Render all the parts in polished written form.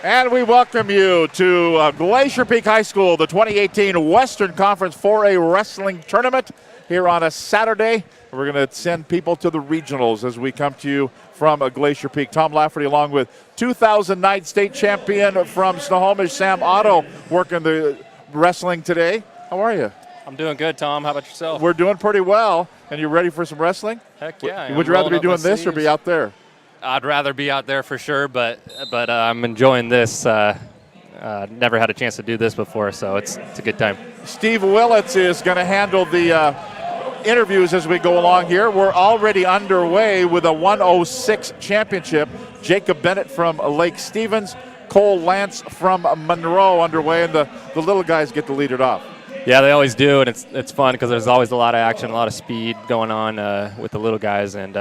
And we welcome you to Glacier Peak High School, the 2018 Western Conference 4A Wrestling Tournament here on a Saturday. We're going to send people to the regionals as we come to you from Glacier Peak. Tom Lafferty along with 2009 state champion from Snohomish, Sam Otto, working the wrestling today. How are you? I'm doing good, Tom. How about yourself? We're doing pretty well. And you ready for some wrestling? Heck yeah. Would you rather be doing this or be out there? I'd rather be out there for sure, but I'm enjoying this. Never had a chance to do this before, so it's a good time. Steve Willits is going to handle the interviews as we go along here. We're already underway with a 106 championship. Jacob Bennett from Lake Stevens, Cole Lance from Monroe underway, and the little guys get to lead it off. Yeah, they always do, and it's fun because there's always a lot of action, a lot of speed going on with the little guys. And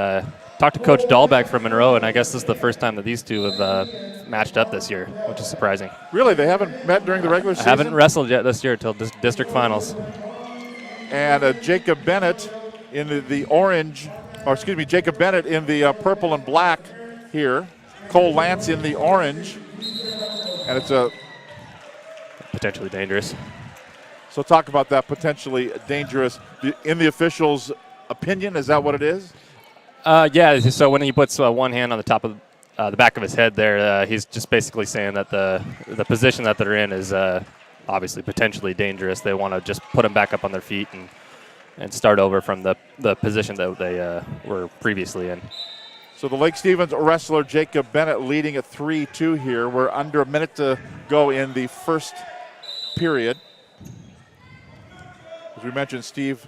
talked to Coach Dahlbeck from Monroe, and I guess this is the first time that these two have matched up this year, which is surprising. Really? They haven't met during the regular season? Haven't wrestled yet this year until district finals. And Jacob Bennett in the orange, or excuse me, Jacob Bennett in the purple and black here. Cole Lance in the orange. And it's a potentially dangerous. So talk about that, potentially dangerous. In the official's opinion, is that what it is? Yeah, so when he puts one hand on the top of the back of his head there, he's just basically saying that the position that they're in is obviously potentially dangerous. They want to just put them back up on their feet and start over from the position that they were previously in. So the Lake Stevens wrestler Jacob Bennett leading at 3-2 here. We're under a minute to go in the first period. As we mentioned, Steve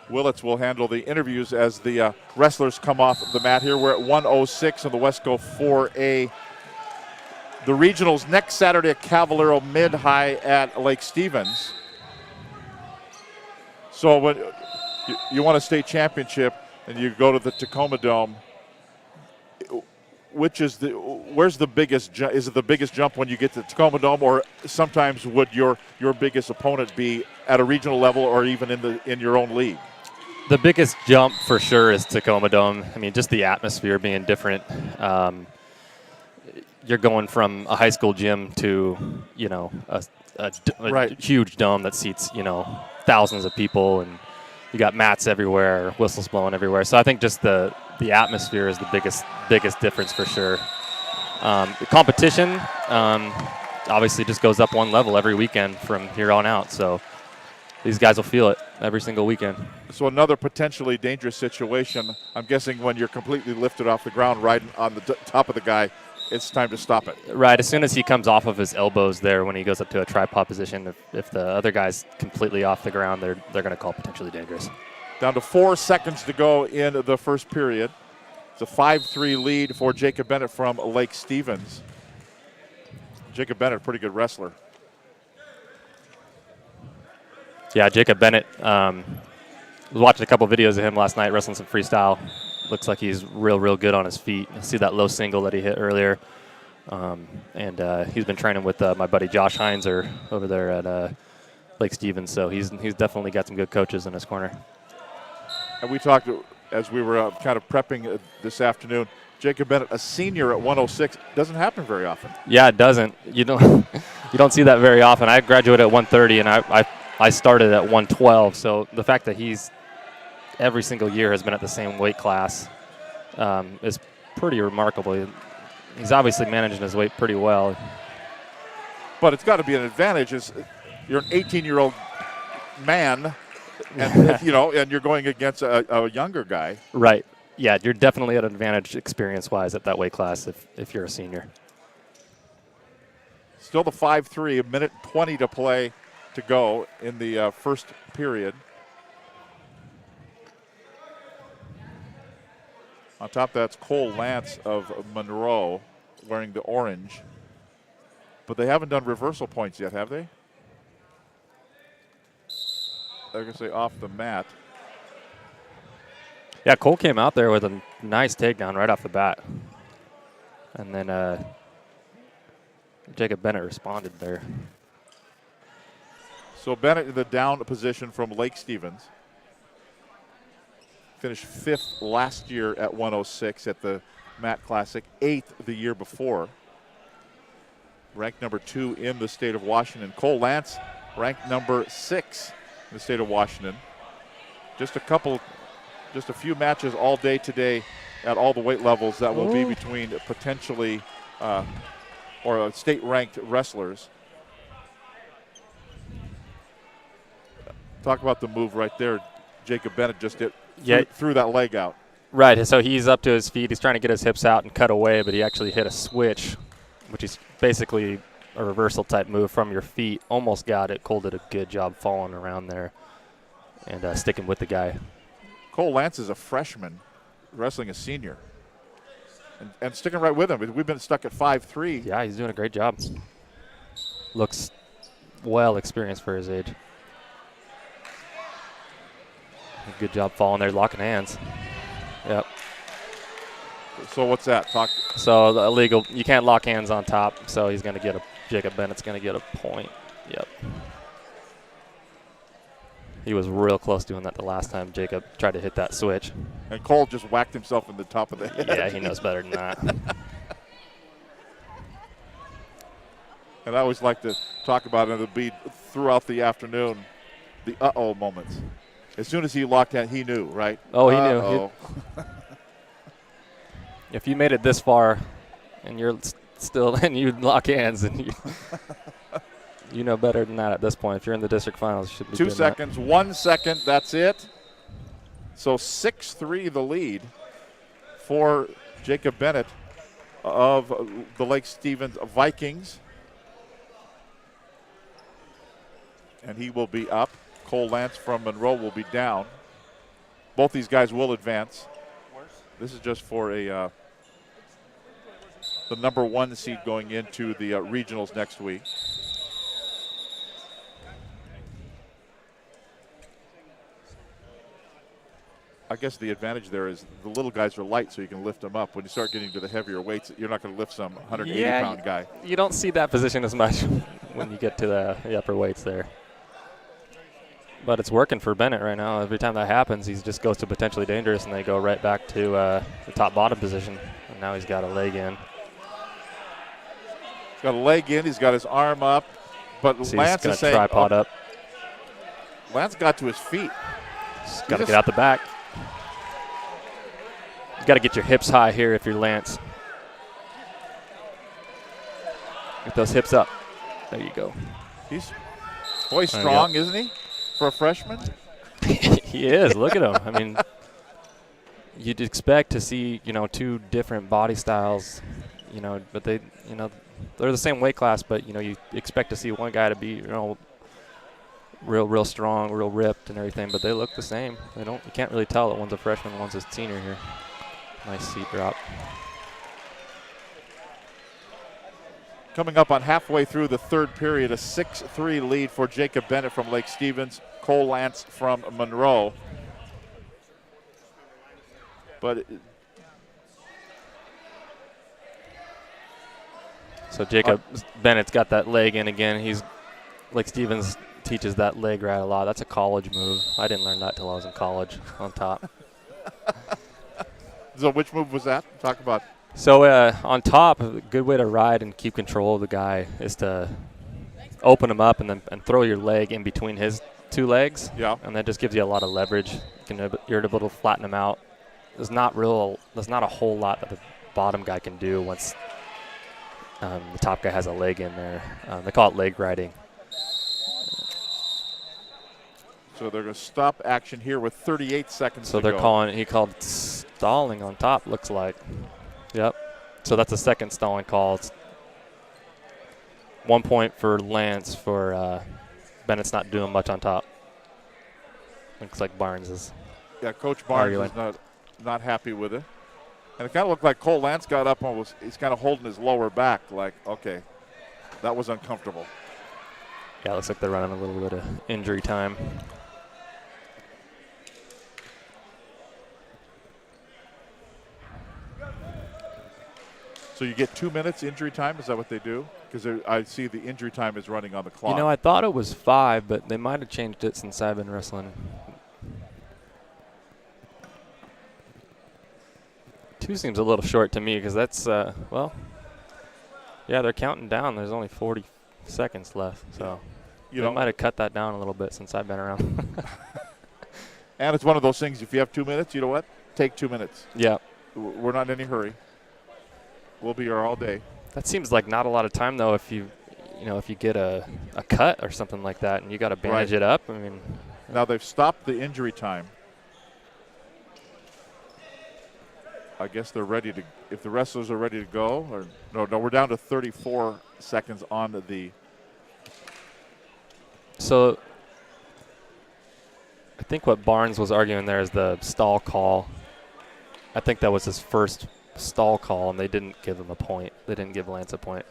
Willits will handle the interviews as the wrestlers come off the mat here. We're at 106 in the Wesco 4A. The regionals next Saturday at Cavallero Mid-High at Lake Stevens. So when you want a state championship and you go to the Tacoma Dome, where's the biggest jump? Is it the biggest jump when you get to the Tacoma Dome, or sometimes would your biggest opponent be at a regional level or even in your own league? The biggest jump for sure is Tacoma Dome. I mean, just the atmosphere being different. You're going from a high school gym to, a huge dome that seats, thousands of people, and you got mats everywhere, whistles blowing everywhere. So I think just the atmosphere is the biggest difference for sure. The competition obviously just goes up one level every weekend from here on out. So these guys will feel it every single weekend. So another potentially dangerous situation. I'm guessing when you're completely lifted off the ground right on the top of the guy, it's time to stop it. Right, as soon as he comes off of his elbows there when he goes up to a tripod position, if the other guy's completely off the ground, they're going to call potentially dangerous. Down to 4 seconds to go in the first period. It's a 5-3 lead for Jacob Bennett from Lake Stevens. Jacob Bennett, a pretty good wrestler. Yeah, Jacob Bennett, was watching a couple videos of him last night wrestling some freestyle. Looks like he's real good on his feet. You see that low single that he hit earlier. And he's been training with my buddy Josh Heinzer over there at Lake Stevens. So he's definitely got some good coaches in his corner. And we talked as we were kind of prepping this afternoon. Jacob Bennett, a senior at 106, doesn't happen very often. Yeah, it doesn't. You don't see that very often. I graduated at 130, and I started at 112. So the fact that he's every single year has been at the same weight class is pretty remarkable. He's obviously managing his weight pretty well. But it's got to be an advantage. You're an 18-year-old man, and and you're going against a younger guy. Right. Yeah, you're definitely at an advantage experience-wise at that weight class if you're a senior. Still the 5-3, a minute 20 to go in the first period. On top of that's Cole Lance of Monroe wearing the orange. But they haven't done reversal points yet, have they? They're going to say off the mat. Yeah, Cole came out there with a nice takedown right off the bat. And then Jacob Bennett responded there. So Bennett in the down position from Lake Stevens. Finished 5th last year at 106 at the Mat Classic, 8th the year before. Ranked number 2 in the state of Washington. Cole Lance ranked number 6 in the state of Washington. Just a few matches all day today at all the weight levels that will be between potentially or state-ranked wrestlers. Talk about the move right there. Jacob Bennett just threw that leg out. Right, so he's up to his feet. He's trying to get his hips out and cut away, but he actually hit a switch, which is basically a reversal type move from your feet. Almost got it. Cole did a good job falling around there and sticking with the guy. Cole Lance is a freshman wrestling a senior and sticking right with him. We've been stuck at 5-3. Yeah, he's doing a great job. Looks well experienced for his age. Good job falling there, locking hands. Yep. So what's that? So the illegal, you can't lock hands on top, so he's going to get Jacob Bennett's going to get a point. Yep. He was real close doing that the last time Jacob tried to hit that switch. And Cole just whacked himself in the top of the head. Yeah, he knows better than that. And I always like to talk about it. It'll be throughout the afternoon, the uh-oh moments. As soon as he locked in, he knew, right? Oh, he knew. If you made it this far and you're still and you lock hands, and you know better than that at this point. If you're in the district finals, you should be 2 doing seconds, that. 1 second, that's it. So 6-3 the lead for Jacob Bennett of the Lake Stevens Vikings. And he will be up. Cole Lance from Monroe will be down. Both these guys will advance. This is just for the number 1 seed going into the regionals next week. I guess the advantage there is the little guys are light, so you can lift them up. When you start getting to the heavier weights, you're not going to lift some 180-pound guy. You don't see that position as much when you get to the upper weights there. But it's working for Bennett right now. Every time that happens, he just goes to potentially dangerous, and they go right back to the top-bottom position. And now he's got a leg in. He's got a leg in. He's got his arm up. But Lance is saying, tripod up. Lance got to his feet. Just got to get out the back. You got to get your hips high here if you're Lance. Get those hips up. There you go. He's strong, isn't he? for a freshman? He is. Look at him. I mean, you'd expect to see, two different body styles, but they're the same weight class, but, you expect to see one guy to be, real strong, real ripped and everything, but they look the same. You can't really tell that one's a freshman, one's a senior here. Nice seat drop. Coming up on halfway through the third period, a 6-3 lead for Jacob Bennett from Lake Stevens, Cole Lance from Monroe. But so Jacob Bennett's got that leg in again. Lake Stevens teaches that leg right a lot. That's a college move. I didn't learn that till I was in college on top. So which move was that? Talk about. So on top, a good way to ride and keep control of the guy is to open him up and throw your leg in between his two legs. Yeah. And that just gives you a lot of leverage. You're able to flatten him out. There's not a whole lot that the bottom guy can do once the top guy has a leg in there. They call it leg riding. So they're going to stop action here with 38 seconds to go. He called stalling on top, looks like. Yep. So that's a second stalling call. It's 1 point for Lance for Bennett's not doing much on top. Looks like Barnes is. Yeah, Coach Barnes is not happy with it. And it kind of looked like Cole Lance got up and he's kind of holding his lower back like, okay, that was uncomfortable. Yeah, it looks like they're running a little bit of injury time. So you get 2 minutes injury time? Is that what they do? Because I see the injury time is running on the clock. I thought it was 5, but they might have changed it since I've been wrestling. 2 seems a little short to me because that's, yeah, they're counting down. There's only 40 seconds left. So they might have cut that down a little bit since I've been around. And it's one of those things, if you have 2 minutes, you know what? Take 2 minutes. Yeah. We're not in any hurry. We'll be here all day. That seems like not a lot of time, though, if you get a cut or something like that and you got to bandage it up. I mean, now they've stopped the injury time. I guess they're ready to, if the wrestlers are ready to go, or no, we're down to 34 seconds on the. So I think what Barnes was arguing there is the stall call. I think that was his first stall call, and they didn't give him a point. They didn't give Lance a point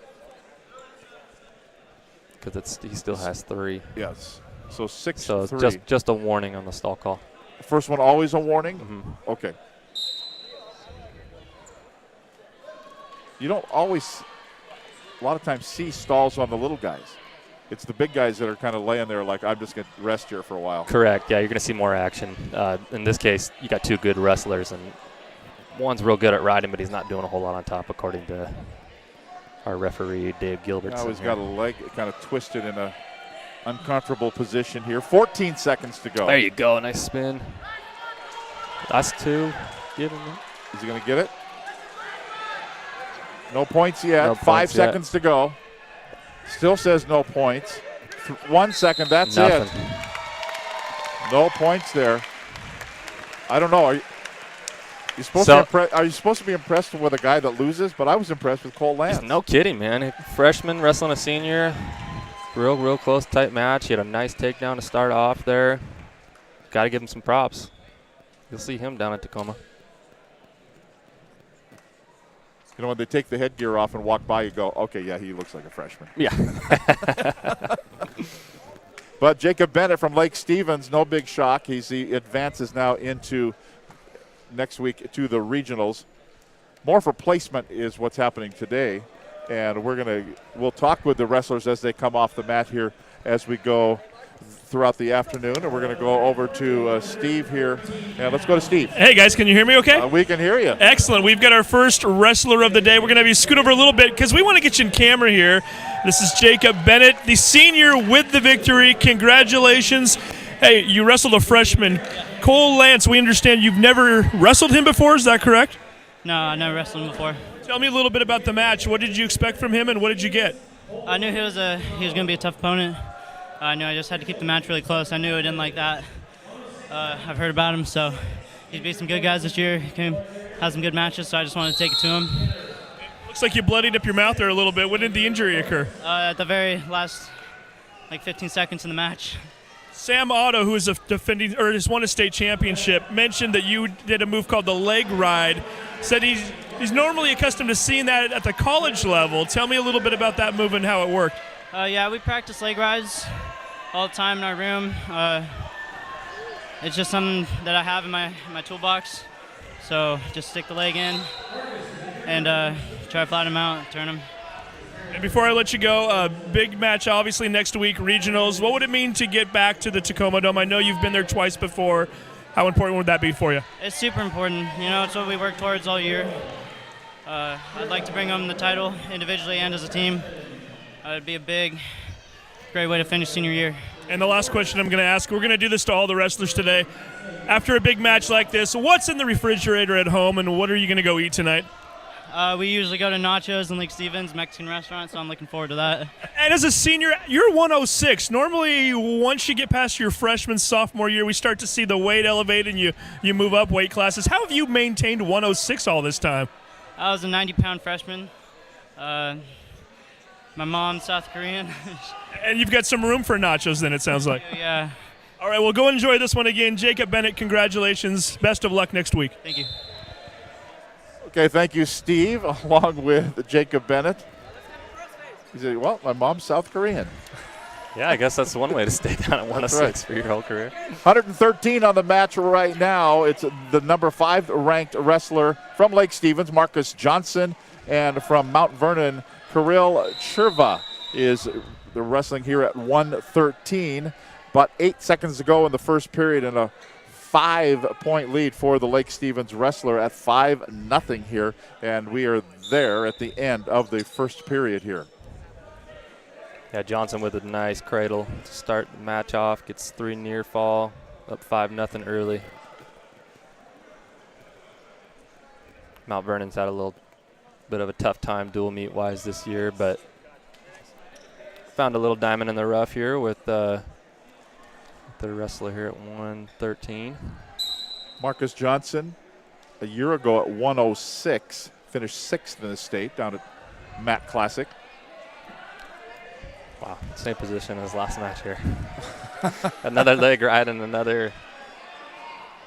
because he still has 3. Yes. So 6-3. So just a warning on the stall call. The first one always a warning? Mm-hmm. Okay. You don't always, a lot of times, see stalls on the little guys. It's the big guys that are kind of laying there like, I'm just going to rest here for a while. Correct. Yeah, you're going to see more action. In this case, you got 2 good wrestlers, and one's real good at riding, but he's not doing a whole lot on top, according to our referee, Dave Gilbert. Now he's got a leg kind of twisted in a uncomfortable position here. 14 seconds to go. There you go. Nice spin. Last 2. Get him. Is he going to get it? No points yet. No 5 points seconds to go. Still says no points. 1 second. That's Nothing. it. No points there. I don't know. Are you supposed to be impressed with a guy that loses? But I was impressed with Cole Lance. No kidding, man. A freshman wrestling a senior. Real close, tight match. He had a nice takedown to start off there. Got to give him some props. You'll see him down at Tacoma. You know, when they take the headgear off and walk by, you go, okay, yeah, he looks like a freshman. Yeah. But Jacob Bennett from Lake Stevens, no big shock. He advances now into next week to the regionals. More for placement is what's happening today. And we'll talk with the wrestlers as they come off the mat here as we go throughout the afternoon. And we're going to go over to Steve here. And let's go to Steve. Hey, guys, can you hear me okay? We can hear you. Excellent. We've got our first wrestler of the day. We're going to have you scoot over a little bit because we want to get you in camera here. This is Jacob Bennett, the senior with the victory. Congratulations. Hey, you wrestled a freshman. Cole Lance, we understand you've never wrestled him before. Is that correct? No, I never wrestled him before. Tell me a little bit about the match. What did you expect from him and what did you get? I knew he was going to be a tough opponent. I knew I just had to keep the match really close. I knew I didn't like that. I've heard about him, so he's beat some good guys this year. He has some good matches, so I just wanted to take it to him. Looks like you bloodied up your mouth there a little bit. When did the injury occur? At the very last, 15 seconds in the match. Sam Otto, who is a defending or has won a state championship, mentioned that you did a move called the leg ride. Said he's normally accustomed to seeing that at the college level. Tell me a little bit about that move and how it worked. Yeah, we practice leg rides all the time in our room. It's just something that I have in my toolbox. So just stick the leg in and try to flatten him out, turn him. And before I let you go, a big match obviously next week, regionals. What would it mean to get back to the Tacoma Dome? I know you've been there twice before. How important would that be for you? It's super important. It's what we work towards all year. I'd like to bring home the title individually and as a team. It'd be a great way to finish senior year. And the last question I'm going to ask, we're going to do this to all the wrestlers today. After a big match like this, what's in the refrigerator at home and what are you going to go eat tonight? We usually go to Nachos in Lake Stevens, Mexican restaurant, so I'm looking forward to that. And as a senior, you're 106. Normally, once you get past your freshman, sophomore year, we start to see the weight elevate and you move up weight classes. How have you maintained 106 all this time? I was a 90-pound freshman. My mom's South Korean. And you've got some room for nachos then, it sounds like. Yeah. All right, well, go enjoy this one again. Jacob Bennett, congratulations. Best of luck next week. Thank you. Okay, thank you, Steve, along with Jacob Bennett. He said, well, my mom's South Korean. Yeah, I guess that's one way to stay down at 106 for your whole career. 113 on the match right now. It's the number 5 ranked wrestler from Lake Stevens, Marcus Johnson, and from Mount Vernon, Kirill Chirva is the wrestling here at 113. But 8 seconds to go in the first period and a 5-point lead for the Lake Stevens wrestler at 5-0 here. And we are there at the end of the first period here. Yeah, Johnson with a nice cradle to start the match off. Gets 3 near fall, up 5-0 early. Mount Vernon's had a little bit of a tough time dual meet wise this year, but found a little diamond in the rough here with the wrestler here at 113. Marcus Johnson, a year ago at 106, finished 6th in the state down at Matt Classic. Wow, same position as last match here. Another leg ride and another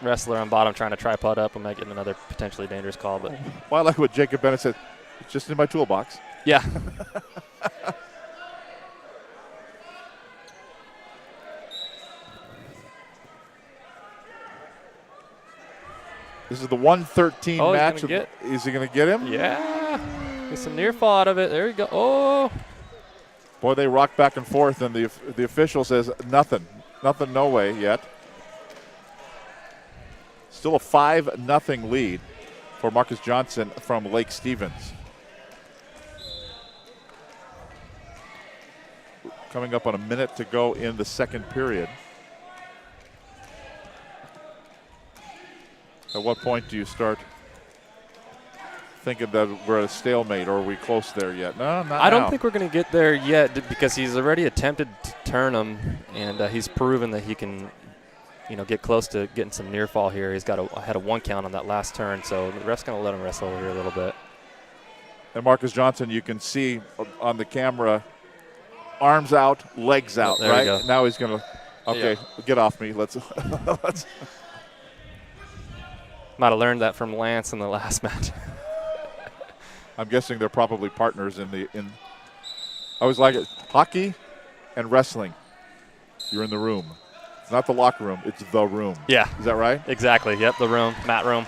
wrestler on bottom trying to tripod up and make it another potentially dangerous call. But well, I like what Jacob Bennett said. It's just in my toolbox. Yeah. This is the 113 match. Is he going to get him? Yeah. Get some near fall out of it. There you go. Oh. Boy, they rock back and forth, and the official says nothing. Nothing, no way yet. Still a 5-0 lead for Marcus Johnson from Lake Stevens. Coming up on a minute to go in the second period. At what point do you start thinking that we're at a stalemate, or are we close there yet? No, not I don't now. think we're going to get there yet because he's already attempted to turn him, and he's proven that he can, get close to getting some near fall here. He's had a 1 count on that last turn, so the ref's going to let him wrestle over here a little bit. And Marcus Johnson, you can see on the camera, arms out, legs out, there right? You go. Now he's going to, okay, get off me. Let's. Might have learned that from Lance in the last match. I'm guessing they're probably partners in. I always like it. Hockey and wrestling. You're in the room. It's not the locker room. It's the room. Yeah. Is that right? Exactly. Yep, the room. Mat room.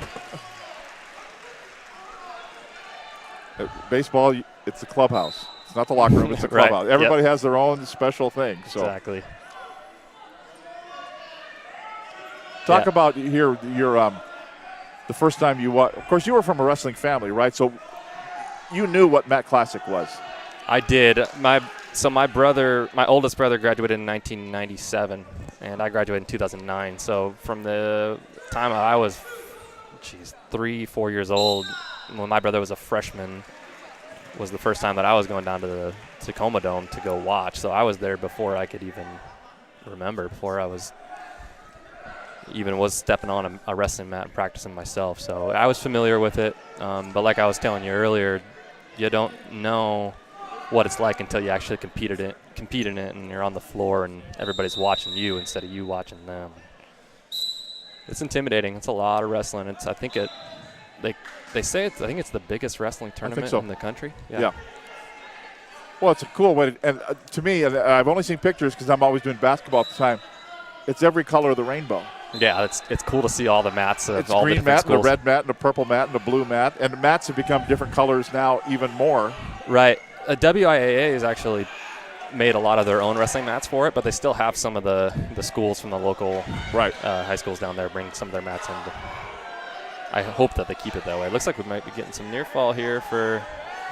Baseball, it's the clubhouse. It's not the locker room. It's the clubhouse. Right. Everybody has their own special thing. So. Exactly. Talk about here your the first time you watched. Of course, you were from a wrestling family, right? So you knew what Matt Classic was. I did. My oldest brother graduated in 1997, and I graduated in 2009. So from the time I was, 3-4 years old, when my brother was a freshman, was the first time that I was going down to the Tacoma Dome to go watch. So I was there before I could even remember before I was stepping on a wrestling mat and practicing myself. So I was familiar with it, but like I was telling you earlier, you don't know what it's like until you actually compete in it, and you're on the floor and everybody's watching you instead of you watching them. It's intimidating. It's a lot of wrestling. I think it's the biggest wrestling tournament in the country. Yeah. Well, it's a cool way, and to me, and I've only seen pictures because I'm always doing basketball at the time. It's every color of the rainbow. Yeah, it's cool to see all the mats of all the green different mat, schools. and a red mat, and a purple mat, and a blue mat, and the mats have become different colors now, even more. Right. WIAA has actually made a lot of their own wrestling mats for it, but they still have some of the schools from the local high schools down there bring some of their mats in. I hope that they keep it that way. It looks like we might be getting some near fall here for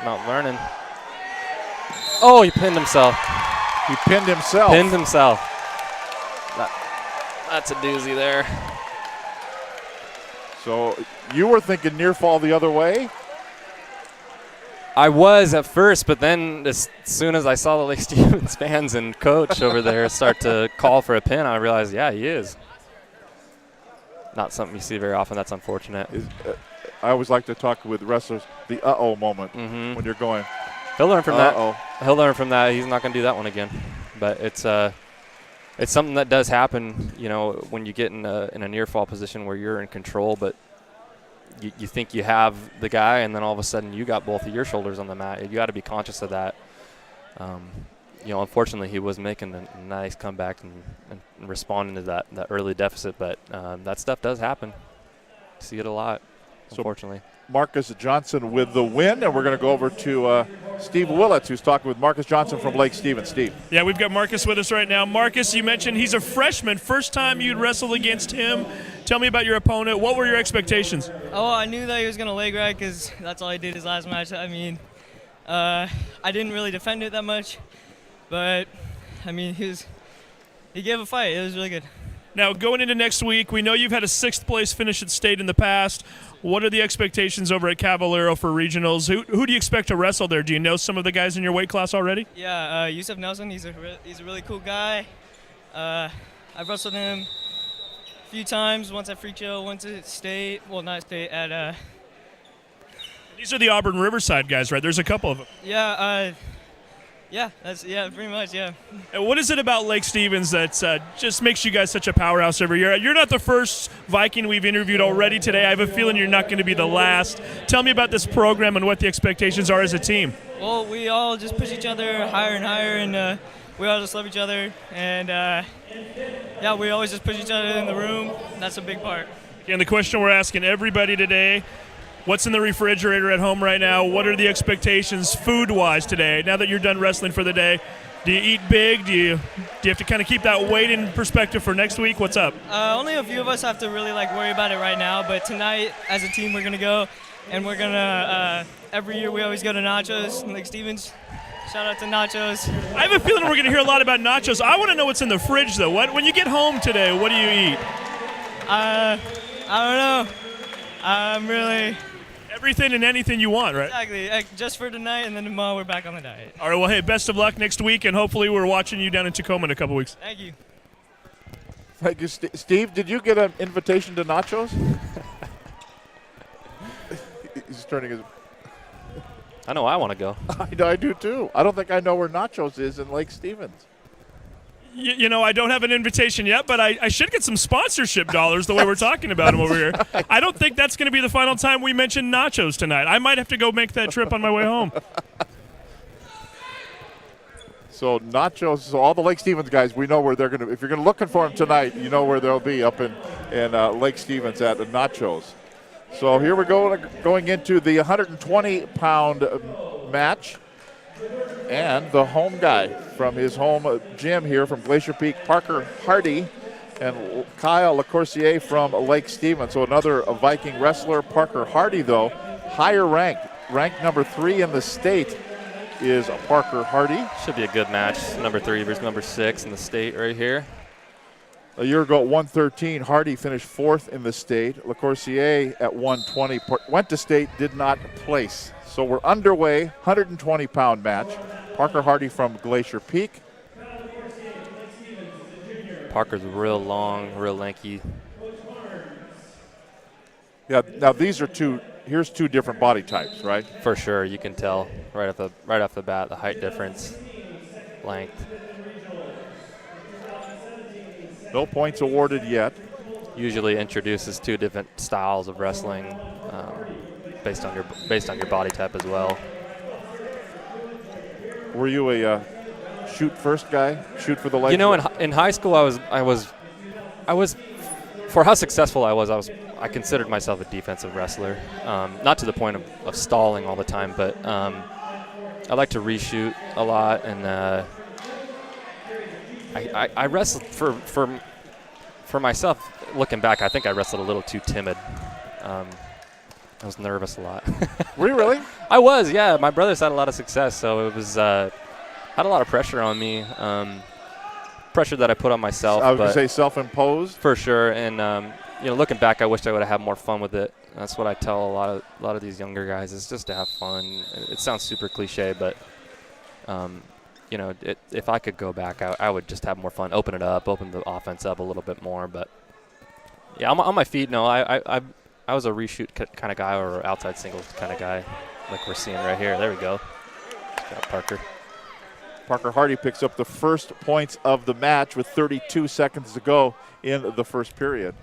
Mount Vernon. Oh, he pinned himself. He pinned himself. Pinned himself. That's a doozy there. So you were thinking near fall the other way? I was at first, but then as soon as I saw the Lake Stevens fans and coach over there start to call for a pin, I realized, yeah, he is. Not something you see very often. That's unfortunate. I always like to talk with wrestlers, the uh-oh moment when you're going. He'll learn from that. He'll learn from that. He's not going to do that one again. But it's something that does happen, when you get in a near fall position where you're in control, but you think you have the guy, and then all of a sudden you got both of your shoulders on the mat. You got to be conscious of that. Unfortunately, he was making a nice comeback and responding to that early deficit, but that stuff does happen. See it a lot, unfortunately. Marcus Johnson with the win, and we're going to go over to Steve Willits, who's talking with Marcus Johnson from Lake Stevens. Steve. Yeah, we've got Marcus with us right now. Marcus, you mentioned he's a freshman. First time you'd wrestled against him. Tell me about your opponent. What were your expectations? Oh, I knew that he was going to leg ride because that's all he did his last match. I mean, I didn't really defend it that much, but, I mean, he gave a fight. It was really good. Now, going into next week, we know you've had a 6th place finish at state in the past. What are the expectations over at Caballero for regionals? Who do you expect to wrestle there? Do you know some of the guys in your weight class already? Yeah, Yusuf Nelson, he's a really cool guy. I've wrestled him a few times, once at Freak Show, once at state. Well, not state, at... These are the Auburn Riverside guys, right? There's a couple of them. Yeah, pretty much, yeah. And what is it about Lake Stevens that just makes you guys such a powerhouse every year? You're not the first Viking we've interviewed already today. I have a feeling you're not going to be the last. Tell me about this program and what the expectations are as a team. Well, we all just push each other higher and higher, and we all just love each other. And, we always just push each other in the room. That's a big part. And the question we're asking everybody today, what's in the refrigerator at home right now? What are the expectations food-wise today? Now that you're done wrestling for the day, do you eat big? Do you have to kind of keep that weight in perspective for next week? What's up? Only a few of us have to really worry about it right now. But tonight, as a team, we're gonna go, and we're gonna. Every year, we always go to Nachos in Lake Stevens. Shout out to Nachos. I have a feeling we're gonna hear a lot about nachos. I want to know what's in the fridge though. When you get home today, what do you eat? I don't know. I'm really. Everything and anything you want, right? Exactly. Just for tonight, and then tomorrow we're back on the diet. All right, well, hey, best of luck next week, and hopefully we're watching you down in Tacoma in a couple weeks. Thank you. Thank you, Steve. Did you get an invitation to nachos? He's turning his... I know I want to go. I do, too. I don't think I know where nachos is in Lake Stevens. I don't have an invitation yet, but I should get some sponsorship dollars the way we're talking about them over here. I don't think that's going to be the final time we mention nachos tonight. I might have to go make that trip on my way home. So nachos, so all the Lake Stevens guys, we know where they're going to, if you're looking for them tonight, you know where they'll be up in Lake Stevens at the nachos. So here we go, going into the 120-pound match. And the home guy from his home gym here from Glacier Peak, Parker Hardy, and Kyle LaCourcier from Lake Stevens. So another Viking wrestler. Parker Hardy, though, higher ranked number 3 in the state is Parker Hardy. Should be a good match. Number 3 versus number 6 in the state right here. A year ago at 113, Hardy finished 4th in the state. LaCourcier at 120 went to state, did not place. So we're underway, 120-pound match. Parker Hardy from Glacier Peak. Parker's real long, real lanky. Yeah. Now these are here's two different body types, right? For sure, you can tell right off the bat the height difference, length. No points awarded yet. Usually introduces two different styles of wrestling based on your body type as well. Were you a shoot first guy? Shoot for the leg? You know, in high school, I was for how successful I I considered myself a defensive wrestler. Not to the point of stalling all the time, but I like to reshoot a lot, and I wrestled for myself. Looking back, I think I wrestled a little too timid. I was nervous a lot. Were you really? I was, yeah. My brothers had a lot of success, so it was had a lot of pressure on me. Pressure that I put on myself. I was going to say self-imposed. For sure, and looking back, I wish I would have had more fun with it. That's what I tell a lot of these younger guys, is just to have fun. It sounds super cliche, but if I could go back, I would just have more fun. Open it up, open the offense up a little bit more. But yeah, on my feet, no, I was a reshoot kind of guy, or outside singles kind of guy, like we're seeing right here. There we go. Got Parker. Parker Hardy picks up the first points of the match with 32 seconds to go in the first period.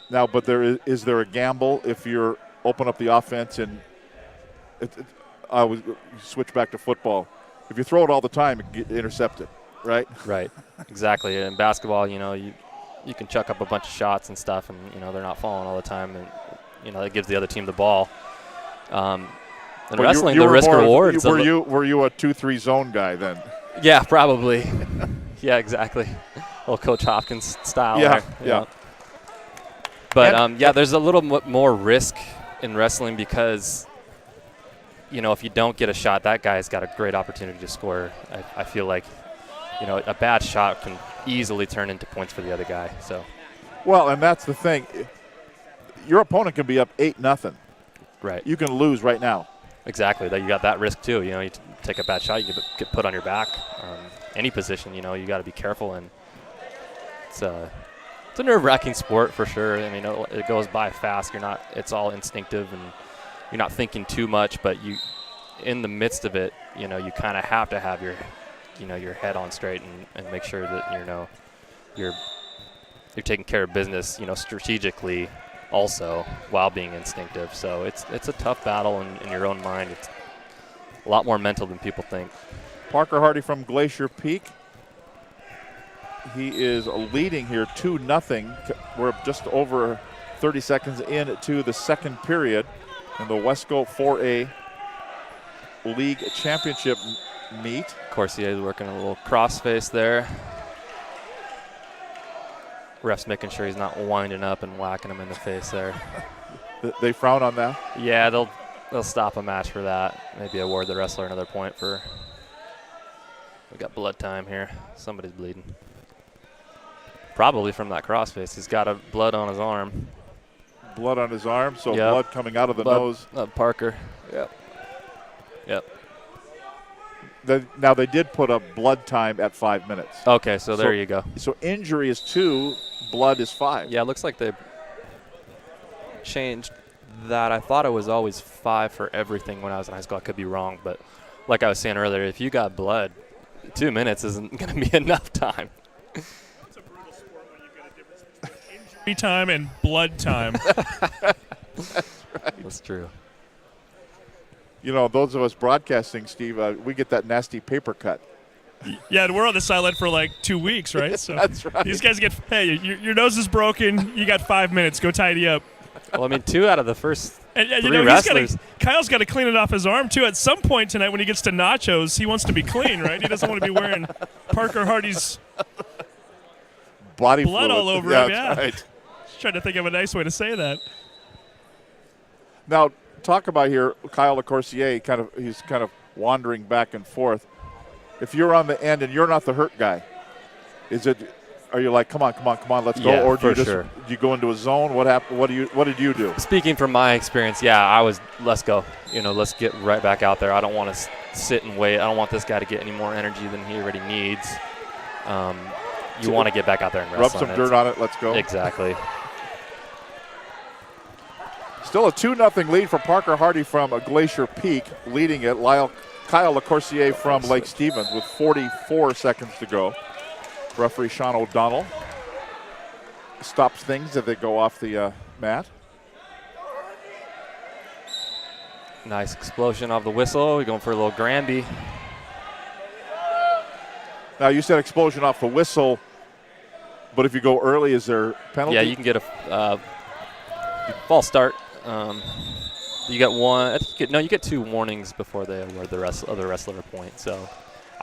Now, but is there a gamble if you're open up the offense and I would switch back to football? If you throw it all the time, it get intercepted, right? Right, exactly. In basketball, you can chuck up a bunch of shots and stuff, and they're not falling all the time, and that gives the other team the ball. In wrestling, the risk reward. Were you a 2-3 zone guy then? Yeah, probably. Yeah, exactly. Little Coach Hopkins style. Yeah, there, yeah. But there's a little more risk in wrestling because, if you don't get a shot, that guy's got a great opportunity to score. I feel like, a bad shot can easily turn into points for the other guy. So. Well, and that's the thing. Your opponent can be up 8-0. Right. You can lose right now. Exactly. That you got that risk too. You take a bad shot, you get put on your back. Any position, you got to be careful, and it's a nerve-wracking sport for sure. I mean, it goes by fast. It's all instinctive, and you're not thinking too much. But in the midst of it, you kind of have to have your head on straight and make sure that you're taking care of business, strategically. Also, while being instinctive. So it's a tough battle in your own mind. It's a lot more mental than people think. Parker Hardy from Glacier Peak. He is leading here 2-0. We're just over 30 seconds into the second period in the Wesco 4A League Championship meet. Corsier is working a little crossface there. Ref's making sure he's not winding up and whacking him in the face there. They frown on that? Yeah, they'll stop a match for that. Maybe award the wrestler another point for. We got blood time here. Somebody's bleeding. Probably from that crossface. He's got blood on his arm. Blood on his arm, so blood coming out of the nose. Parker. Yep. Now they did put up blood time at 5 minutes. Okay, so there you go. So injury is 2, blood is 5. Yeah, it looks like they changed that. I thought it was always 5 for everything when I was in high school. I could be wrong, but like I was saying earlier, if you got blood, 2 minutes isn't going to be enough time. It's a brutal sport when you've got a difference between injury time and blood time. That's right. That's true. Those of us broadcasting, Steve, we get that nasty paper cut. Yeah, and we're on the sideline for like 2 weeks, right? So that's right. These guys get, hey, your nose is broken. You got 5 minutes. Go tidy up. Well, I mean, 2 out of the first and 3 wrestlers. Kyle's got to clean it off his arm, too. At some point tonight when he gets to nachos, he wants to be clean, right? He doesn't want to be wearing Parker Hardy's body blood fluid. all over him. Yeah, right. Just trying to think of a nice way to say that. Now, talk about here, Kyle LaCourcier, he's kind of wandering back and forth. If you're on the end and you're not the hurt guy, are you like, come on, let's go? Yeah, or do do you go into a zone? What happened? What did you do? Speaking from my experience, I was, let's go. Let's get right back out there. I don't want to sit and wait. I don't want this guy to get any more energy than he already needs. you want to get back out there and rub wrestle. some dirt on it. Let's go. Exactly. Still a 2-0 lead for Parker Hardy from Glacier Peak, leading it. Kyle LaCourcier from Lake Stevens with 44 seconds to go. Referee Sean O'Donnell stops things as they go off the mat. Nice explosion off the whistle. We're going for a little Granby. Now, you said explosion off the whistle, but if you go early, is there penalty? Yeah, you can get a false start. You get one. I think you get 2 warnings before they award the other wrestler a point. So,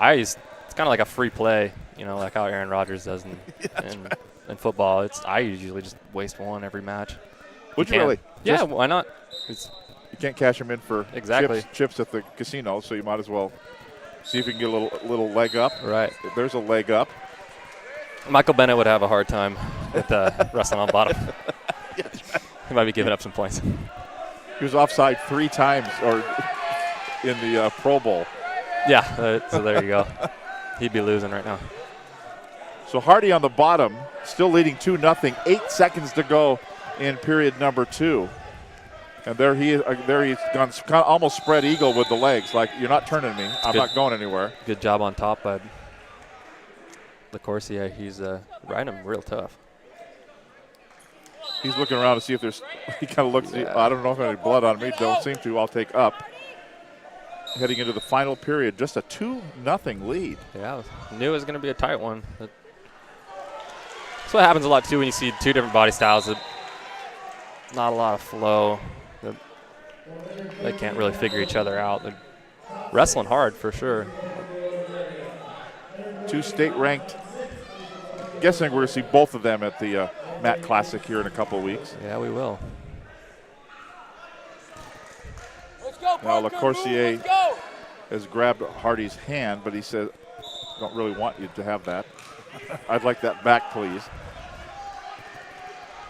it's kind of like a free play, like how Aaron Rodgers does in football. I usually just waste one every match. Would you really? Yeah, why not? You can't cash them in for chips at the casino, so you might as well see if you can get a little leg up. Right. There's a leg up. Michael Bennett would have a hard time with wrestling on bottom. He might be giving up some points. He was offside 3 times or in the Pro Bowl. Yeah, so there you go. He'd be losing right now. So Hardy on the bottom, still leading 2-0. 8 seconds to go in period number 2. And there he's gone kind of almost spread eagle with the legs, like, you're not turning me. I'm not going anywhere. Good job on top by LaCourcier. He's riding him real tough. He's looking around to see if there's – he kind of looks – I don't know if there's any blood on me. Don't seem to. I'll take up. Heading into the final period, just a 2-0 lead. Yeah, knew it was going to be a tight one. That's what happens a lot, too, when you see 2 different body styles. Not a lot of flow. They can't really figure each other out. They're wrestling hard for sure. 2 state-ranked. Guessing we're going to see both of them at the Matt Classic here in a couple of weeks. Yeah, we will. Now LaCourcier has grabbed Hardy's hand, but he said, "Don't really want you to have that. I'd like that back, please."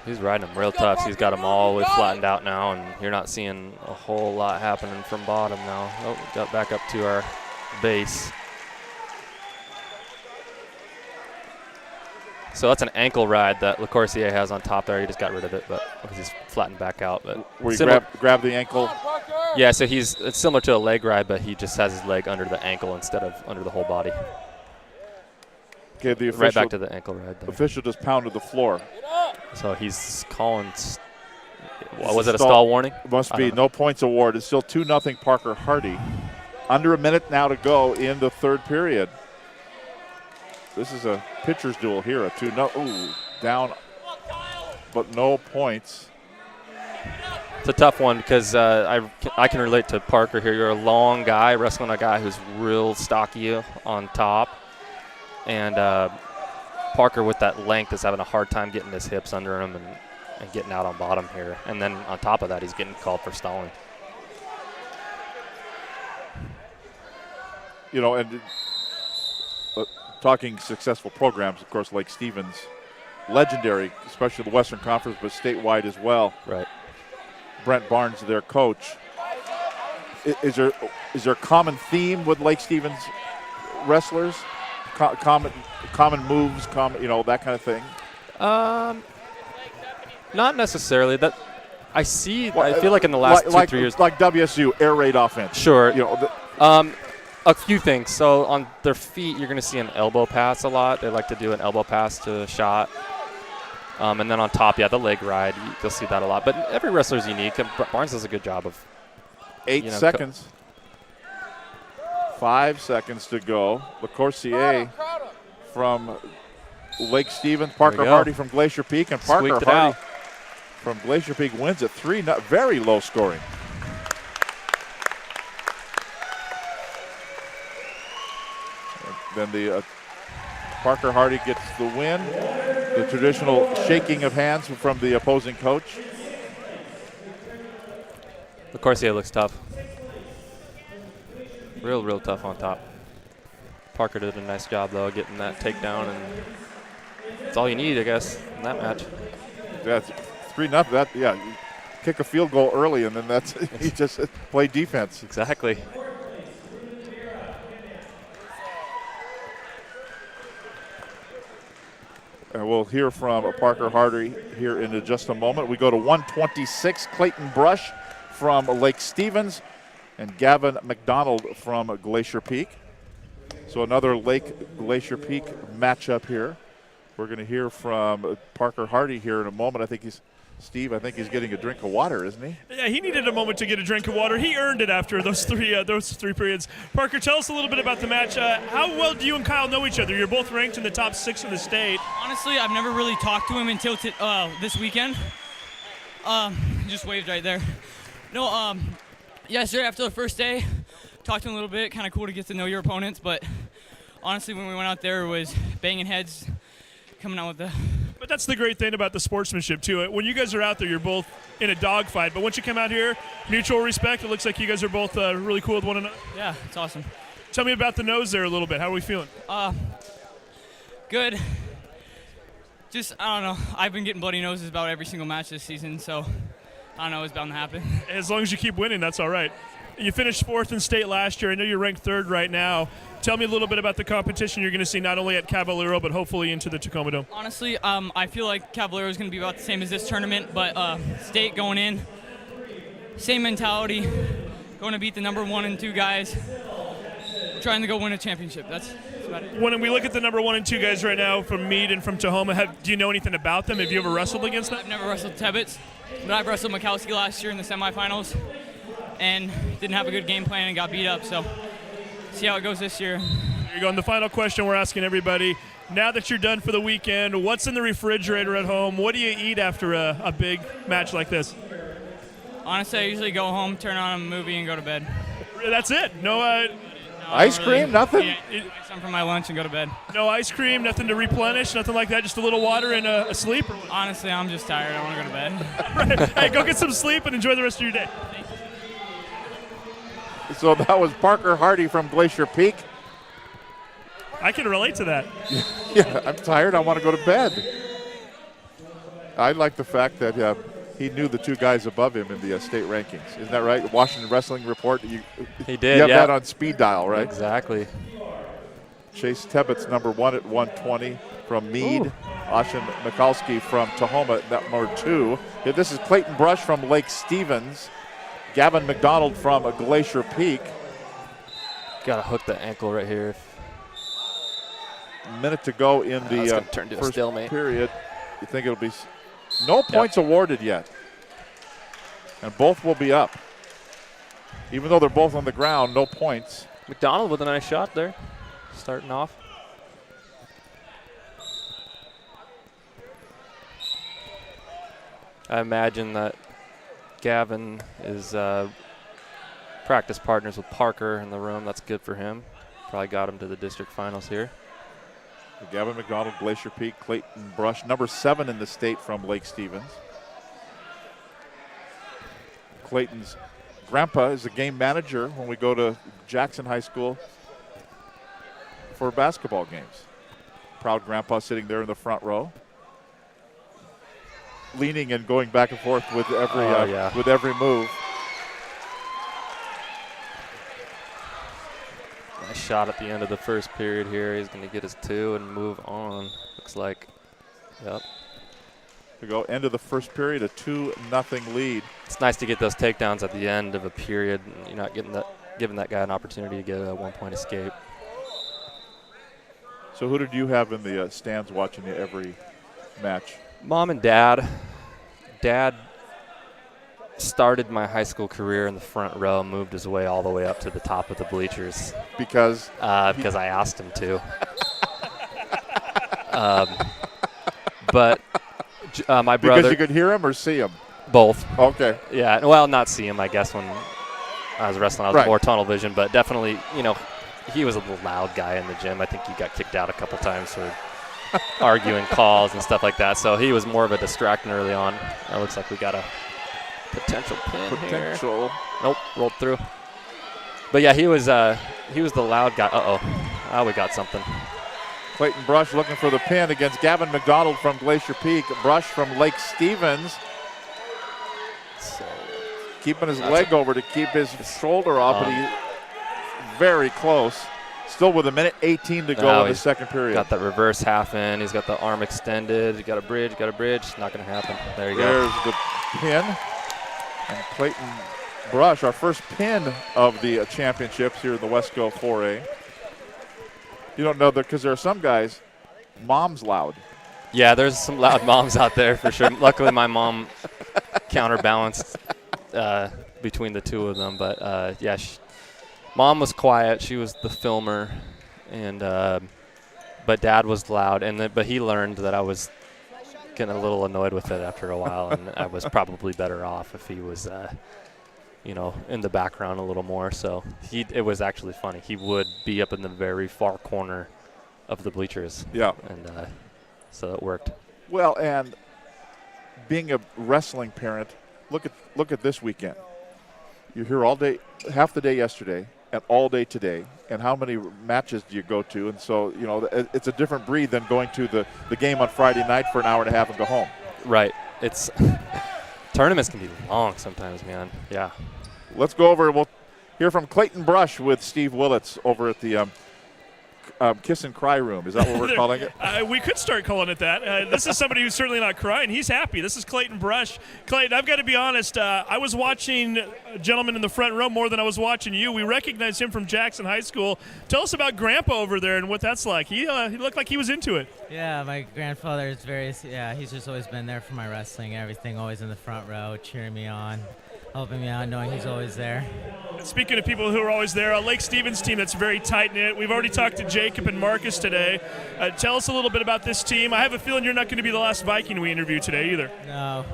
He's riding him real tough. He's got him all the way flattened out now, and you're not seeing a whole lot happening from bottom now. Oh, got back up to our base. So that's an ankle ride that LaCourcier has on top there. He just got rid of it, but because he's flattened back out. But where you grab the ankle? Yeah, so it's similar to a leg ride, but he just has his leg under the ankle instead of under the whole body. Okay, the official, right back to the ankle ride there. Official just pounded the floor. So he's calling. Was it a stall warning? Must be. No points award. It's still 2-0 Parker Hardy. Under a minute now to go in the 3rd period. This is a pitcher's duel here. A 2-0. Ooh, down, but no points. It's a tough one because I can relate to Parker here. You're a long guy wrestling a guy who's real stocky on top. And Parker, with that length, is having a hard time getting his hips under him and getting out on bottom here. And then on top of that, he's getting called for stalling. And talking successful programs, of course, Lake Stevens, legendary, especially the Western Conference, but statewide as well. Right. Brent Barnes, their coach. Is there a common theme with Lake Stevens wrestlers? Common moves, that kind of thing? Not necessarily. That I feel like in the last 2-3 years, like WSU air raid offense. Sure. A few things. So on their feet, you're going to see an elbow pass a lot. They like to do an elbow pass to a shot. And then on top, the leg ride. You'll see that a lot. But every wrestler is unique. And Barnes does a good job of 8 seconds. 5 seconds to go. LaCourcier from Lake Stevens, Parker Hardy from Glacier Peak, and Parker Hardy from Glacier Peak wins at 3-0. Very low scoring. Then the Parker Hardy gets the win. The traditional shaking of hands from the opposing coach. LaCourcier looks tough. Real tough on top. Parker did a nice job, though, getting that takedown, and that's all you need, I guess, in that match. That's 3-0. You kick a field goal early, and then you just play defense. Exactly. And we'll hear from Parker Hardy here in just a moment. We go to 126, Clayton Brush from Lake Stevens and Gavin McDonald from Glacier Peak. So another Lake Glacier Peak matchup here. We're going to hear from Parker Hardy here in a moment. I think he's getting a drink of water, isn't he? Yeah, he needed a moment to get a drink of water. He earned it after those three periods. Parker, tell us a little bit about the match. How well do you and Kyle know each other? You're both ranked in the top 6 in the state. Honestly, I've never really talked to him until this weekend. Just waved right there. No, yesterday after the first day, talked to him a little bit. Kind of cool to get to know your opponents, but honestly, when we went out there, it was banging heads, coming out with the. But that's the great thing about the sportsmanship, too. When you guys are out there, you're both in a dogfight. But once you come out here, mutual respect, it looks like you guys are both really cool with one another. Yeah, it's awesome. Tell me about the nose there a little bit. How are we feeling? Good. Just, I don't know. I've been getting bloody noses about every single match this season, so I don't know. It's bound to happen. As long as you keep winning, that's all right. You finished 4th in state last year. I know you're ranked 3rd right now. Tell me a little bit about the competition you're going to see not only at Caballero, but hopefully into the Tacoma Dome. Honestly, I feel like Caballero is going to be about the same as this tournament, but state going in, same mentality, going to beat the number 1 and 2 guys, trying to go win a championship. That's about it. When we look at the number 1 and 2 guys right now from Meade and from Tahoma, do you know anything about them? Have you ever wrestled against them? I've never wrestled Tebbets, but I've wrestled Mikowski last year in the semifinals and didn't have a good game plan and got beat up, so see how it goes this year. There you go. And the final question we're asking everybody, now that you're done for the weekend, what's in the refrigerator at home? What do you eat after a big match like this? Honestly, I usually go home, turn on a movie, and go to bed. That's it? No ice cream? Nothing? Yeah, some for my lunch and go to bed. No ice cream, nothing to replenish, nothing like that, just a little water and a sleep? Honestly, I'm just tired. I want to go to bed. Right. Hey, go get some sleep and enjoy the rest of your day. So that was Parker Hardy from Glacier Peak. I can relate to that. Yeah, I'm tired. I want to go to bed. I like the fact that he knew the 2 guys above him in the state rankings. Isn't that right? Washington Wrestling Report. He did, You have yeah. that on speed dial, right? Exactly. Chase Tebbets, number 1 at 120 from Meade. Ashen Mikulski from Tahoma, number 2. Yeah, this is Clayton Brush from Lake Stevens. Gavin McDonald from Glacier Peak. Got to hook the ankle right here. Minute to go in the turn to a first stalemate. period. You think it'll be no points awarded yet. And both will be up. Even though they're both on the ground, no points. McDonald with a nice shot there, starting off. I imagine that Gavin is practice partners with Parker in the room. That's good for him. Probably got him to the district finals here. Gavin McDonald, Glacier Peak, Clayton Brush, number 7 in the state from Lake Stevens. Clayton's grandpa is the game manager when we go to Jackson High School for basketball games. Proud grandpa sitting there in the front row, leaning and going back and forth with every move. Nice shot at the end of the first period here. He's going to get his 2 and move on. Looks like, yep. We go end of the first period, a 2-0 lead. It's nice to get those takedowns at the end of a period. You're not giving that guy an opportunity to get a 1-point escape. So who did you have in the stands watching every match? Mom and Dad. Dad started my high school career in the front row, moved his way all the way up to the top of the bleachers. Because I asked him to. But my brother. Because you could hear him or see him? Both. Okay. Yeah, well, not see him, I guess, when I was wrestling. I was more tunnel vision, but definitely, he was a little loud guy in the gym. I think he got kicked out a couple times for arguing calls and stuff like that. So he was more of a distraction early on. It looks like we got a potential pin here. Nope, rolled through. But yeah, he was the loud guy. Oh, we got something. Clayton Brush looking for the pin against Gavin McDonald from Glacier Peak. Brush from Lake Stevens. So keeping his leg over to keep his shoulder off, but he's very close. Still with 1:18 to go in the second period. Got that reverse half in. He's got the arm extended. He got a bridge. Not going to happen. There you go. There's the pin. And Clayton Brush, our first pin of the championships here in the Wesco 4A. You don't know that because there are some guys, mom's loud. Yeah, there's some loud moms out there for sure. Luckily, my mom counterbalanced between the two of them. But, yeah, Mom was quiet. She was the filmer. And but Dad was loud. But he learned that I was getting a little annoyed with it after a while. And I was probably better off if he was, in the background a little more. So it was actually funny. He would be up in the very far corner of the bleachers. Yeah. And so it worked. Well, and being a wrestling parent, look at this weekend. You're here all day, half the day yesterday, and all day today. And how many matches do you go to? And so, it's a different breed than going to the game on Friday night for an hour and a half and go home. Right. It's tournaments can be long sometimes, man. Yeah. Let's go over. We'll hear from Clayton Brush with Steve Willits over at the Kiss and Cry Room. Is that what we're calling it? We could start calling it that. This is somebody who's certainly not crying. He's happy. This is Clayton Brush. Clayton, I've got to be honest. I was watching a gentleman in the front row more than I was watching you. We recognized him from Jackson High School. Tell us about Grandpa over there and what that's like. He looked like he was into it. Yeah, my grandfather is he's just always been there for my wrestling and everything, always in the front row, cheering me on, helping me out, knowing he's always there. Speaking of people who are always there, Lake Stevens team that's very tight-knit. We've already talked to Jacob and Marcus today. Tell us a little bit about this team. I have a feeling you're not going to be the last Viking we interview today either. No.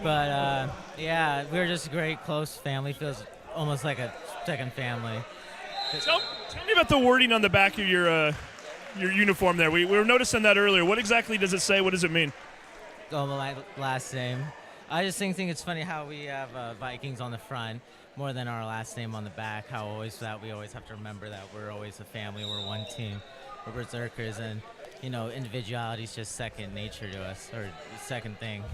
But, yeah, we're just a great, close family. Feels almost like a second family. Tell me about the wording on the back of your uniform there. We were noticing that earlier. What exactly does it say? What does it mean? Oh, my last name. I just think it's funny how we have Vikings on the front more than our last name on the back. We always have to remember that we're always a family. We're one team. We're berserkers, and individuality is just second nature to us, or second thing.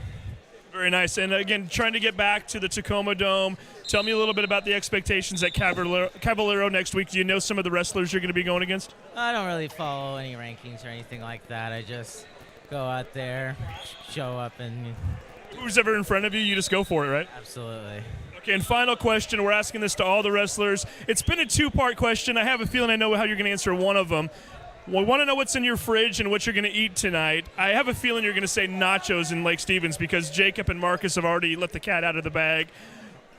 Very nice. And again, trying to get back to the Tacoma Dome. Tell me a little bit about the expectations at Caballero next week. Do you know some of the wrestlers you're going to be going against? I don't really follow any rankings or anything like that. I just go out there, show up, and who's ever in front of you, you just go for it, right? Absolutely. Okay, and final question. We're asking this to all the wrestlers. It's been a two-part question. I have a feeling I know how you're going to answer one of them. We want to know what's in your fridge and what you're going to eat tonight. I have a feeling you're going to say nachos in Lake Stevens because Jacob and Marcus have already let the cat out of the bag.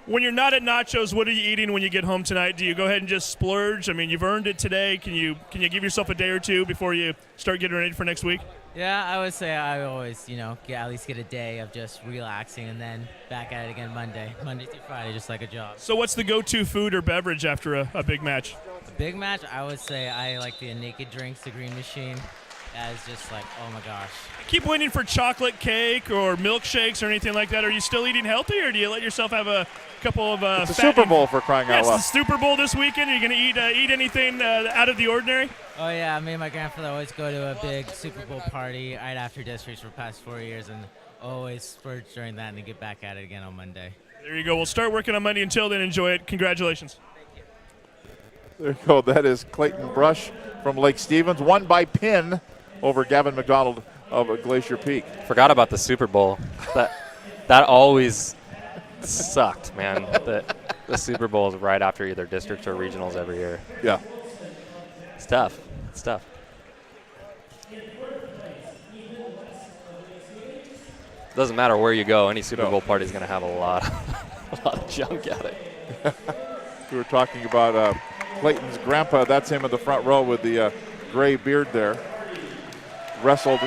When you're not at nachos, what are you eating when you get home tonight? Do you go ahead and just splurge? I mean, you've earned it today. Can you give yourself a day or two before you start getting ready for next week? Yeah, I would say I always, at least get a day of just relaxing and then back at it again Monday through Friday, just like a job. So what's the go-to food or beverage after a big match? A big match, I would say I like the naked drinks, the Green Machine. That is just like, oh my gosh. Keep waiting for chocolate cake or milkshakes or anything like that. Are you still eating healthy, or do you let yourself have a couple of it's the Super Bowl for crying out loud. It's the Super Bowl this weekend. Are you going to eat anything out of the ordinary? Oh, yeah. Me and my grandfather always go to a big Super Bowl party right after districts for the past 4 years, and always splurge during that and then get back at it again on Monday. There you go. We'll start working on Monday. Until then, enjoy it. Congratulations. Thank you. There you go. That is Clayton Brush from Lake Stevens, won by pin over Gavin McDonald of Glacier Peak. Forgot about the Super Bowl. That always sucked, man. The Super Bowl is right after either districts or regionals every year. Yeah. It's tough. It's tough. Doesn't matter where you go. Any Super Bowl party is going to have a lot of junk at it. We were talking about Clayton's grandpa. That's him in the front row with the gray beard there. Wrestled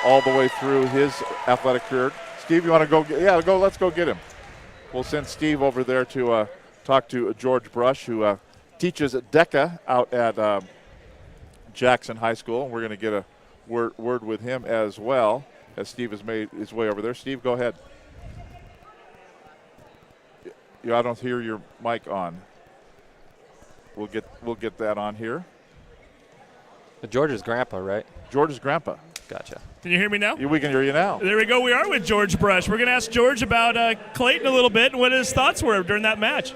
all the way through his athletic career. Steve, you want to go? Yeah, go. Let's go get him. We'll send Steve over there to talk to George Brush, who teaches at DECA out at Jackson High School. And we're going to get a word with him as well, as Steve has made his way over there. Steve, go ahead. I don't hear your mic on. We'll get that on here. George's grandpa, right? George's grandpa. Gotcha. Can you hear me now? We can hear you now. There we go. We are with George Brush. We're going to ask George about Clayton a little bit and what his thoughts were during that match.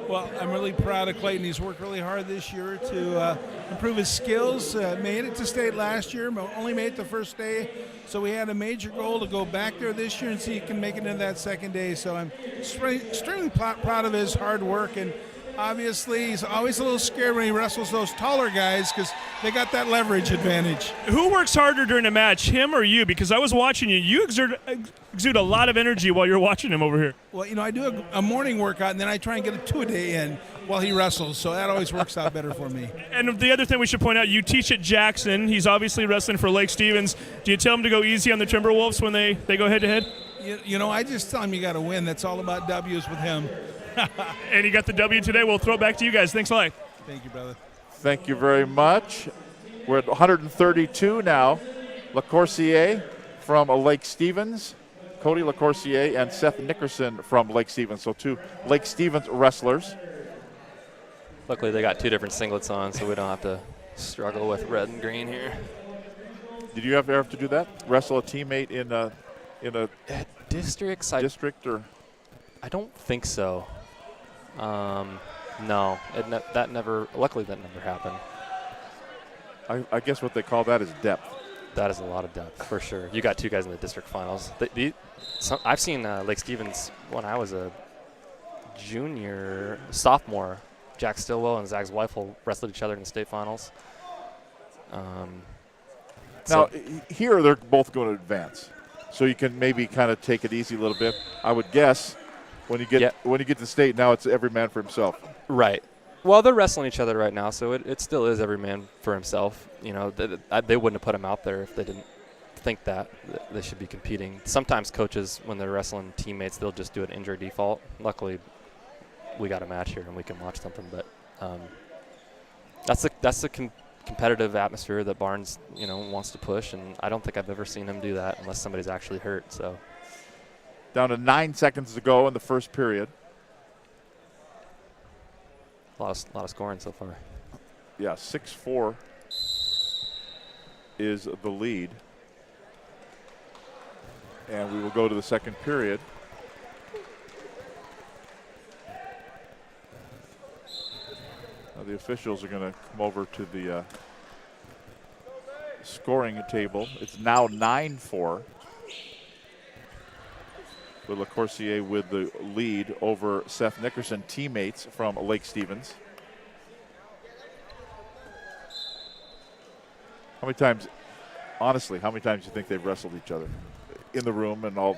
Well, I'm really proud of Clayton. He's worked really hard this year to improve his skills. Made it to state last year, but only made it the first day. So we had a major goal to go back there this year and see if he can make it into that second day. So I'm extremely proud of his hard work. And obviously, he's always a little scared when he wrestles those taller guys because they got that leverage advantage. Who works harder during a match, him or you? Because I was watching you. You exude a lot of energy while you're watching him over here. Well, I do a morning workout, and then I try and get a two-a-day in while he wrestles, so that always works out better for me. And the other thing we should point out, you teach at Jackson. He's obviously wrestling for Lake Stevens. Do you tell him to go easy on the Timberwolves when they go head-to-head? I just tell him you got to win. That's all about W's with him. And he got the W today. We'll throw it back to you guys. Thanks a lot. Thank you, brother. Thank you very much. We're at 132 now. LaCourcier from Lake Stevens, Cody LaCourcier and Seth Nickerson from Lake Stevens. So 2 Lake Stevens wrestlers. Luckily, they got 2 different singlets on, so we don't have to struggle with red and green here. Did you ever have to do that? Wrestle a teammate in a district? Or? I don't think so. No, that never. Luckily, that never happened. I guess what they call that is depth. That is a lot of depth for sure. You got 2 guys in the district finals. I've seen Lake Stevens when I was a sophomore. Jack Stillwell and Zach Zweifel wrestled each other in the state finals. Now, here they're both going to advance, so you can maybe kind of take it easy a little bit. I would guess when you get to state, now it's every man for himself. Right. Well, they're wrestling each other right now, so it still is every man for himself. They wouldn't have put him out there if they didn't think that they should be competing. Sometimes coaches, when they're wrestling teammates, they'll just do an injury default. Luckily, we got a match here and we can watch something, but that's the competitive atmosphere that Barnes wants to push, and I don't think I've ever seen him do that unless somebody's actually hurt. So down to 9 seconds to go in the first period. A lot of scoring so far. Yeah, 6-4 is the lead, and we will go to the second period. The officials are going to come over to the scoring table. It's now 9-4. With LaCourcier with the lead over Seth Nickerson, teammates from Lake Stevens. How many times do you think they've wrestled each other in the room and all?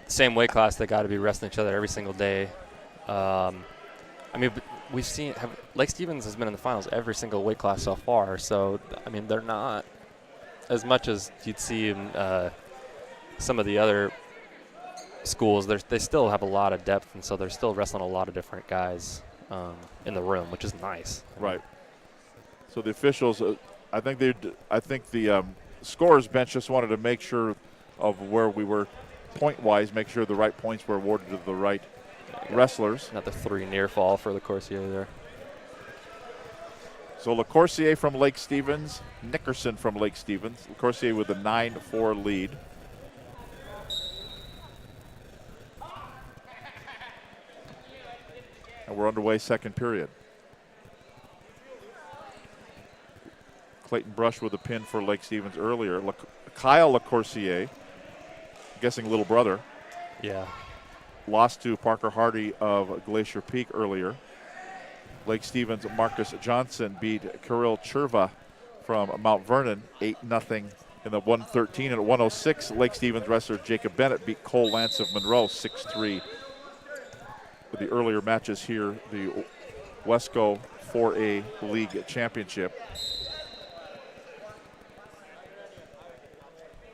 Same weight class, they got to be wrestling each other every single day. We've seen Lake Stevens has been in the finals every single weight class so far. So, they're not as much as you'd see in some of the other schools. They still have a lot of depth, and so they're still wrestling a lot of different guys in the room, which is nice. Right. So the officials, I think the scorers bench just wanted to make sure of where we were point-wise, make sure the right points were awarded to the right wrestlers. Not the 3 near fall for LaCourcier there. So LaCourcier from Lake Stevens, Nickerson from Lake Stevens. LaCourcier with a 9-4 lead. And we're underway second period. Clayton Brush with a pin for Lake Stevens earlier. Kyle LaCourcier, I'm guessing little brother. Yeah. Lost to Parker Hardy of Glacier Peak earlier. Lake Stevens' Marcus Johnson beat Kirill Cherva from Mount Vernon 8-0 in the 113. And at 106, Lake Stevens wrestler Jacob Bennett beat Cole Lance of Monroe 6-3. With the earlier matches here, the Wesco 4A League Championship.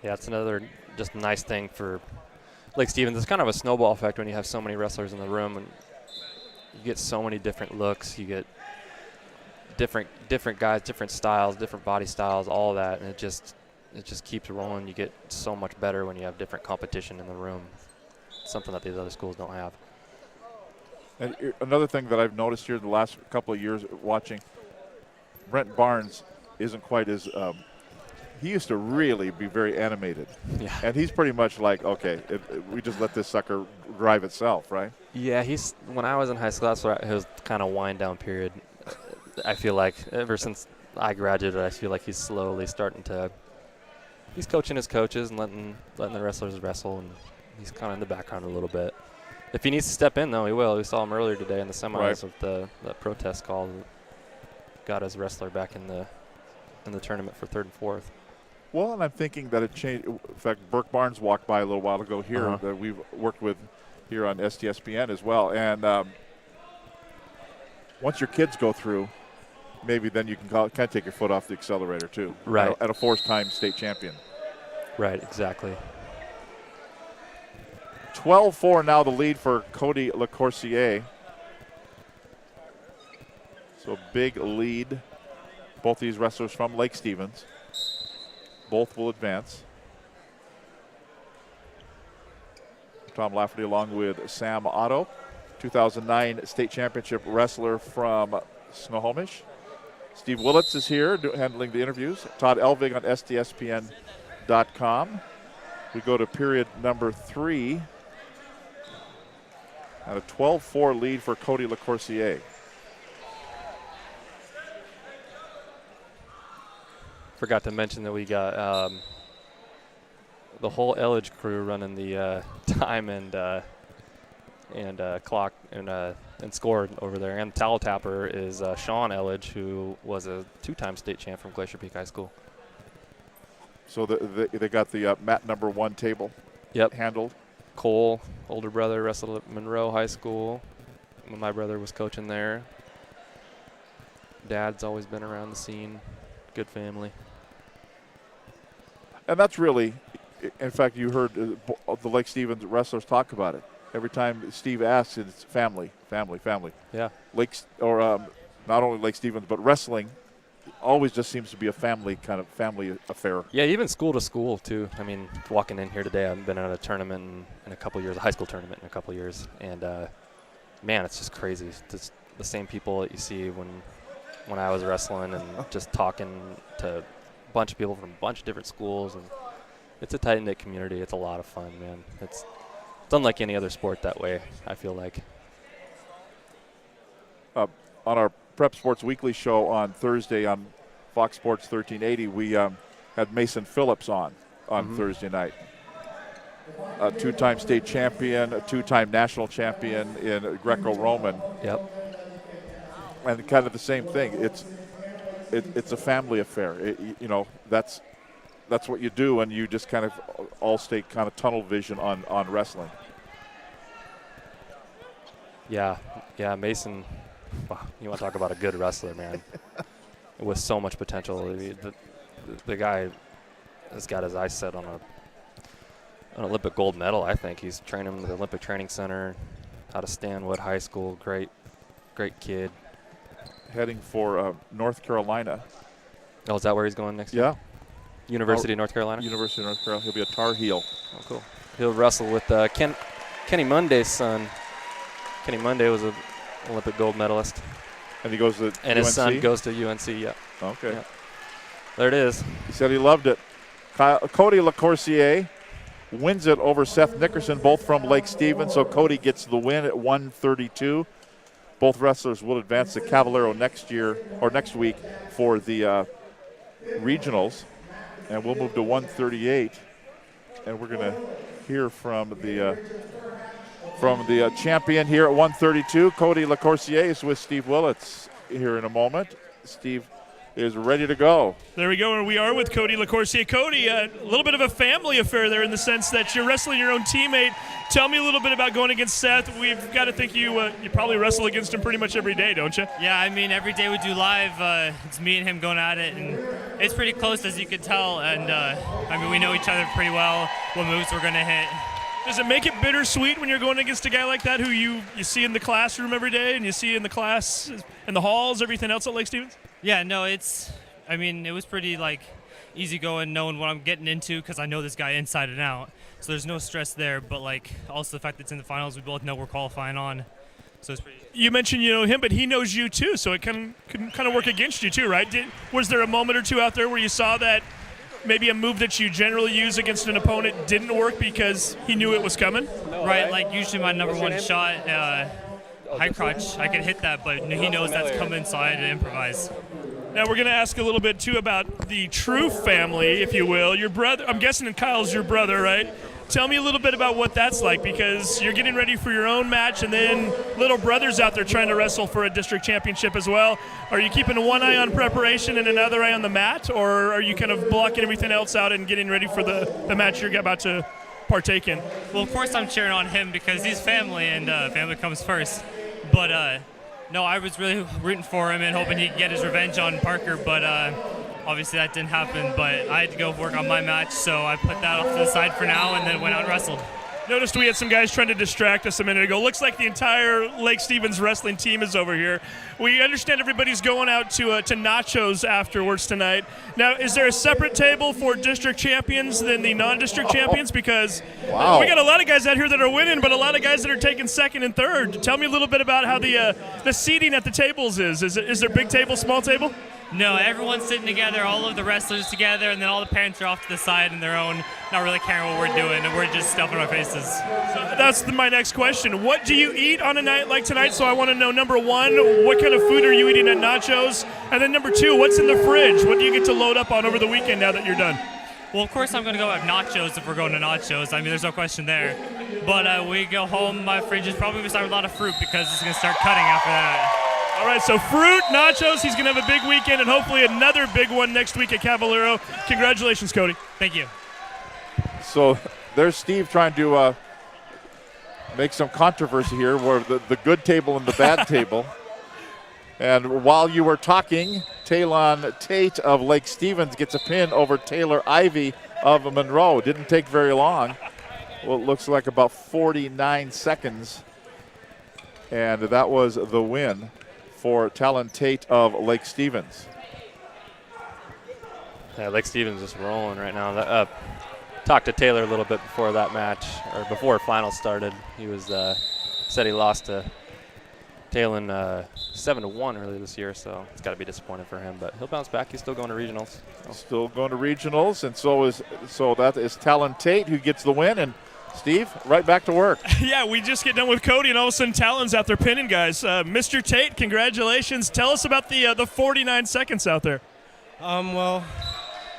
Yeah, it's another just nice thing for Lake Stevens. It's kind of a snowball effect when you have so many wrestlers in the room, and you get so many different looks. You get different guys, different styles, different body styles, all that, and it just keeps rolling. You get so much better when you have different competition in the room. Something that these other schools don't have. And another thing that I've noticed here the last couple of years watching, Brent Barnes isn't quite as he used to really be very animated. Yeah. And he's pretty much like, okay, we just let this sucker drive itself, right? Yeah, when I was in high school, that's what it was kind of wind down period. I feel like ever since I graduated, I feel like he's slowly starting to. He's coaching his coaches and letting the wrestlers wrestle, and he's kind of in the background a little bit. If he needs to step in, though, he will. We saw him earlier today in the semis with the protest call. Got his wrestler back in the tournament for 3rd and 4th. Well, and I'm thinking that it changed. In fact, Burke Barnes walked by a little while ago here that we've worked with here on STSPN as well. And once your kids go through, maybe then you can kind of take your foot off the accelerator too. Right. At a 4-time state champion. Right, exactly. 12-4 now the lead for Cody LaCourcier. So big lead. Both these wrestlers from Lake Stevens. Both will advance. Tom Lafferty along with Sam Otto, 2009 state championship wrestler from Snohomish. Steve Willits is here handling the interviews. Todd Elvig on STSPN.com. We go to period number 3. And a 12-4 lead for Cody LaCourcier. Forgot to mention that we got the whole Elledge crew running the time and clock and score over there. And the towel tapper is Sean Elledge, who was a 2-time state champ from Glacier Peak High School. So they got the mat number 1 table handled. Cole, older brother, wrestled at Monroe High School when my brother was coaching there. Dad's always been around the scene. Good family. And that's really, in fact, you heard the Lake Stevens wrestlers talk about it. Every time Steve asks, it's family, family, family. Yeah. Not only Lake Stevens, but wrestling always just seems to be a family affair. Yeah, even school to school too. I mean, walking in here today, I've been at a tournament in a couple years, a high school tournament in a couple years, and man, it's just crazy. It's the same people that you see when I was wrestling, and just talking to a bunch of people from a bunch of different schools, and it's a tight-knit community. It's a lot of fun, man. It's unlike any other sport that way, I feel like. On our Prep Sports Weekly show on Thursday on Fox Sports 1380, we had Mason Phillips on Thursday night. A 2-time state champion, a 2-time national champion in Greco-Roman. Yep. And kind of the same thing. It's a family affair. That's what you do, and you just kind of all stay kind of tunnel vision on wrestling. Yeah, Mason. Wow, you want to talk about a good wrestler, man. With so much potential. The guy has got his eyes set on an Olympic gold medal, I think. He's training in the Olympic Training Center out of Stanwood High School. Great kid. Heading for North Carolina. Oh, is that where he's going next year? Yeah. University of North Carolina? University of North Carolina. He'll be a Tar Heel. Oh, cool. He'll wrestle with Kenny Monday's son. Kenny Monday was an Olympic gold medalist. And he goes to and UNC? his son goes to UNC, yeah. Okay. Yeah. There it is. He said he loved it. Cody LaCourcier wins it over Seth Nickerson, both from Lake Stevens. So Cody gets the win at 132. Both wrestlers will advance to Cavallero next week for the regionals. And we'll move to 138. And we're going to hear from the champion here at 132. Cody LaCourcier is with Steve Willits here in a moment. Steve is ready to go. There we go, and we are with Cody LaCourcier. Cody, a little bit of a family affair there in the sense that you're wrestling your own teammate. Tell me a little bit about going against Seth. We've got to think you probably wrestle against him pretty much every day, don't you? Yeah, I mean, every day we do live, it's me and him going at it, and it's pretty close, as you could tell, and I mean, we know each other pretty well, what moves we're going to hit. Does it make it bittersweet when you're going against a guy like that who you see in the classroom every day and you see in the class, in the halls, everything else at Lake Stevens? Yeah, no, it was pretty, easy going, knowing what I'm getting into because I know this guy inside and out. So there's no stress there, but, also the fact that it's in the finals, we both know we're qualifying on. So it's pretty. You mentioned you know him, but he knows you, too, so it can kind of work against you, too, right? Was there a moment or two out there where you saw that maybe a move that you generally use against an opponent didn't work because he knew it was coming? Right, like usually my number one shot, high crotch, I can hit that, but he knows that's coming, so I had to improvise. Now we're going to ask a little bit too about the True family, if you will. Your brother, I'm guessing Kyle's your brother, right? Tell me a little bit about what that's like, because you're getting ready for your own match, and then little brother's out there trying to wrestle for a district championship as well. Are you keeping one eye on preparation and another eye on the mat, or are you kind of blocking everything else out and getting ready for the match you're about to partake in? Well, of course I'm cheering on him because he's family, and family comes first. But no, I was really rooting for him and hoping he'd get his revenge on Parker, but obviously that didn't happen. But I had to go work on my match, so I put that off to the side for now and then went out and wrestled. Noticed we had some guys trying to distract us a minute ago. Looks like the entire Lake Stevens wrestling team is over here. We understand everybody's going out to nachos afterwards tonight. Now, is there a separate table for district champions than the non-district champions? Because we got a lot of guys out here that are winning, but a lot of guys that are taking second and third. Tell me a little bit about how the seating at the tables is. Is there big table, small table? No, everyone's sitting together, all of the wrestlers together, and then all the parents are off to the side in their own, not really caring what we're doing, and we're just stuffing our faces. So that's my next question. What do you eat on a night like tonight? So I want to know, number one, what kind of food are you eating at Nachos? And then number two, what's in the fridge? What do you get to load up on over the weekend now that you're done? Well, of course I'm going to go have nachos if we're going to nachos. I mean, there's no question there. But we go home, my fridge is probably going to start with a lot of fruit because it's going to start cutting after that. All right, so fruit, nachos, he's going to have a big weekend and hopefully another big one next week at Cavallero. Congratulations, Cody. Thank you. So there's Steve trying to make some controversy here, where the good table and the bad table. And while you were talking, Talon Tate of Lake Stevens gets a pin over Taylor Ivy of Monroe. Didn't take very long. Well, it looks like about 49 seconds. And that was the win for Talon Tate of Lake Stevens. Yeah, Lake Stevens just rolling right now. Talked to Taylor a little bit before that match, or before finals started. He was said he lost to Talon 7-1 earlier this year, so it's got to be disappointing for him. But he'll bounce back. He's still going to regionals. Still going to regionals, and so that is Talon Tate who gets the win. And Steve, right back to work. Yeah, we just get done with Cody, and all of a sudden Talon's out there pinning guys. Mr. Tate, congratulations. Tell us about the 49 seconds out there. Well,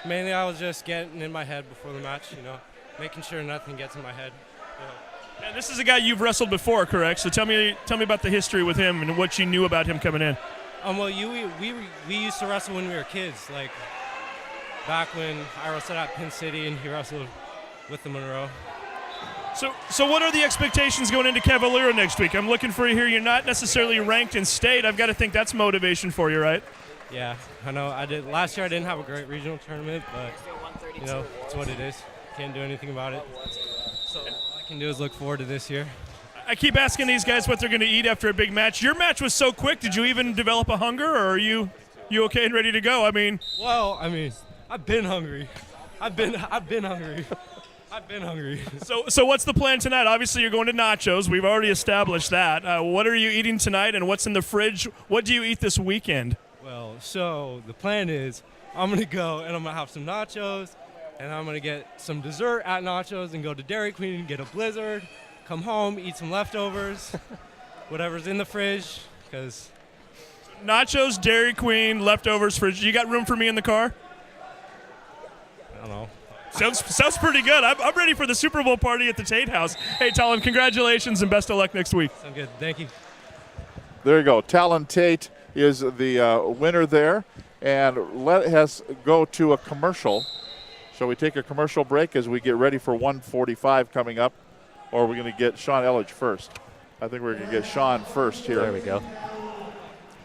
mainly I was just getting in my head before the match, making sure nothing gets in my head. And this is a guy you've wrestled before, correct? So tell me about the history with him and what you knew about him coming in. Well, we used to wrestle when we were kids, like back when I wrestled at Penn City and he wrestled with the Monroe. So what are the expectations going into Cavallero next week? I'm looking for you here. You're not necessarily ranked in state. I've got to think that's motivation for you, right? Yeah, I know. Last year I didn't have a great regional tournament, but it's what it is. Can't do anything about it. So all I can do is look forward to this year. I keep asking these guys what they're going to eat after a big match. Your match was so quick. Did you even develop a hunger, or are you okay and ready to go? I've been hungry. I've been hungry. I've been hungry. So what's the plan tonight? Obviously, you're going to nachos. We've already established that. What are you eating tonight, and what's in the fridge? What do you eat this weekend? Well, so the plan is I'm going to go and I'm going to have some nachos, and I'm going to get some dessert at nachos and go to Dairy Queen and get a Blizzard, come home, eat some leftovers, whatever's in the fridge, because... Nachos, Dairy Queen, leftovers, fridge. You got room for me in the car? I don't know. Sounds pretty good. I'm ready for the Super Bowl party at the Tate House. Hey, Talon, congratulations and best of luck next week. Sounds good. Thank you. There you go. Talon Tate is the winner there. And let us go to a commercial. Shall we take a commercial break as we get ready for 145 coming up? Or are we going to get Sean Elledge first? I think we're going to get Sean first here. There we go.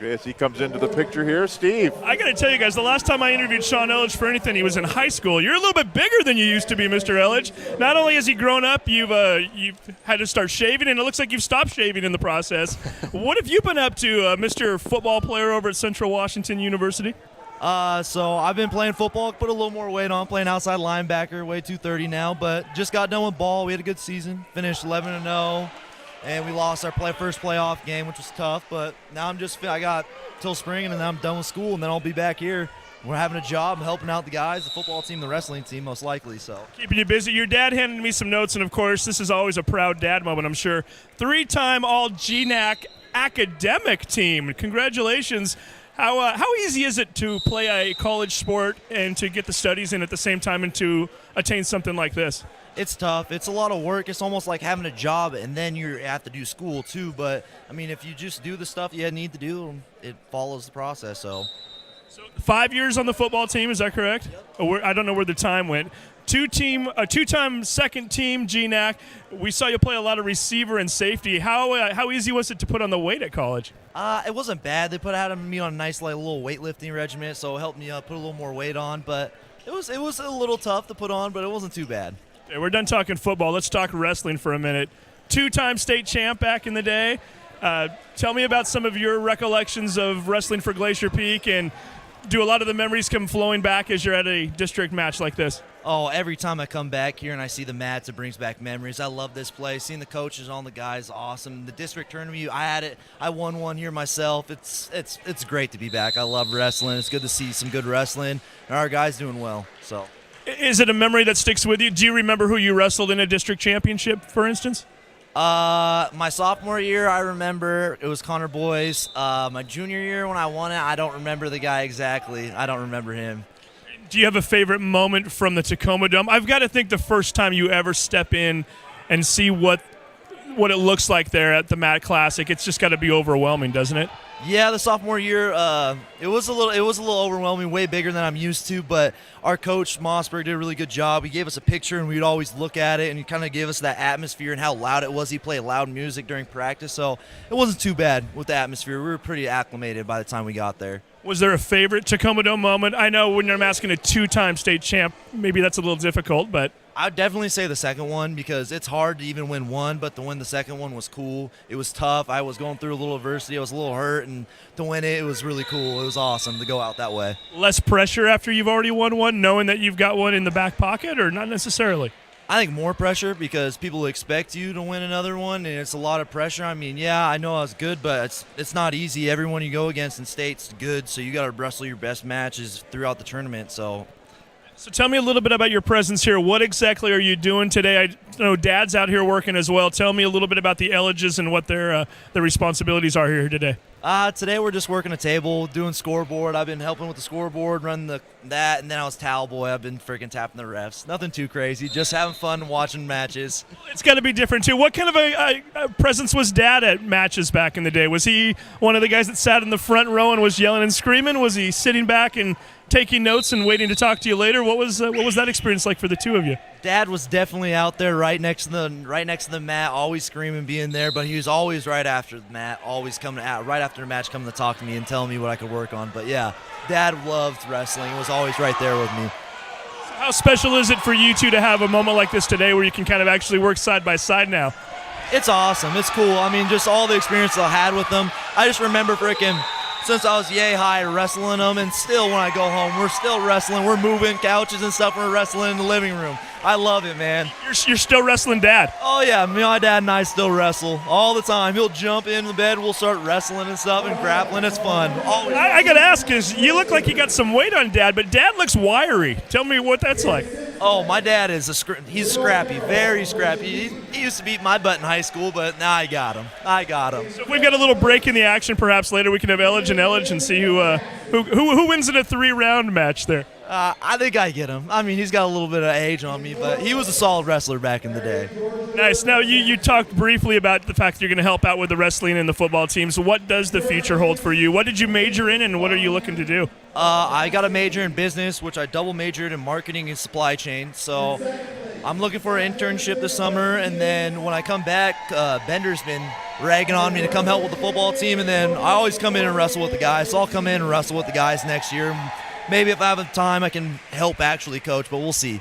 As he comes into the picture here, Steve. I got to tell you guys, the last time I interviewed Sean Elledge for anything, he was in high school. You're a little bit bigger than you used to be, Mr. Elledge. Not only has he grown up, you've had to start shaving, and it looks like you've stopped shaving in the process. What have you been up to, Mr. Football Player over at Central Washington University? So I've been playing football, put a little more weight on, playing outside linebacker, weigh 230 now, but just got done with ball. We had a good season, finished 11-0. And we lost our first playoff game, which was tough. But now I got till spring, and then I'm done with school, and then I'll be back here we're having a job helping out the guys, the football team, the wrestling team, most likely. So Keeping you busy. Your dad handed me some notes, and of course, this is always a proud dad moment, I'm sure. 3-time All-GNAC academic team. Congratulations. How easy is it to play a college sport and to get the studies in at the same time and to attain something like this? it's tough. It's a lot of work. It's almost like having a job and then you have to do school too. But I mean, if you just do the stuff you need to do, it follows the process. So 5 years on the football team, is that correct? Yep. I don't know where the time went. Two-time second team GNAC. We saw you play a lot of receiver and safety. How easy was it to put on the weight at college? It wasn't bad. They had me on a nice little weightlifting regimen, so it helped me put a little more weight on. But it was a little tough to put on, but it wasn't too bad. Okay, we're done talking football. Let's talk wrestling for a minute. Two-time state champ back in the day. Tell me about some of your recollections of wrestling for Glacier Peak, and do a lot of the memories come flowing back as you're at a district match like this? Oh, every time I come back here and I see the mats, it brings back memories. I love this place. Seeing the coaches, all the guys, awesome. The district tournament, I won one here myself. It's great to be back. I love wrestling. It's good to see some good wrestling, and our guys doing well. So, is it a memory that sticks with you? Do you remember who you wrestled in a district championship, for instance? My sophomore year, I remember it was Connor Boyce. My junior year when I won it, I don't remember the guy exactly. I don't remember him. Do you have a favorite moment from the Tacoma Dome? I've got to think the first time you ever step in and see what it looks like there at the Mat Classic, it's just got to be overwhelming, doesn't it? Yeah, the sophomore year, it was a little overwhelming, way bigger than I'm used to. But our coach Mossberg did a really good job. He gave us a picture, and we'd always look at it, and he kind of gave us that atmosphere and how loud it was. He played loud music during practice, so it wasn't too bad with the atmosphere. We were pretty acclimated by the time we got there. Was there a favorite Tacoma Dome moment? I know when I'm asking a two-time state champ, maybe that's a little difficult, but I'd definitely say the second one because it's hard to even win one, but to win the second one was cool. It was tough. I was going through a little adversity. I was a little hurt, and to win it, it was really cool. It was awesome to go out that way. Less pressure after you've already won one, knowing that you've got one in the back pocket, or not necessarily? I think more pressure because people expect you to win another one, and it's a lot of pressure. I mean, yeah, I know I was good, but it's not easy. Everyone you go against in state's good, so you got to wrestle your best matches throughout the tournament. So tell me a little bit about your presence here. What exactly are you doing today? I know Dad's out here working as well. Tell me a little bit about the Elledges and what their responsibilities are here today. Today we're just working a table, doing scoreboard. I've been helping with the scoreboard, running that, and then I was towel boy. I've been freaking tapping the refs. Nothing too crazy, just having fun watching matches. It's got to be different too. What kind of a presence was Dad at matches back in the day? Was he one of the guys that sat in the front row and was yelling and screaming? Was he sitting back and taking notes and waiting to talk to you later? What was that experience like for the two of you? Dad was definitely out there right next to the mat, always screaming, being there, but he was always right after the mat, always coming out right after the match, coming to talk to me and telling me what I could work on. But yeah, Dad loved wrestling. He was always right there with me. How special is it for you two to have a moment like this today where you can kind of actually work side by side now? It's awesome. It's cool. I mean, just all the experience I had with them. I just remember since I was yay high wrestling them, and still when I go home, we're still wrestling. We're moving couches and stuff. We're wrestling in the living room. I love it, man. You're still wrestling Dad? Oh, yeah. My dad and I still wrestle all the time. He'll jump in the bed. We'll start wrestling and stuff and grappling. It's fun. I got to ask, because you look like you got some weight on Dad, but Dad looks wiry. Tell me what that's like. Oh, my dad is he's scrappy, very scrappy. He used to beat my butt in high school, but now I got him. So if we've got a little break in the action, perhaps later we can have Elledge and see who wins in a 3-round match there. I think I get him. I mean, he's got a little bit of age on me, but he was a solid wrestler back in the day. Nice. Now, you talked briefly about the fact that you're going to help out with the wrestling and the football teams. What does the future hold for you? What did you major in, and what are you looking to do? I got a major in business, which I double majored in marketing and supply chain. So I'm looking for an internship this summer, and then when I come back, Bender's been ragging on me to come help with the football team, and then I always come in and wrestle with the guys. So I'll come in and wrestle with the guys next year. Maybe if I have time, I can help actually coach, but we'll see.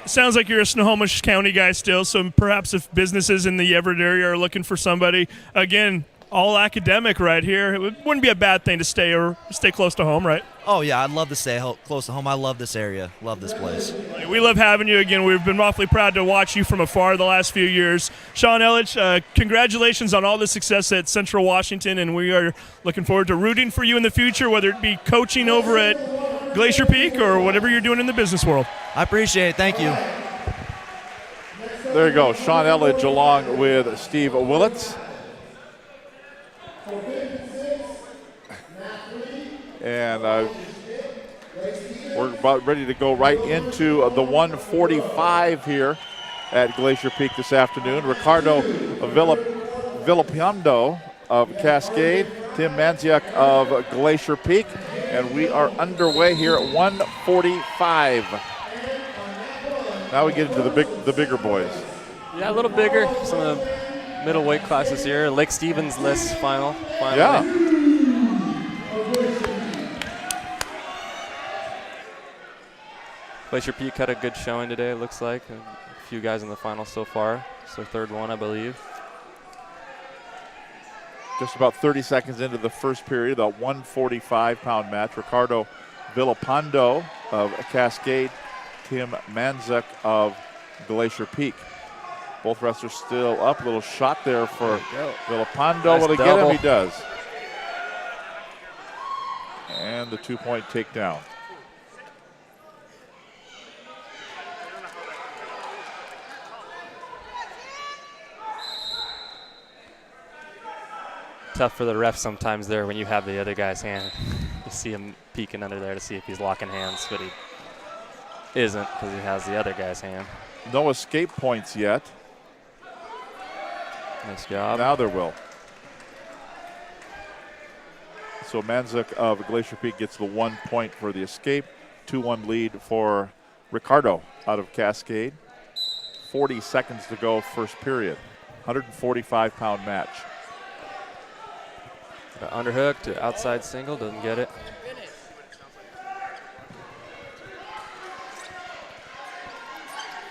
Sounds like you're a Snohomish County guy still, so perhaps if businesses in the Everett area are looking for somebody, again, all academic right here, it wouldn't be a bad thing to stay close to home, right? Oh, yeah, I'd love to stay close to home. I love this area, love this place. We love having you again. We've been awfully proud to watch you from afar the last few years. Sean Elledge, congratulations on all the success at Central Washington, and we are looking forward to rooting for you in the future, whether it be coaching over at Glacier Peak or whatever you're doing in the business world. I appreciate it. Thank you. There you go. Sean Elledge along with Steve Willits. And we're about ready to go right into the 145 here at Glacier Peak this afternoon. Ricardo Villapando of Cascade, Tim Manziuk of Glacier Peak, and we are underway here at 145. Now we get into the bigger boys. Yeah, a little bigger. Some of the middleweight classes here. Lake Stevens list finally. Yeah. Glacier Peak had a good showing today, it looks like. A few guys in the final so far. It's their third one, I believe. Just about 30 seconds into the first period, the 145-pound match. Ricardo Villapando of Cascade, Tim Manziuk of Glacier Peak. Both wrestlers still up. A little shot there for Villapando. Nice Will he get double. him? He does. And the 2-point takedown. Tough for the ref sometimes there when you have the other guy's hand. You see him peeking under there to see if he's locking hands, but he isn't because he has the other guy's hand. No escape points yet. Nice job. Now there will. So Manziuk of Glacier Peak gets the 1 point for the escape. 2-1 lead for Ricardo out of Cascade. 40 seconds to go first period. 145-pound match. The underhook to outside single, doesn't get it.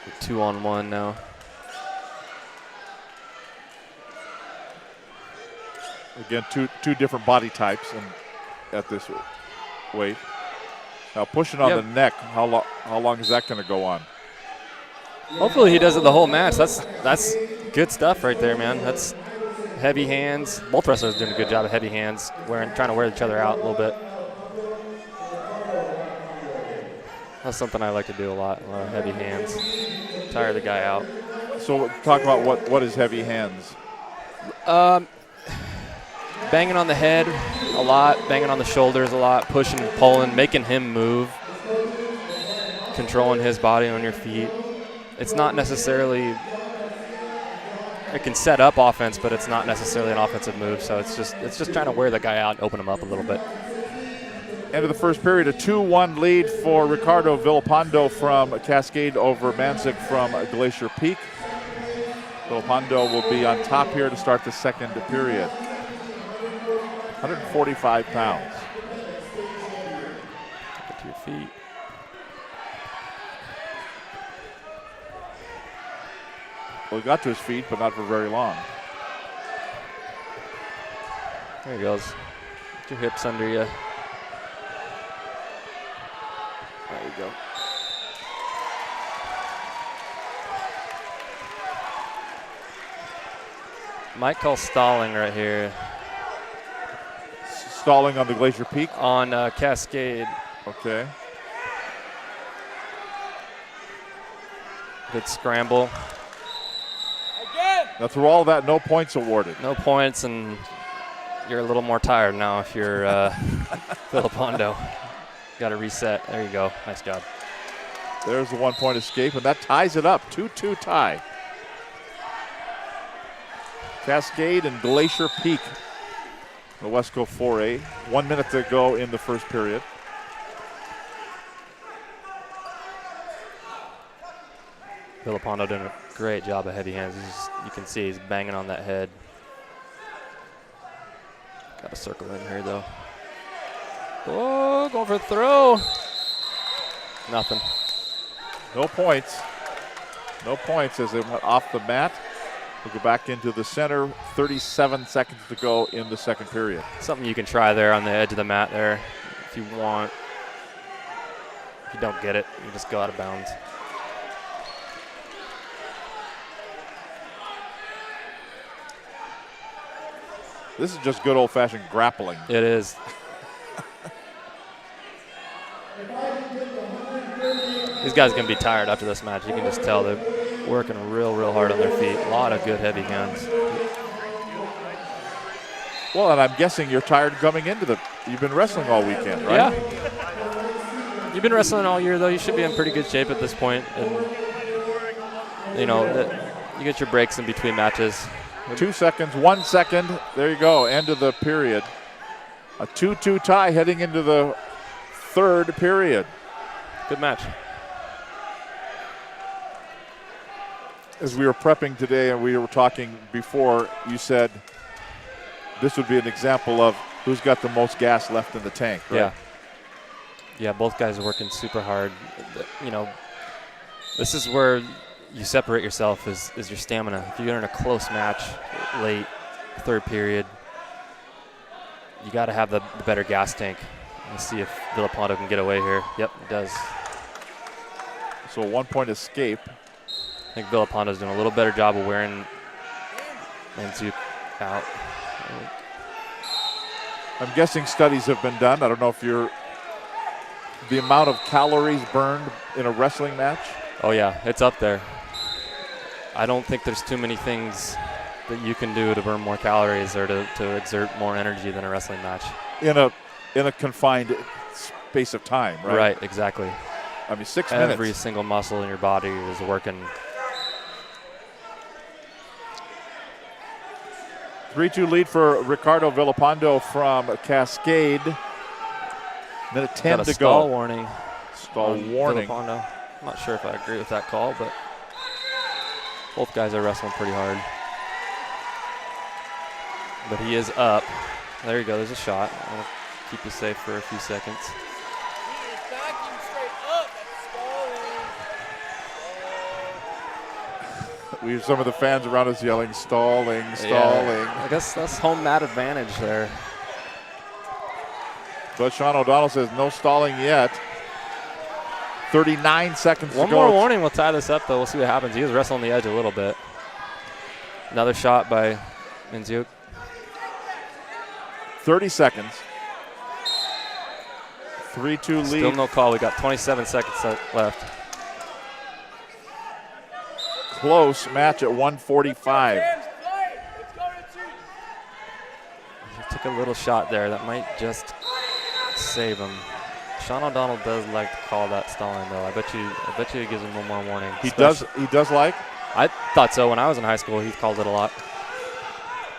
The 2-on-1 now. Again, two different body types at this weight. Now pushing on the neck, how long is that going to go on? Hopefully he does it the whole match. That's good stuff right there, man. That's heavy hands. Both wrestlers doing a good job of heavy hands, trying to wear each other out a little bit. That's something I like to do a lot of heavy hands. Tire the guy out. So talk about what is heavy hands? Banging on the head a lot, banging on the shoulders a lot, pushing and pulling, making him move, controlling his body on your feet. It's not necessarily, it can set up offense, but it's not necessarily an offensive move. So it's just trying to wear the guy out and open him up a little bit. End of the first period, a 2-1 lead for Ricardo Villapando from Cascade over Manziuk from Glacier Peak. Villapando will be on top here to start the second period. 145 pounds. Get to your feet. Well, he got to his feet, but not for very long. There he goes. Get your hips under you. There you go. Might call stalling right here. Stalling on the Glacier Peak? On Cascade. Okay. Good scramble. Now through all that, no points awarded. No points, and you're a little more tired now if you're Villapando. Got to reset. There you go. Nice job. There's the 1-point escape, and that ties it up. 2-2 tie. Cascade and Glacier Peak. The Wesco 4A. 1 minute to go in the first period. Villapando doing a great job of heavy hands. You can see he's banging on that head. Got to circle in here, though. Oh, going for a throw. Nothing. No points. No points as they went off the mat. We'll go back into the center. 37 seconds to go in the second period. Something you can try there on the edge of the mat there if you want. If you don't get it, you just go out of bounds. This is just good old-fashioned grappling. It is. These guys are going to be tired after this match. You can just tell they're working real hard on their feet. A lot of good heavy hands. Well, and I'm guessing you're tired coming into you've been wrestling all weekend, right? Yeah. You've been wrestling all year, though. You should be in pretty good shape at this point. And, you know, you get your breaks in between matches. 2 seconds, 1 second. There you go, end of the period. A 2-2 tie heading into the third period. Good match. As we were prepping today and we were talking before, you said this would be an example of who's got the most gas left in the tank, right? Yeah. Yeah, both guys are working super hard. You know, this is where you separate yourself is your stamina. If you're in a close match late, third period, you got to have the better gas tank. Let's see if Villapando can get away here. Yep, he does. So a 1 point escape. I think Villapando's doing a little better job of wearing Manzuk out. I'm guessing studies have been done. I don't know if the amount of calories burned in a wrestling match. Oh yeah, it's up there. I don't think there's too many things that you can do to burn more calories or to exert more energy than a wrestling match. In a confined space of time, right? Right, exactly. I mean, 6 minutes. Every single muscle in your body is working. 3-2 lead for Ricardo Villapando from Cascade. Minute 10 Got a to stall go. warning. Stall warning. Villapando. I'm not sure if I agree with that call, but both guys are wrestling pretty hard. But he is up. There you go. There's a shot. I'll keep you safe for a few seconds. We have some of the fans around us yelling, stalling, stalling. Yeah, I guess that's home mat advantage there. But Sean O'Donnell says no stalling yet. 39 seconds to go. One more warning will tie this up, though. We'll see what happens. He is wrestling the edge a little bit. Another shot by Manzuk. 30 seconds. 3-2 lead. Still no call. We got 27 seconds left. Close match at 145. He took a little shot there that might just save him. Sean O'Donnell does like to call that stalling, though. I bet you he gives him one more warning. He does like? I thought so. When I was in high school, he called it a lot.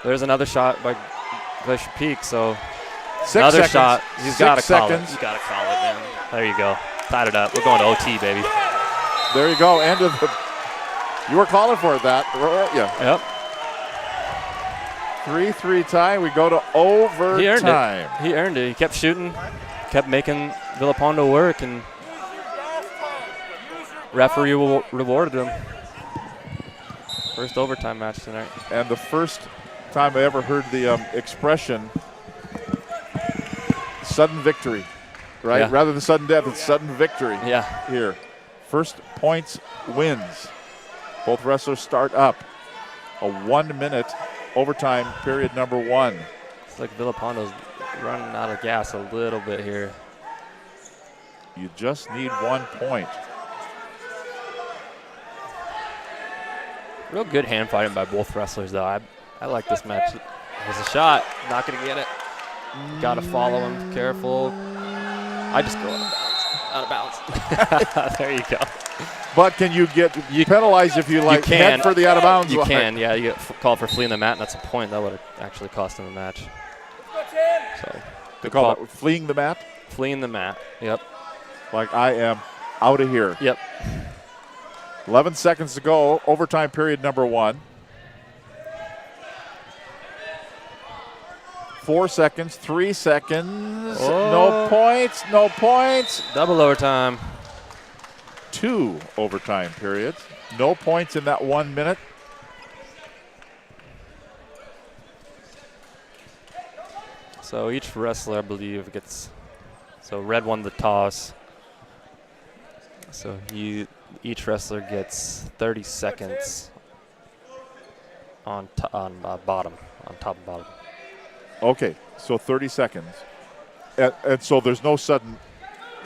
There's another shot by Glacier Peak, so 6 another seconds. shot. He's got to call it. Seconds. You got to call it, man. There you go. Tied it up. We're going to OT, baby. There you go. End of the. You were calling for that, weren't you? Yep. 3-3 tie. We go to overtime. He earned it. He kept shooting, kept making Villapando work, and referee rewarded him. First overtime match tonight. And the first time I ever heard the expression sudden victory, right? Yeah. Rather than sudden death, it's sudden victory. Yeah. Here. First points wins. Both wrestlers start up. A 1 minute overtime period number 1. It's like Villapando's running out of gas a little bit here. You just need 1 point. Real good hand fighting by both wrestlers, though. I like this match. There's a shot. Not going to get it. Got to follow him. Careful. I just go out of bounds. There you go. But can you get penalized if you head for the out of bounds? You can, yeah. You get called for fleeing the mat, and that's a point. That would have actually cost him the match. So, They call it fleeing the mat? Fleeing the mat, yep. Like I am out of here. Yep. 11 seconds to go. Overtime period number 1. 4 seconds, 3 seconds. Oh. No points, no points. Double overtime. 2 overtime periods. No points in that 1 minute. So each wrestler, I believe, gets. So red won the toss. So each wrestler gets 30 seconds on top and bottom. Okay, so 30 seconds. And so there's no sudden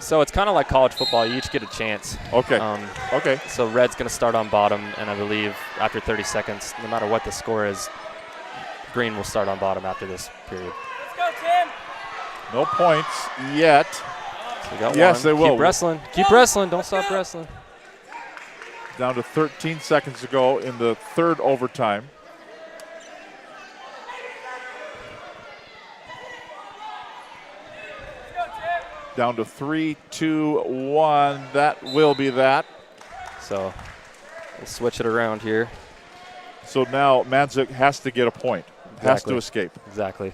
So it's kind of like college football. You each get a chance. Okay. Okay. So red's going to start on bottom, and I believe after 30 seconds, no matter what the score is, green will start on bottom after this period. Let's go, Tim. No points yet. So we got Yes, one. they will. Keep wrestling. Keep wrestling. Don't stop wrestling. Down to 13 seconds to go in the third overtime. Down to 3, 2, 1. That will be that. So we'll switch it around here. So now Manzik has to get a point. Has Exactly. to escape. Exactly.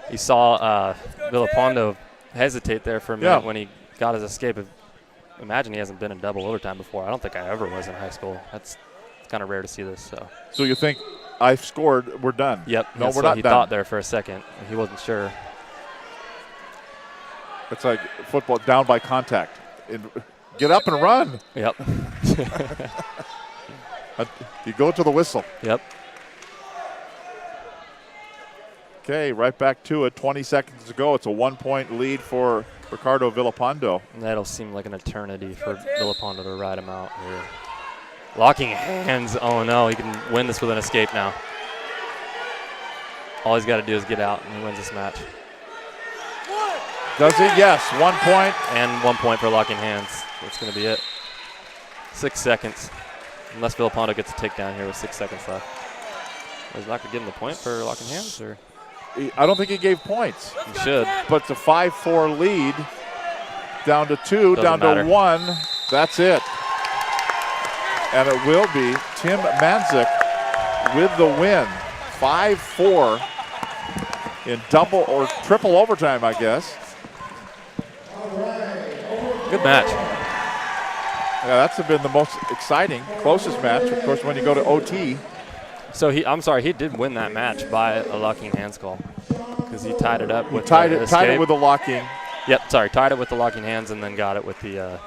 You saw Villapando hesitate there for a minute when he got his escape. Imagine he hasn't been in double overtime before. I don't think I ever was in high school. It's kind of rare to see this. So you think I've scored, we're done? Yep. No, so we're not he done. thought there for a second. He wasn't sure. It's like football down by contact. Get up and run. Yep. You go to the whistle. Yep. Okay, right back to it. 20 seconds to go. It's a 1-point lead for Ricardo Villapando. That'll seem like an eternity for Villapando to ride him out here. Locking hands. Oh, no. He can win this with an escape now. All he's got to do is get out, and he wins this match. Does he? Yes. 1 point. And 1 point for locking hands. That's going to be it. 6 seconds. Unless Villapando gets a takedown here with 6 seconds left. Was not going to give him the point for locking hands? Or? I don't think he gave points. He should. But it's a 5-4 lead. Down to 2, Doesn't down matter. to 1. That's it. And it will be Tim Manzik with the win. 5-4 in double or triple overtime, I guess. Good match. Yeah, that's been the most exciting, closest match. Of course, when you go to OT. So I'm sorry, he did win that match by a locking hands call because he tied it up with Tied the it with the locking. Yep, sorry, tied it with the locking hands and then got it with the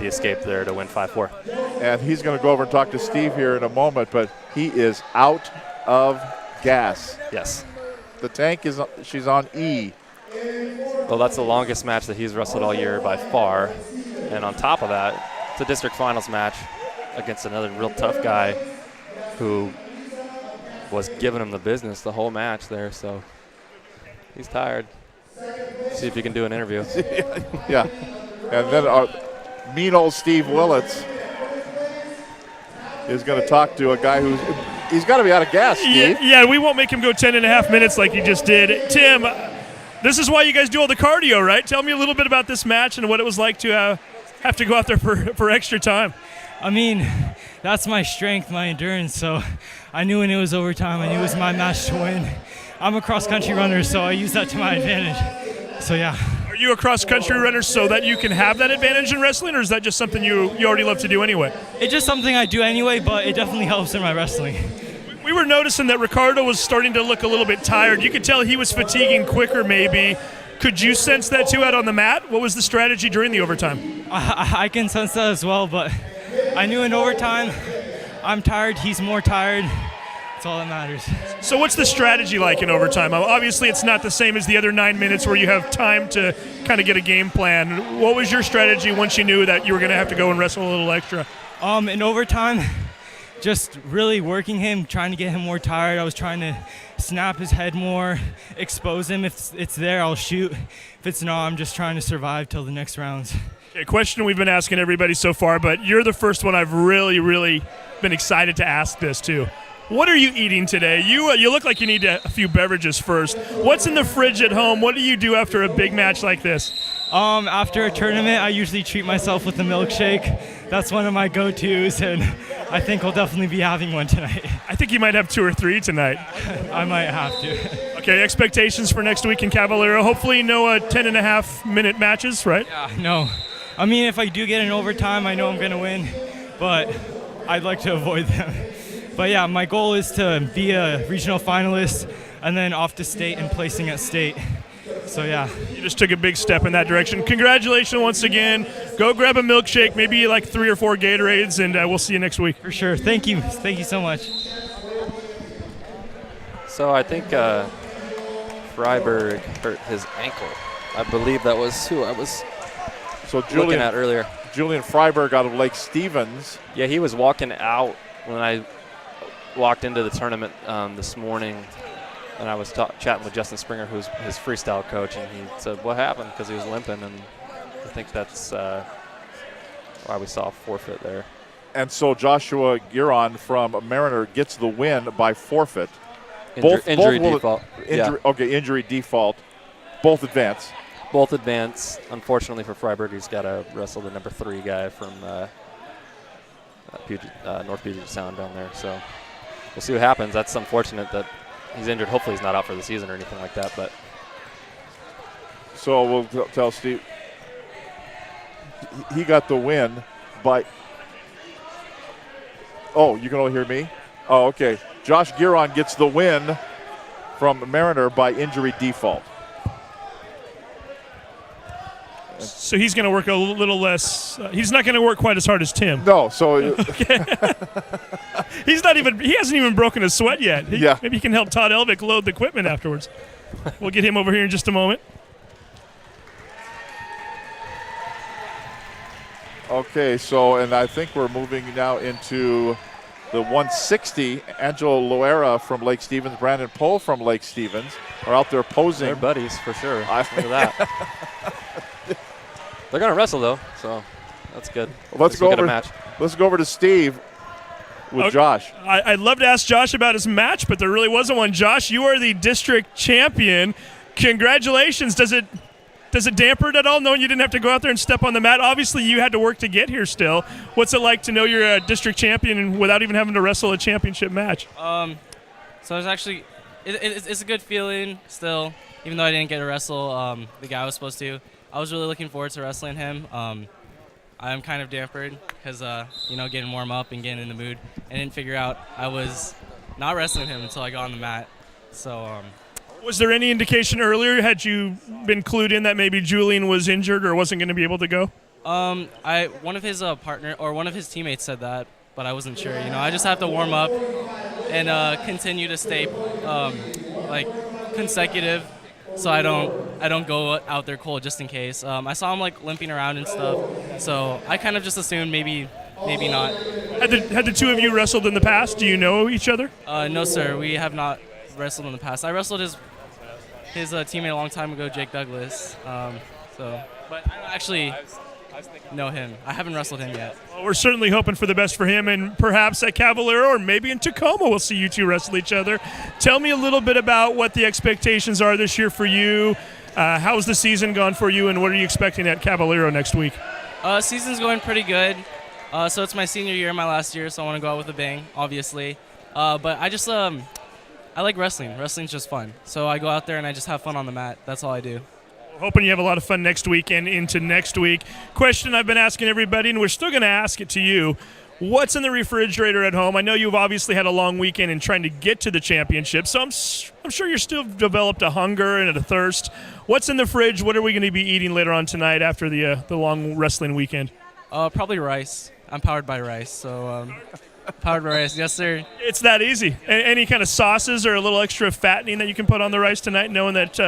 escape there to win 5-4. And he's going to go over and talk to Steve here in a moment, but he is out of gas. Yes. The tank she's on E. Well, that's the longest match that he's wrestled all year by far. And on top of that, it's a district finals match against another real tough guy who was giving him the business the whole match there. So he's tired. See if he can do an interview. Yeah. And then our mean old Steve Willits is going to talk to a guy he's got to be out of gas, Steve. Yeah, we won't make him go 10.5 minutes like you just did. Tim, this is why you guys do all the cardio, right? Tell me a little bit about this match and what it was like to have to go out there for extra time. I mean, that's my strength, my endurance. So I knew when it was overtime, I knew it was my match to win. I'm a cross-country runner, so I use that to my advantage. So, yeah. Are you a cross-country runner so that you can have that advantage in wrestling, or is that just something you already love to do anyway? It's just something I do anyway, but it definitely helps in my wrestling. We were noticing that Ricardo was starting to look a little bit tired. You could tell he was fatiguing quicker maybe. Could you sense that too out on the mat? What was the strategy during the overtime? I can sense that as well, but I knew in overtime, I'm tired, he's more tired. That's all that matters. So what's the strategy like in overtime? Obviously, it's not the same as the other 9 minutes where you have time to kind of get a game plan. What was your strategy once you knew that you were going to have to go and wrestle a little extra? In overtime, just really working him, trying to get him more tired. I was trying to snap his head more, expose him. If it's there, I'll shoot. If it's not, I'm just trying to survive till the next rounds. Okay, question we've been asking everybody so far, but you're the first one I've really, really been excited to ask this to. What are you eating today? You look like you need a few beverages first. What's in the fridge at home? What do you do after a big match like this? After a tournament, I usually treat myself with a milkshake. That's one of my go-tos, and I think I'll definitely be having one tonight. I think you might have 2 or 3 tonight. I might have to. Okay, expectations for next week in Caballero. Hopefully no 10.5-minute matches, right? Yeah, no. I mean, if I do get an overtime, I know I'm going to win, but I'd like to avoid them. But yeah, my goal is to be a regional finalist and then off to state and placing at state. So yeah. You just took a big step in that direction. Congratulations once again. Go grab a milkshake, maybe like 3 or 4 Gatorades, and we'll see you next week. For sure. Thank you. Thank you so much. So I think Freiberg hurt his ankle. I believe that was who I was So looking at earlier. Julian Freiberg out of Lake Stevens. Yeah, he was walking out when I walked into the tournament this morning, and I was chatting with Justin Springer, who's his freestyle coach, and he said, what happened? Because he was limping, and I think that's why we saw a forfeit there. And so Joshua Giron from Mariner gets the win by forfeit. Injury default. Injury default. Both advance. Both advance. Unfortunately for Freiberg, he's got to wrestle the number 3 guy from North Puget Sound down there. So we'll see what happens. That's unfortunate that he's injured. Hopefully he's not out for the season or anything like that. But so we'll tell Steve he got the win by. Oh, you can only hear me? Oh, okay. Josh Giron gets the win from Mariner by injury default. So he's going to work a little less. He's not going to work quite as hard as Tim. No, so he hasn't even broken a sweat yet. Yeah. Maybe he can help Todd Elvick load the equipment afterwards. We'll get him over here in just a moment. Okay, so, and I think we're moving now into the 160. Angelo Loera from Lake Stevens, Brandon Poe from Lake Stevens are out there posing. They're buddies for sure. Look at that. They're going to wrestle, though, so that's good. Let's go over to Steve with Josh. I'd love to ask Josh about his match, but there really wasn't one. Josh, you are the district champion. Congratulations. Does it damper it at all knowing you didn't have to go out there and step on the mat? Obviously, you had to work to get here still. What's it like to know you're a district champion without even having to wrestle a championship match? So it's actually it's a good feeling still, even though I didn't get to wrestle the guy I was supposed to. I was really looking forward to wrestling him. I'm kind of dampered because, getting warm up and getting in the mood. I didn't figure out I was not wrestling him until I got on the mat. So. Was there any indication earlier, had you been clued in that maybe Julian was injured or wasn't going to be able to go? One of his partner or one of his teammates said that, but I wasn't sure. I just have to warm up and continue to stay consecutive, so I don't go out there cold just in case. I saw him limping around and stuff, so I kind of just assumed maybe not. Had the two of you wrestled in the past? Do you know each other? No, sir. We have not wrestled in the past. I wrestled his teammate a long time ago, Jake Douglas. But I don't actually know him. I haven't wrestled him yet. Well, we're certainly hoping for the best for him, and perhaps at Caballero or maybe in Tacoma we'll see you two wrestle each other. Tell me a little bit about what the expectations are this year for you. How's the season gone for you, and what are you expecting at Caballero next week? Season's going pretty good. So it's my senior year, my last year, so I want to go out with a bang, obviously. But I just I like wrestling. Wrestling's just fun. So I go out there and I just have fun on the mat. That's all I do. Hoping you have a lot of fun next week and into next week. Question I've been asking everybody, and we're still going to ask it to you. What's in the refrigerator at home? I know you've obviously had a long weekend in trying to get to the championship, so I'm sure you're still developed a hunger and a thirst. What's in the fridge? What are we going to be eating later on tonight after the long wrestling weekend? Probably rice. I'm powered by rice, so powered by rice. Yes, sir. It's that easy. Any kind of sauces or a little extra fattening that you can put on the rice tonight, knowing that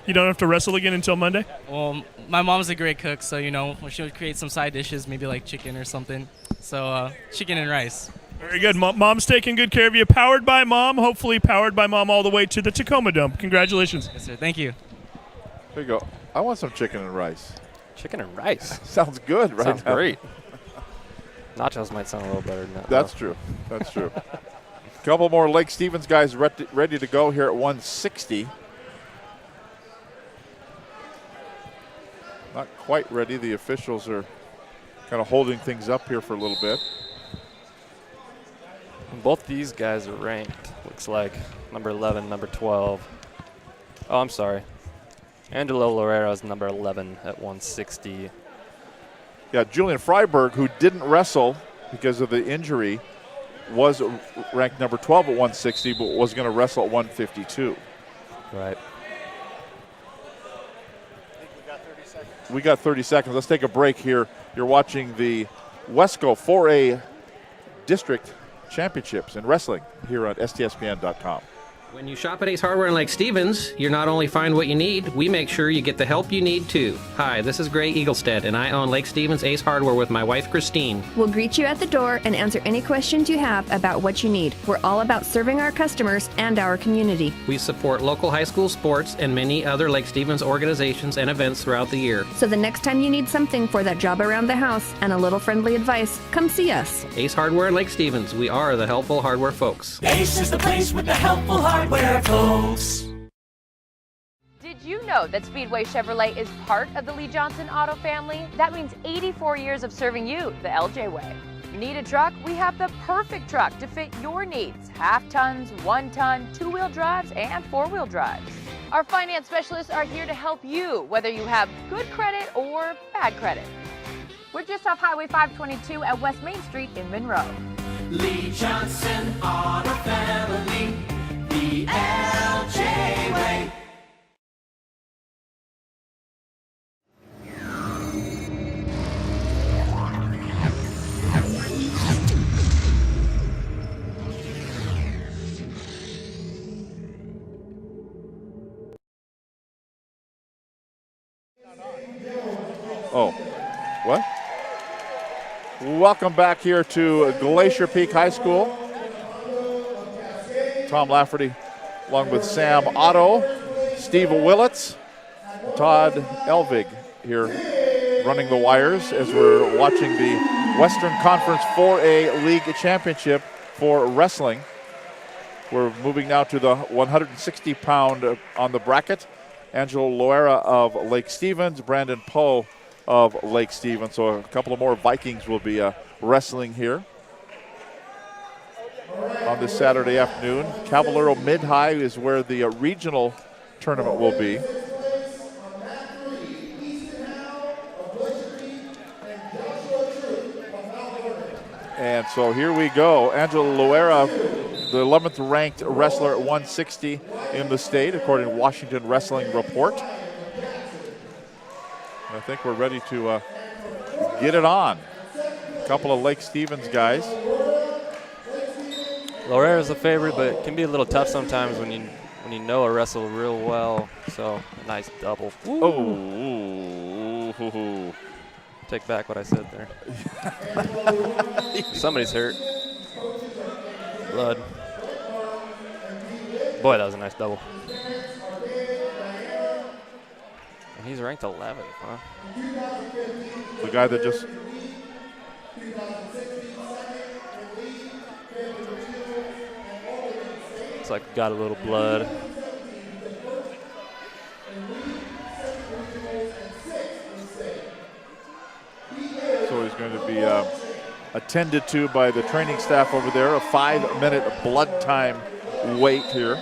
you don't have to wrestle again until Monday? Well, my mom's a great cook, so she'll create some side dishes, maybe like chicken or something. So chicken and rice. Very good. Mom's taking good care of you. Powered by Mom, hopefully powered by Mom all the way to the Tacoma Dome. Congratulations. Yes, sir. Thank you. There you go. I want some chicken and rice. Chicken and rice? Sounds good, right? Sounds great. Nachos might sound a little better than that. That's true. That's true. A couple more Lake Stevens guys ready to go here at 160. Not quite ready. The officials are kind of holding things up here for a little bit. Both these guys are ranked, looks like. Number 11, number 12. Oh, I'm sorry. Angelo Lorera is number 11 at 160. Yeah, Julian Freiberg, who didn't wrestle because of the injury, was ranked number 12 at 160, but was going to wrestle at 152. Right. We got 30 seconds. Let's take a break here. You're watching the Wesco 4A District Championships in wrestling here on STSPN.com. When you shop at Ace Hardware in Lake Stevens, you not only find what you need, we make sure you get the help you need too. Hi, this is Gray Eaglestead, and I own Lake Stevens Ace Hardware with my wife Christine. We'll greet you at the door and answer any questions you have about what you need. We're all about serving our customers and our community. We support local high school sports and many other Lake Stevens organizations and events throughout the year. So the next time you need something for that job around the house and a little friendly advice, come see us. Ace Hardware in Lake Stevens, we are the helpful hardware folks. Ace is the place with the helpful hardware folks. Did you know that Speedway Chevrolet is part of the Lee Johnson Auto family? That means 84 years of serving you the LJ way. Need a truck? We have the perfect truck to fit your needs. Half tons, 1 ton, 2-wheel drives, and 4-wheel drives. Our finance specialists are here to help you, whether you have good credit or bad credit. We're just off Highway 522 at West Main Street in Monroe. Lee Johnson Auto Family, the LJ way. Oh, what? Welcome back here to Glacier Peak High School. Tom Lafferty, along with Sam Otto, Steve Willits, Todd Elvig here running the wires as we're watching the Western Conference 4A League Championship for wrestling. We're moving now to the 160-pound on the bracket. Angelo Loera of Lake Stevens, Brandon Poe of Lake Stevens. So a couple of more Vikings will be wrestling here on this Saturday afternoon. Caballero Mid-High is where the regional tournament will be. And so here we go. Angelo Loera, the 11th ranked wrestler at 160 in the state, according to Washington Wrestling Report. I think we're ready to get it on. A couple of Lake Stevens guys. Loera's a favorite, but it can be a little tough sometimes when you know a wrestle real well. So a nice double. Oh. Take back what I said there. Somebody's hurt. Blood. Boy, that was a nice double. And he's ranked 11th, huh? The guy that just... Looks like got a little blood. So he's going to be attended to by the training staff over there. A 5-minute blood time wait here.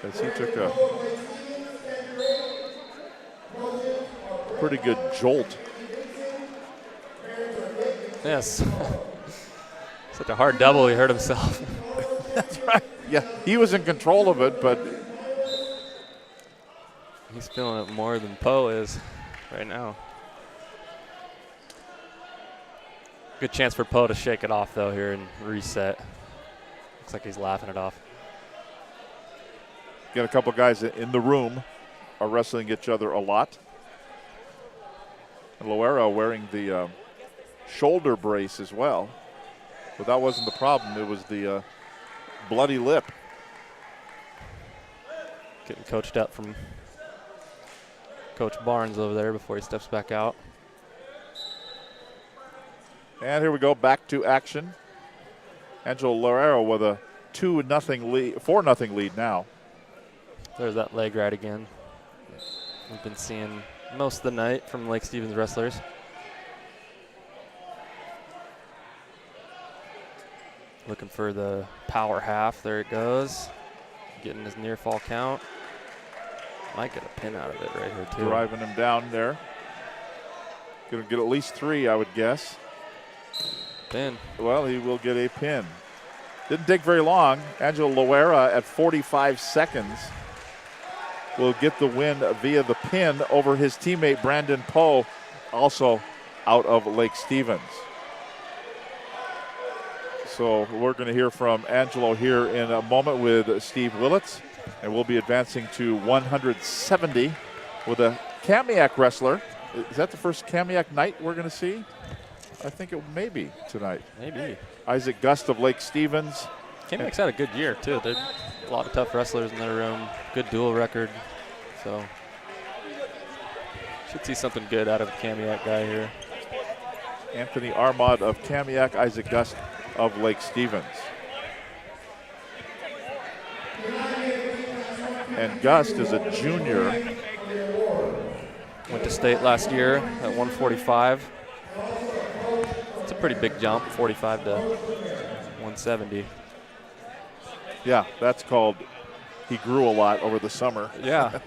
As he took a pretty good jolt. Yes. Such a hard double, he hurt himself. That's right. Yeah, he was in control of it, but he's feeling it more than Poe is right now. Good chance for Poe to shake it off, though, here and reset. Looks like he's laughing it off. Got a couple guys in the room are wrestling each other a lot. And Loera wearing the shoulder brace as well. But that wasn't the problem. It was the bloody lip. Getting coached up from Coach Barnes over there before he steps back out. And here we go, back to action. Angelo Loera with a 2-0 lead, 4-0 lead now. There's that leg right again. We've been seeing most of the night from Lake Stevens wrestlers. Looking for the power half. There it goes. Getting his near fall count. Might get a pin out of it right here, too. Driving him down there. Going to get at least 3, I would guess. Pin. Well, he will get a pin. Didn't take very long. Angelo Loera at 45 seconds will get the win via the pin over his teammate Brandon Poe, also out of Lake Stevens. So we're going to hear from Angelo here in a moment with Steve Willits, and we'll be advancing to 170 with a Kamiak wrestler. Is that the first Kamiak night we're going to see? I think it may be tonight. Maybe. Isaac Gust of Lake Stevens. Kamiak's had a good year, too. There's a lot of tough wrestlers in their room. Good dual record. So should see something good out of a Kamiak guy here. Anthony Armand of Kamiak, Isaac Gust of Lake Stevens. And Gust is a junior. Went to state last year at 145. It's a pretty big jump, 45 to 170. Yeah, that's called he grew a lot over the summer. Yeah.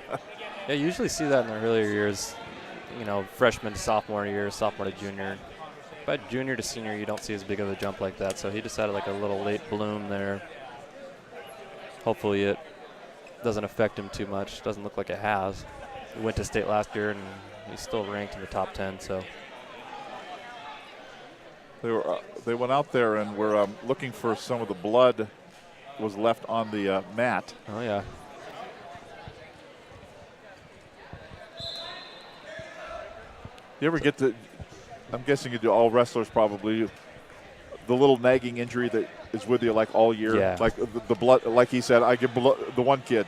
Yeah, you usually see that in the earlier years, you know, freshman to sophomore year, sophomore to junior. But junior to senior, you don't see as big of a jump like that. So he just had like a little late bloom there. Hopefully it doesn't affect him too much. Doesn't look like it has. He went to state last year and he's still ranked in the top 10. So they went out there and were looking for some of the blood was left on the mat. Oh yeah. You ever get the? I'm guessing you do. All wrestlers probably. The little nagging injury that is with you like all year. Yeah. Like the blood. Like he said, I get the one kid.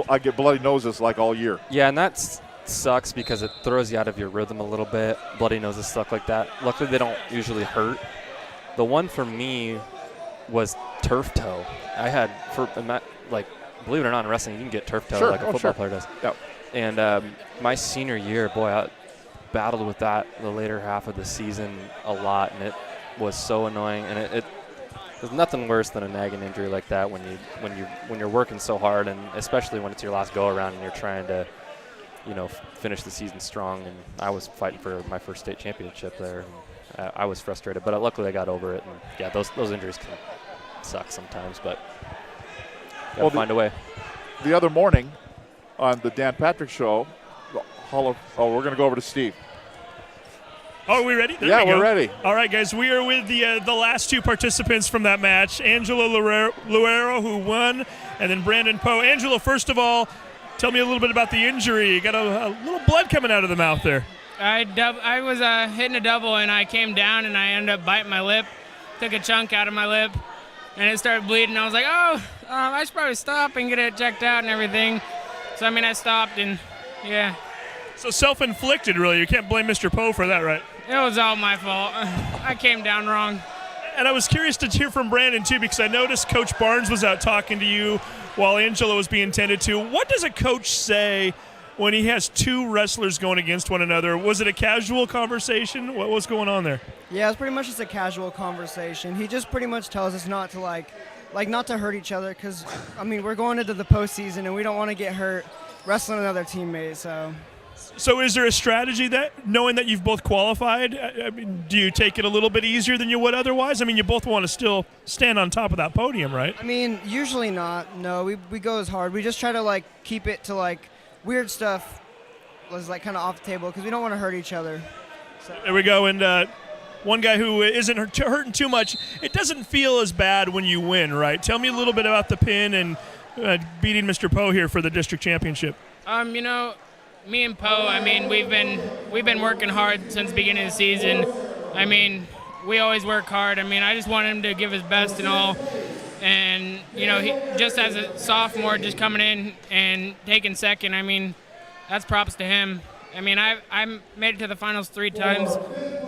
I get bloody noses like all year. Yeah, and that sucks because it throws you out of your rhythm a little bit. Bloody noses suck like that. Luckily, they don't usually hurt. The one for me was turf toe. I had believe it or not, in wrestling, you can get turf toe like a football player does. Yep. And my senior year, boy, I battled with that the later half of the season a lot, and it was so annoying. And there's nothing worse than a nagging injury like that when you're working so hard, and especially when it's your last go around and you're trying to, finish the season strong. And I was fighting for my first state championship there. And I was frustrated, but luckily I got over it. And yeah, those injuries can suck sometimes, but gotta find a way. The other morning on the Dan Patrick Show, we're going to go over to Steve. Oh, are we ready? There yeah, we go. We're ready. All right, guys, we are with the last two participants from that match, Angelo Luero, who won, and then Brandon Poe. Angelo, first of all, tell me a little bit about the injury. You got a little blood coming out of the mouth there. I was hitting a double, and I came down, and I ended up biting my lip, took a chunk out of my lip, and it started bleeding. I was like, I should probably stop and get it checked out and everything. So, I stopped, and yeah. So self-inflicted, really. You can't blame Mr. Poe for that, right? It was all my fault. I came down wrong. And I was curious to hear from Brandon, too, because I noticed Coach Barnes was out talking to you while Angelo was being tended to. What does a coach say when he has two wrestlers going against one another? Was it a casual conversation? What was going on there? Yeah, it's pretty much just a casual conversation. He just pretty much tells us not to not to hurt each other because, we're going into the postseason and we don't want to get hurt wrestling another teammate, So is there a strategy that, knowing that you've both qualified, do you take it a little bit easier than you would otherwise? You both want to still stand on top of that podium, right? Usually not. No, we go as hard. We just try to, keep it to, weird stuff was, kind of off the table because we don't want to hurt each other. So. There we go. And one guy who isn't hurting too much, it doesn't feel as bad when you win, right? Tell me a little bit about the pin and beating Mr. Poe here for the district championship. Me and Poe, we've been working hard since the beginning of the season. We always work hard. I just want him to give his best and all. And, he just as a sophomore just coming in and taking second, that's props to him. I've made it to the finals 3 times,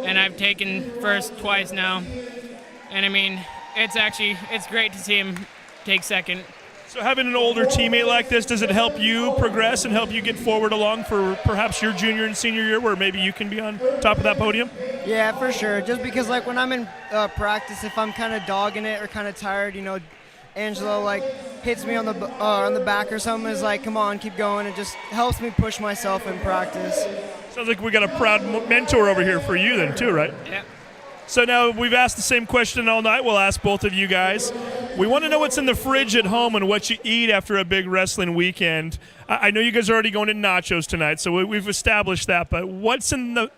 and I've taken first twice now. And, it's great to see him take second. So having an older teammate like this, does it help you progress and help you get forward along for perhaps your junior and senior year where maybe you can be on top of that podium? Yeah, for sure. Just because when I'm in practice, if I'm kind of dogging it or kind of tired, Angelo hits me on the back or something, is come on, keep going. It just helps me push myself in practice. Sounds like we got a proud mentor over here for you then too, right? Yeah. So now we've asked the same question all night. We'll ask both of you guys. We want to know what's in the fridge at home and what you eat after a big wrestling weekend. I know you guys are already going to nachos tonight, so we've established that. But what's in the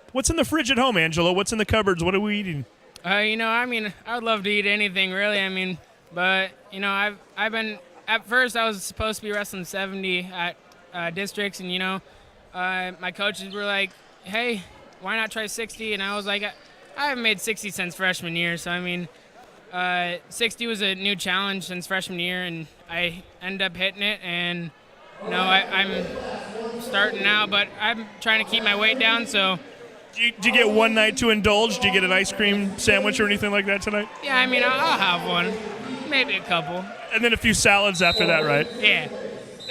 fridge at home, Angelo? What's in the cupboards? What are we eating? I would love to eat anything, really. But I've been. At first, I was supposed to be wrestling 70 at districts, and my coaches were like, "Hey, why not try 60?" And I was like, "I haven't made 60 since freshman year, so 60 was a new challenge since freshman year, and I ended up hitting it, and I'm starting now, but I'm trying to keep my weight down, so." Do you get one night to indulge? Do you get an ice cream sandwich or anything like that tonight? Yeah, I'll have one, maybe a couple. And then a few salads after that, right? Yeah.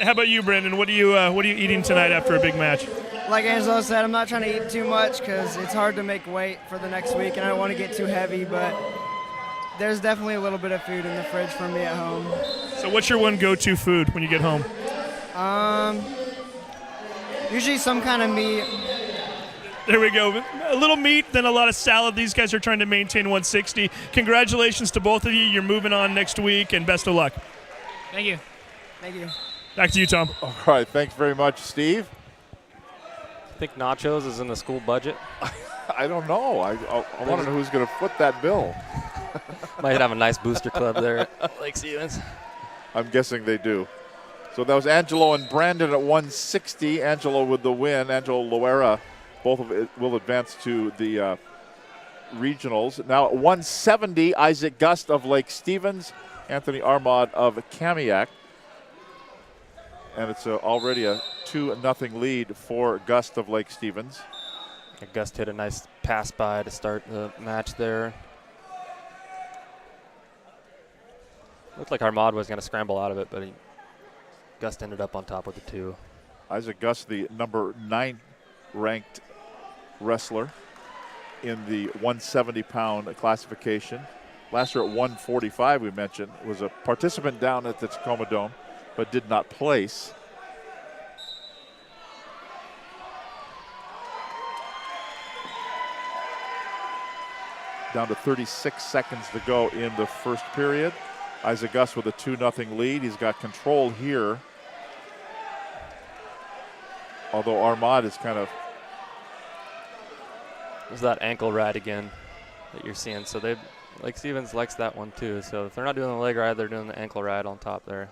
How about you, Brandon? What are you eating tonight after a big match? Like Angelo said, I'm not trying to eat too much because it's hard to make weight for the next week, and I don't want to get too heavy, but there's definitely a little bit of food in the fridge for me at home. So what's your one go-to food when you get home? Usually some kind of meat. There we go. A little meat, then a lot of salad. These guys are trying to maintain 160. Congratulations to both of you. You're moving on next week, and best of luck. Thank you. Thank you. Back to you, Tom. All right. Thanks very much, Steve. I think nachos is in the school budget. I don't know. I want to know who's going to foot that bill. Might have a nice booster club there at Lake Stevens. I'm guessing they do. So that was Angelo and Brandon at 160. Angelo with the win. Angelo Loera, both of it will advance to the regionals. Now at 170, Isaac Gust of Lake Stevens, Anthony Armaud of Kamiak. And it's already a 2-0 lead for Gust of Lake Stevens. Gust hit a nice pass by to start the match there. Looked like Armaud was going to scramble out of it, but Gust ended up on top with the 2. Isaac Gust, the number 9 ranked wrestler in the 170-pound classification. Last year at 145, we mentioned, was a participant down at the Tacoma Dome, but did not place. Down to 36 seconds to go in the first period. Isaac Gust with a 2-0 lead. He's got control here. Although Armaud is kind of... There's that ankle ride again that you're seeing. So Lake Stevens likes that one too. So if they're not doing the leg ride, they're doing the ankle ride on top there.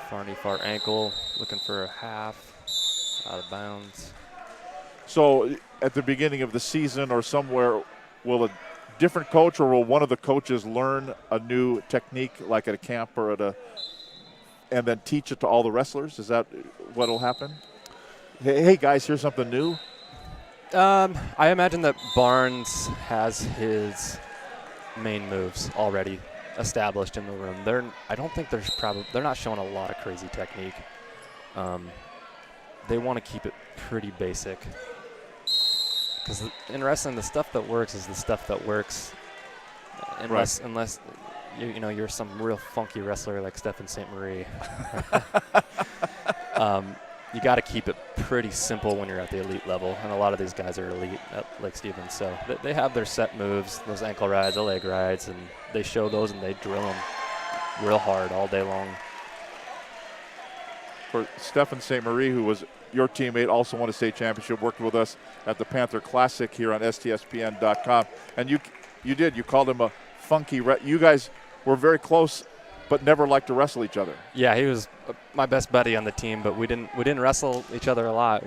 Far ankle, looking for a half, out of bounds. So at the beginning of the season or somewhere, will a different coach or will one of the coaches learn a new technique like at a camp or and then teach it to all the wrestlers? Is that what'll happen? Hey guys, here's something new. I imagine that Barnes has his main moves already established in the room. I don't think they're not showing a lot of crazy technique. They want to keep it pretty basic. Because in wrestling, the stuff that works is the stuff that works. Unless you're some real funky wrestler like Stephen St. Marie. You got to keep it pretty simple when you're at the elite level, and a lot of these guys are elite at Lake Stevens. So they have their set moves, those ankle rides, the leg rides, and they show those and they drill them real hard all day long. For Stephen St. Marie, who was your teammate, also won a state championship, worked with us at the Panther Classic here on STSPN.com. And you called him a funky, you guys were very close, but never liked to wrestle each other. Yeah, he was my best buddy on the team, but we didn't wrestle each other a lot.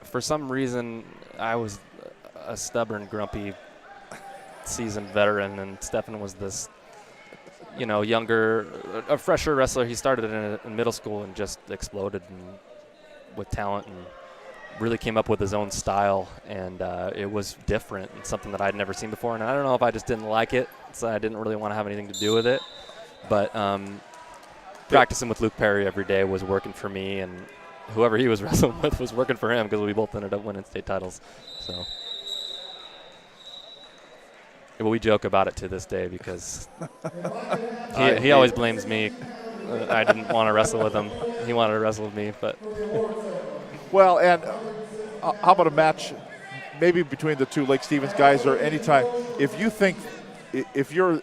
For some reason, I was a stubborn, grumpy, seasoned veteran, and Stefan was this, younger, a fresher wrestler. He started in middle school and just exploded with talent and really came up with his own style, and it was different and something that I'd never seen before. And I don't know if I just didn't like it, so I didn't really want to have anything to do with it. But practicing with Luke Perry every day was working for me, and whoever he was wrestling with was working for him because we both ended up winning state titles. So we joke about it to this day because he always blames me. I didn't want to wrestle with him. He wanted to wrestle with me, but. Well, and how about a match maybe between the two Lake Stevens guys or anytime? If you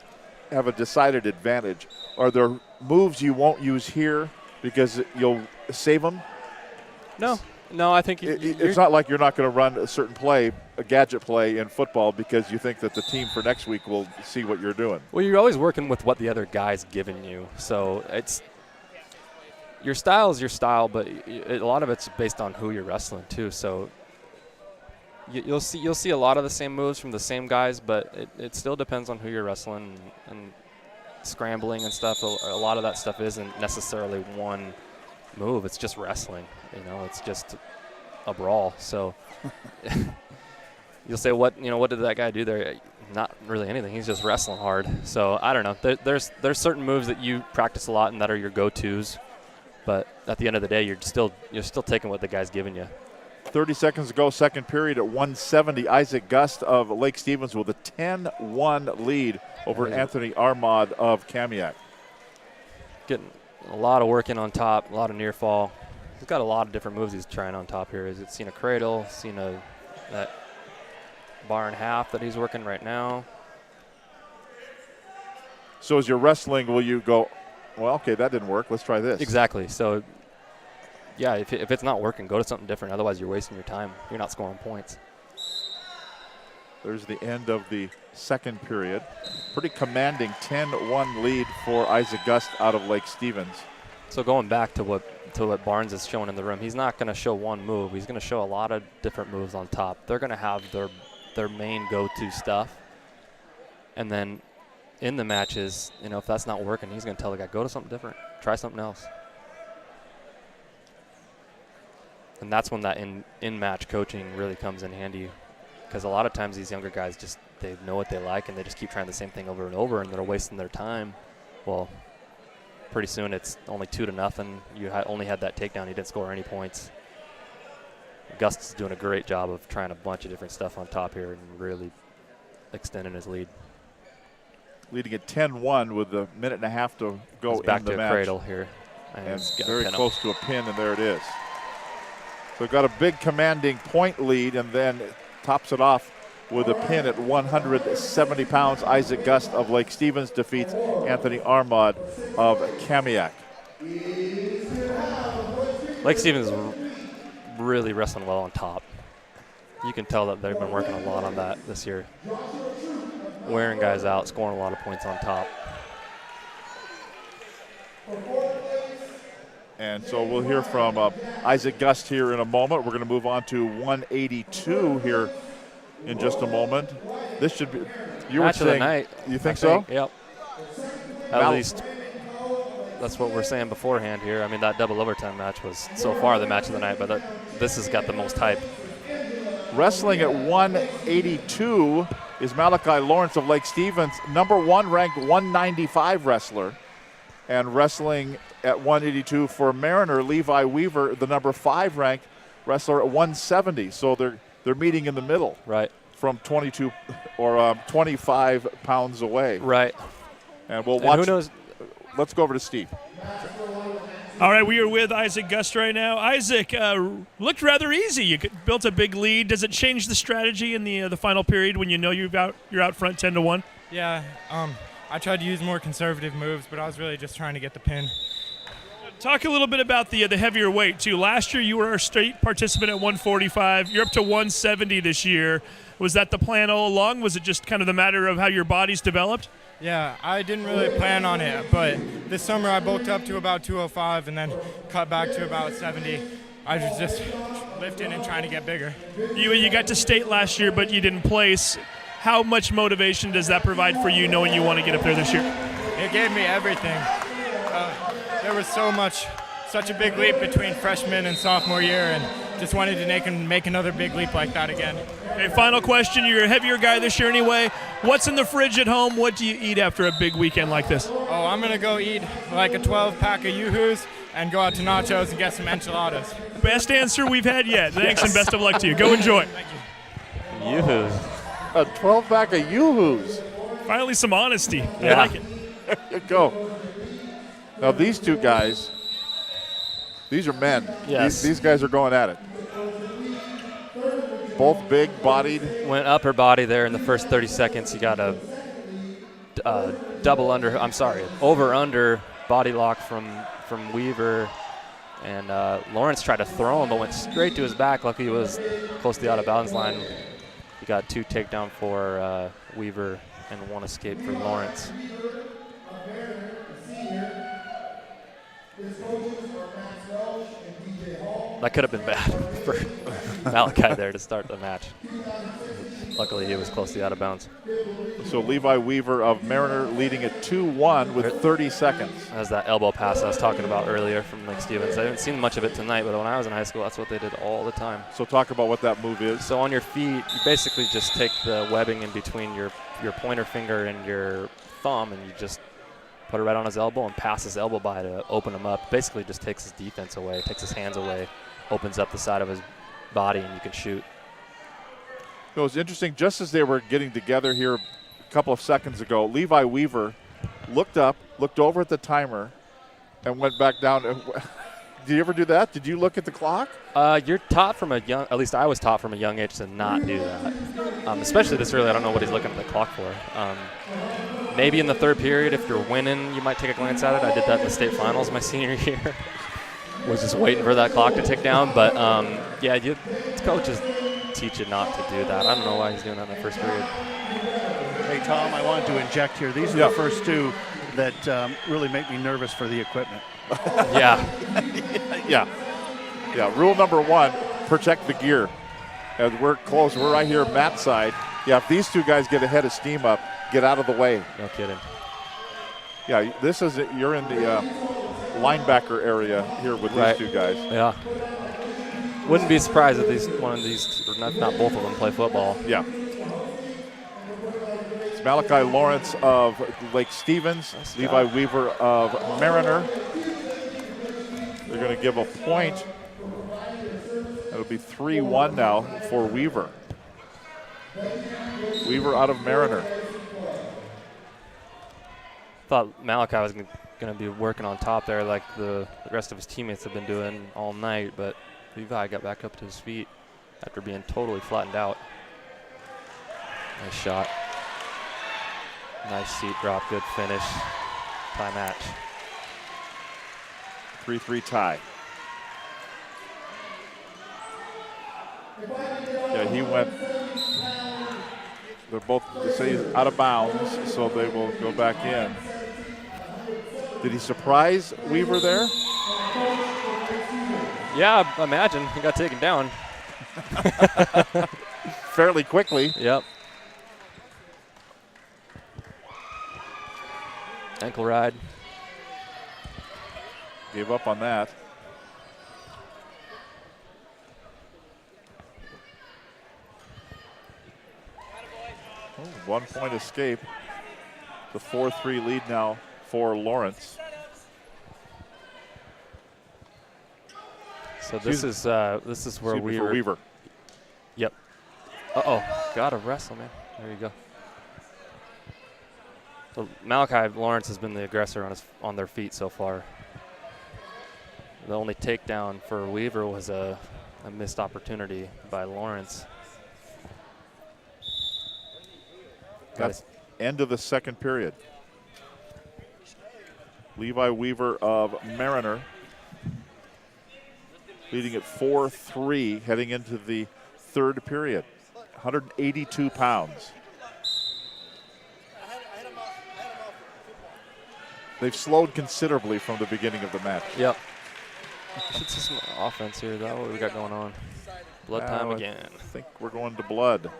have a decided advantage, are there moves you won't use here because you'll save them? No, I think it's not like you're not going to run a certain play, a gadget play in football because you think that the team for next week will see what you're doing. Well, you're always working with what the other guy's giving you. So it's your style is your style, but a lot of it's based on who you're wrestling too. So you'll see a lot of the same moves from the same guys, but it still depends on who you're wrestling and scrambling and stuff. A lot of that stuff isn't necessarily one move. It's just wrestling. It's just a brawl. So you'll say, what did that guy do there? Not really anything. He's just wrestling hard. So I don't know. There's certain moves that you practice a lot and that are your go-tos, but at the end of the day, you're still taking what the guy's giving you. 30 seconds to go, second period at 170. Isaac Gust of Lake Stevens with a 10-1 lead over Anthony Armand of Kamiak. Getting a lot of work in on top, a lot of near fall. He's got a lot of different moves he's trying on top here. He's seen a cradle, seen that bar and half that he's working right now. So as you're wrestling, will you go, well, okay, that didn't work. Let's try this. Exactly. So, yeah, if it's not working, go to something different. Otherwise, you're wasting your time. You're not scoring points. There's the end of the second period. Pretty commanding 10-1 lead for Isaac Gust out of Lake Stevens. So going back to what Barnes is showing in the room, he's not going to show one move. He's going to show a lot of different moves on top. They're going to have their main go-to stuff. And then in the matches, if that's not working, he's going to tell the guy, go to something different. Try something else. And that's when that in-match coaching really comes in handy, because a lot of times these younger guys they know what they like and they just keep trying the same thing over and over and they're wasting their time. Well, pretty soon it's only 2-0. You only had that takedown. You didn't score any points. Gust is doing a great job of trying a bunch of different stuff on top here and really extending his lead. Leading at 10-1 with a minute and a half to go in the match. Back to a cradle here. And very close to a pin, and there it is. So got a big commanding point lead, and then tops it off with a pin at 170 pounds. Isaac Gust of Lake Stevens defeats Anthony Armand of Kamiak. Lake Stevens is really wrestling well on top. You can tell that they've been working a lot on that this year. Wearing guys out, scoring a lot of points on top. And so we'll hear from Isaac Gust here in a moment. We're going to move on to 182 here in just a moment. This should be, you match were saying, of the night. You think so? Yep. At least that's what we're saying beforehand here. I mean, that double overtime match was so far the match of the night, but this has got the most hype. Wrestling at 182 is Malachi Lawrence of Lake Stevens, number 1 ranked 195 wrestler. And wrestling at 182 for Mariner, Levi Weaver, the number 5 ranked wrestler at 170. So they're meeting in the middle. Right. From 22 or 25 pounds away. Right. And we'll watch. Who knows? Let's go over to Steve. All right, we are with Isaac Gust right now. Isaac, looked rather easy. You built a big lead. Does it change the strategy in the final period when you know you're out front 10-1? Yeah, I tried to use more conservative moves, but I was really just trying to get the pin. Talk a little bit about the heavier weight, too. Last year you were our state participant at 145. You're up to 170 this year. Was that the plan all along? Was it just kind of the matter of how your body's developed? Yeah, I didn't really plan on it, but this summer I bulked up to about 205 and then cut back to about 70. I was just lifting and trying to get bigger. You got to state last year, but you didn't place. How much motivation does that provide for you knowing you want to get up there this year? It gave me everything. There was such a big leap between freshman and sophomore year, and just wanted to make another big leap like that again. Okay, final question. You're a heavier guy this year anyway. What's in the fridge at home? What do you eat after a big weekend like this? Oh, I'm going to go eat like a 12-pack of Yoo-Hoos and go out to Nachos and get some enchiladas. Best answer we've had yet. Thanks, and best of luck to you. Go enjoy. Thank you. Yoo-Hoos. A 12-pack of Yoo-Hoos. Finally, some honesty. Yeah. I like it. There you go. Now, these two guys, these are men. Yes. These guys are going at it. Both big-bodied. Went upper body there in the first 30 seconds. You got a over-under body lock from Weaver. And Lawrence tried to throw him, but went straight to his back. Lucky he was close to the out-of-bounds line. You got 2 takedown for Weaver and 1 escape for Lawrence. That could have been bad for Malachi there to start the match. Luckily, he was close to out of bounds. So Levi Weaver of Mariner leading at 2-1 with 30 seconds. That's that elbow pass I was talking about earlier from Lake Stevens. I haven't seen much of it tonight, but when I was in high school, that's what they did all the time. So talk about what that move is. So on your feet, you basically just take the webbing in between your pointer finger and your thumb, and you just put it right on his elbow and pass his elbow by to open him up. Basically just takes his defense away, takes his hands away, opens up the side of his body, and you can shoot. It was interesting, just as they were getting together here a couple of seconds ago, Levi Weaver looked up, looked over at the timer, and went back down. Did you ever do that? Did you look at the clock? You're taught from at least I was taught from a young age to not do that. Especially this early, I don't know what he's looking at the clock for. Maybe in the third period, if you're winning, you might take a glance at it. I did that in the state finals my senior year. Was just waiting for that clock to tick down. But yeah, coaches teach you not to do that. I don't know why he's doing that in the first period. Hey, Tom, I wanted to inject here. These are the first 2 that really make me nervous for the equipment. Yeah. Rule number 1, protect the gear. As we're close, we're right here, Matt's side. Yeah, if these 2 guys get ahead of steam up, get out of the way. No kidding. Yeah, you're in the linebacker area here with these 2 guys. Yeah. Wouldn't be surprised if one of these, or not both of them, play football. Yeah. It's Malachi Lawrence of Lake Stevens, Levi Weaver of Mariner. They're going to give a point. It'll be 3-1 now for Weaver. Weaver out of Mariner. Thought Malachi was going to be working on top there like the rest of his teammates have been doing all night, but Levi got back up to his feet after being totally flattened out. Nice shot. Nice seat drop, good finish. Tie match. 3-3 tie. Yeah, he went. They're both out of bounds, so they will go back in. Did he surprise Weaver there? Yeah, I imagine. He got taken down. Fairly quickly. Yep. Ankle ride. Gave up on that. Oh, 1-point escape. The 4-3 lead now for Lawrence. So this is where Weaver. Yep. Gotta wrestle, man. There you go. So Malachi Lawrence has been the aggressor on their feet so far. The only takedown for Weaver was a missed opportunity by Lawrence. That's end of the second period. Levi Weaver of Mariner leading at 4-3 heading into the third period. 182 pounds. They've slowed considerably from the beginning of the match. Yep. Should see some offense here. Is that what we got going on? Blood time again. I think we're going to blood.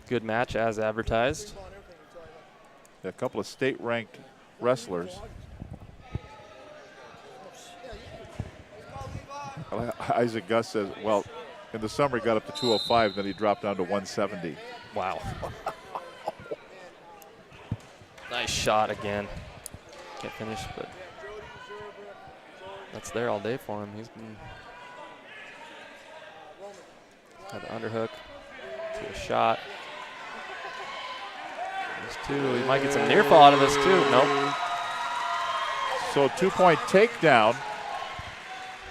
Good match as advertised. A couple of state-ranked wrestlers. Isaac Gus says, well, in the summer he got up to 205, then he dropped down to 170. Wow. Nice shot again. Can't finish, but that's there all day for him. He's been had the underhook to a shot. There's two. He might get some near fall out of this too. Nope. So 2-point takedown,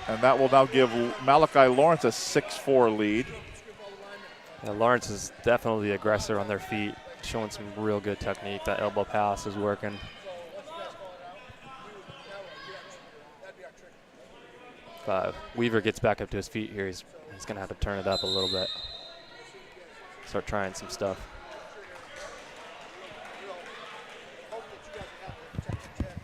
and that will now give Malachi Lawrence a 6-4 lead. Yeah, Lawrence is definitely the aggressor on their feet, showing some real good technique. That elbow pass is working. If Weaver gets back up to his feet here, he's going to have to turn it up a little bit. Start trying some stuff.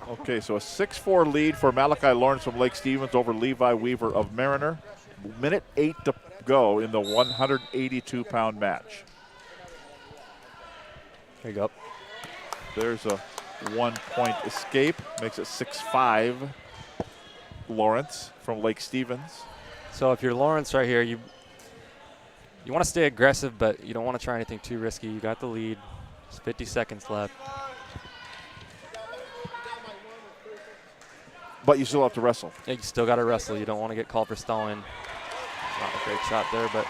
Okay, so a 6-4 lead for Malachi Lawrence from Lake Stevens over Levi Weaver of Mariner. Minute 8 to go in the 182-pound match. There you go. There's a 1-point escape. Makes it 6-5. Lawrence from Lake Stevens. So if you're Lawrence right here, you want to stay aggressive, but you don't want to try anything too risky. You got the lead. There's 50 seconds left. But you still have to wrestle. Yeah, you still got to wrestle. You don't want to get called for stalling. Not a great shot there, but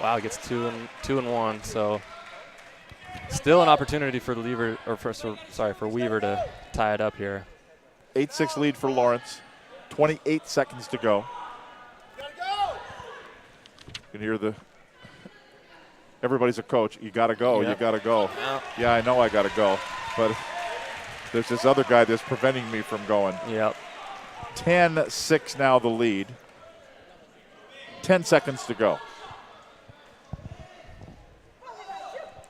wow, he gets 2 and 1. So still an opportunity for Weaver to tie it up here. 8-6 lead for Lawrence. 28 seconds to go. You can hear everybody's a coach. You got to go. Yep. You got to go. Yeah, I know I got to go, but there's this other guy that's preventing me from going. Yep. 10-6 now the lead. 10 seconds to go.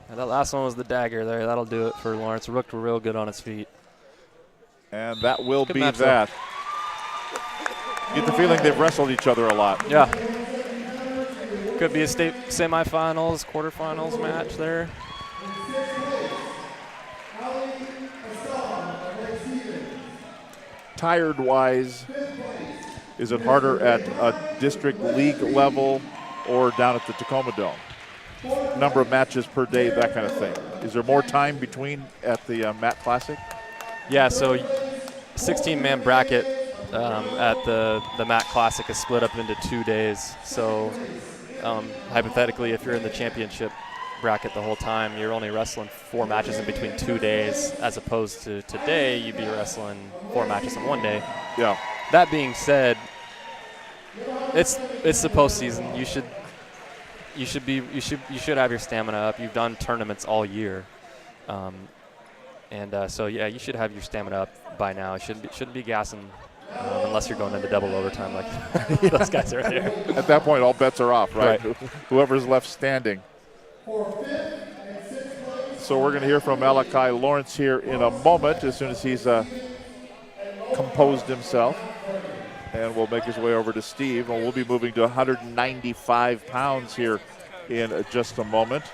And that last one was the dagger there. That'll do it for Lawrence. Looked real good on his feet. And that will Good be match, that. You get the feeling they've wrestled each other a lot. Yeah. Could be a state semifinals, quarterfinals match there. Tired-wise, is it harder at a district league level or down at the Tacoma Dome? Number of matches per day, that kind of thing. Is there more time between at the Matt Classic? Yeah, so 16-man bracket at the Matt Classic is split up into 2 days. So hypothetically, if you're in the championship bracket the whole time, you're only wrestling 4 matches in between 2 days, as opposed to today, you'd be wrestling 4 matches in 1 day. Yeah. That being said, it's the postseason. You should have your stamina up. You've done tournaments all year, so yeah, you should have your stamina up by now. It shouldn't be gassing unless you're going into double overtime like those guys are there. At that point, all bets are off, right? Right. Whoever's left standing. So we're going to hear from Malachi Lawrence here in a moment, as soon as he's composed himself. And we'll make his way over to Steve, and we'll be moving to 195 pounds here in just a moment.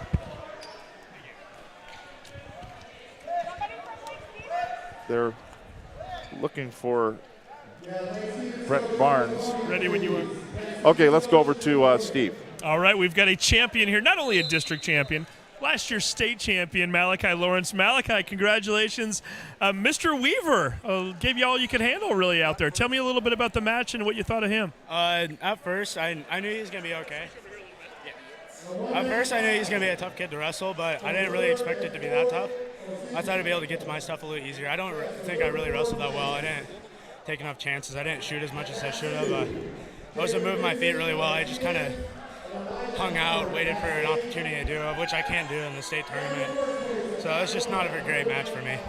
They're looking for Brent Barnes. Ready when you are. Okay, let's go over to Steve. All right, we've got a champion here, not only a district champion, last year's state champion, Malachi Lawrence. Malachi, congratulations. Mr. Weaver gave you all you could handle really out there. Tell me a little bit about the match and what you thought of him. At first, I knew he was going to be okay. At first, I knew he was going to be a tough kid to wrestle, but I didn't really expect it to be that tough. I thought I'd be able to get to my stuff a little easier. I don't think I really wrestled that well. I didn't take enough chances. I didn't shoot as much as I should have. I wasn't moving my feet really well. I just kind of hung out, waited for an opportunity to do it, which I can't do in the state tournament. So it's just not a very great match for me.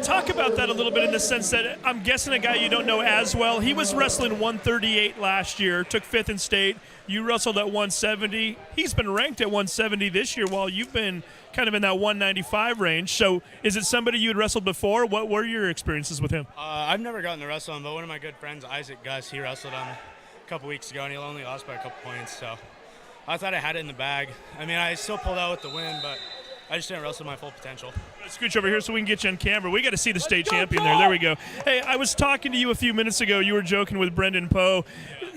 Talk about that a little bit in the sense that I'm guessing a guy you don't know as well. He was wrestling 138 last year, took 5th in state. You wrestled at 170. He's been ranked at 170 this year while you've been kind of in that 195 range. So is it somebody you had wrestled before? What were your experiences with him? I've never gotten to wrestle him, but one of my good friends, Isaac Gus, he wrestled him a couple weeks ago, and he only lost by a couple points. So I thought I had it in the bag. I mean, I still pulled out with the win, but I just didn't wrestle my full potential. Let's scooch over here so we can get you on camera. We got to see the state champion there. There we go. Hey, I was talking to you a few minutes ago. You were joking with Brendan Poe.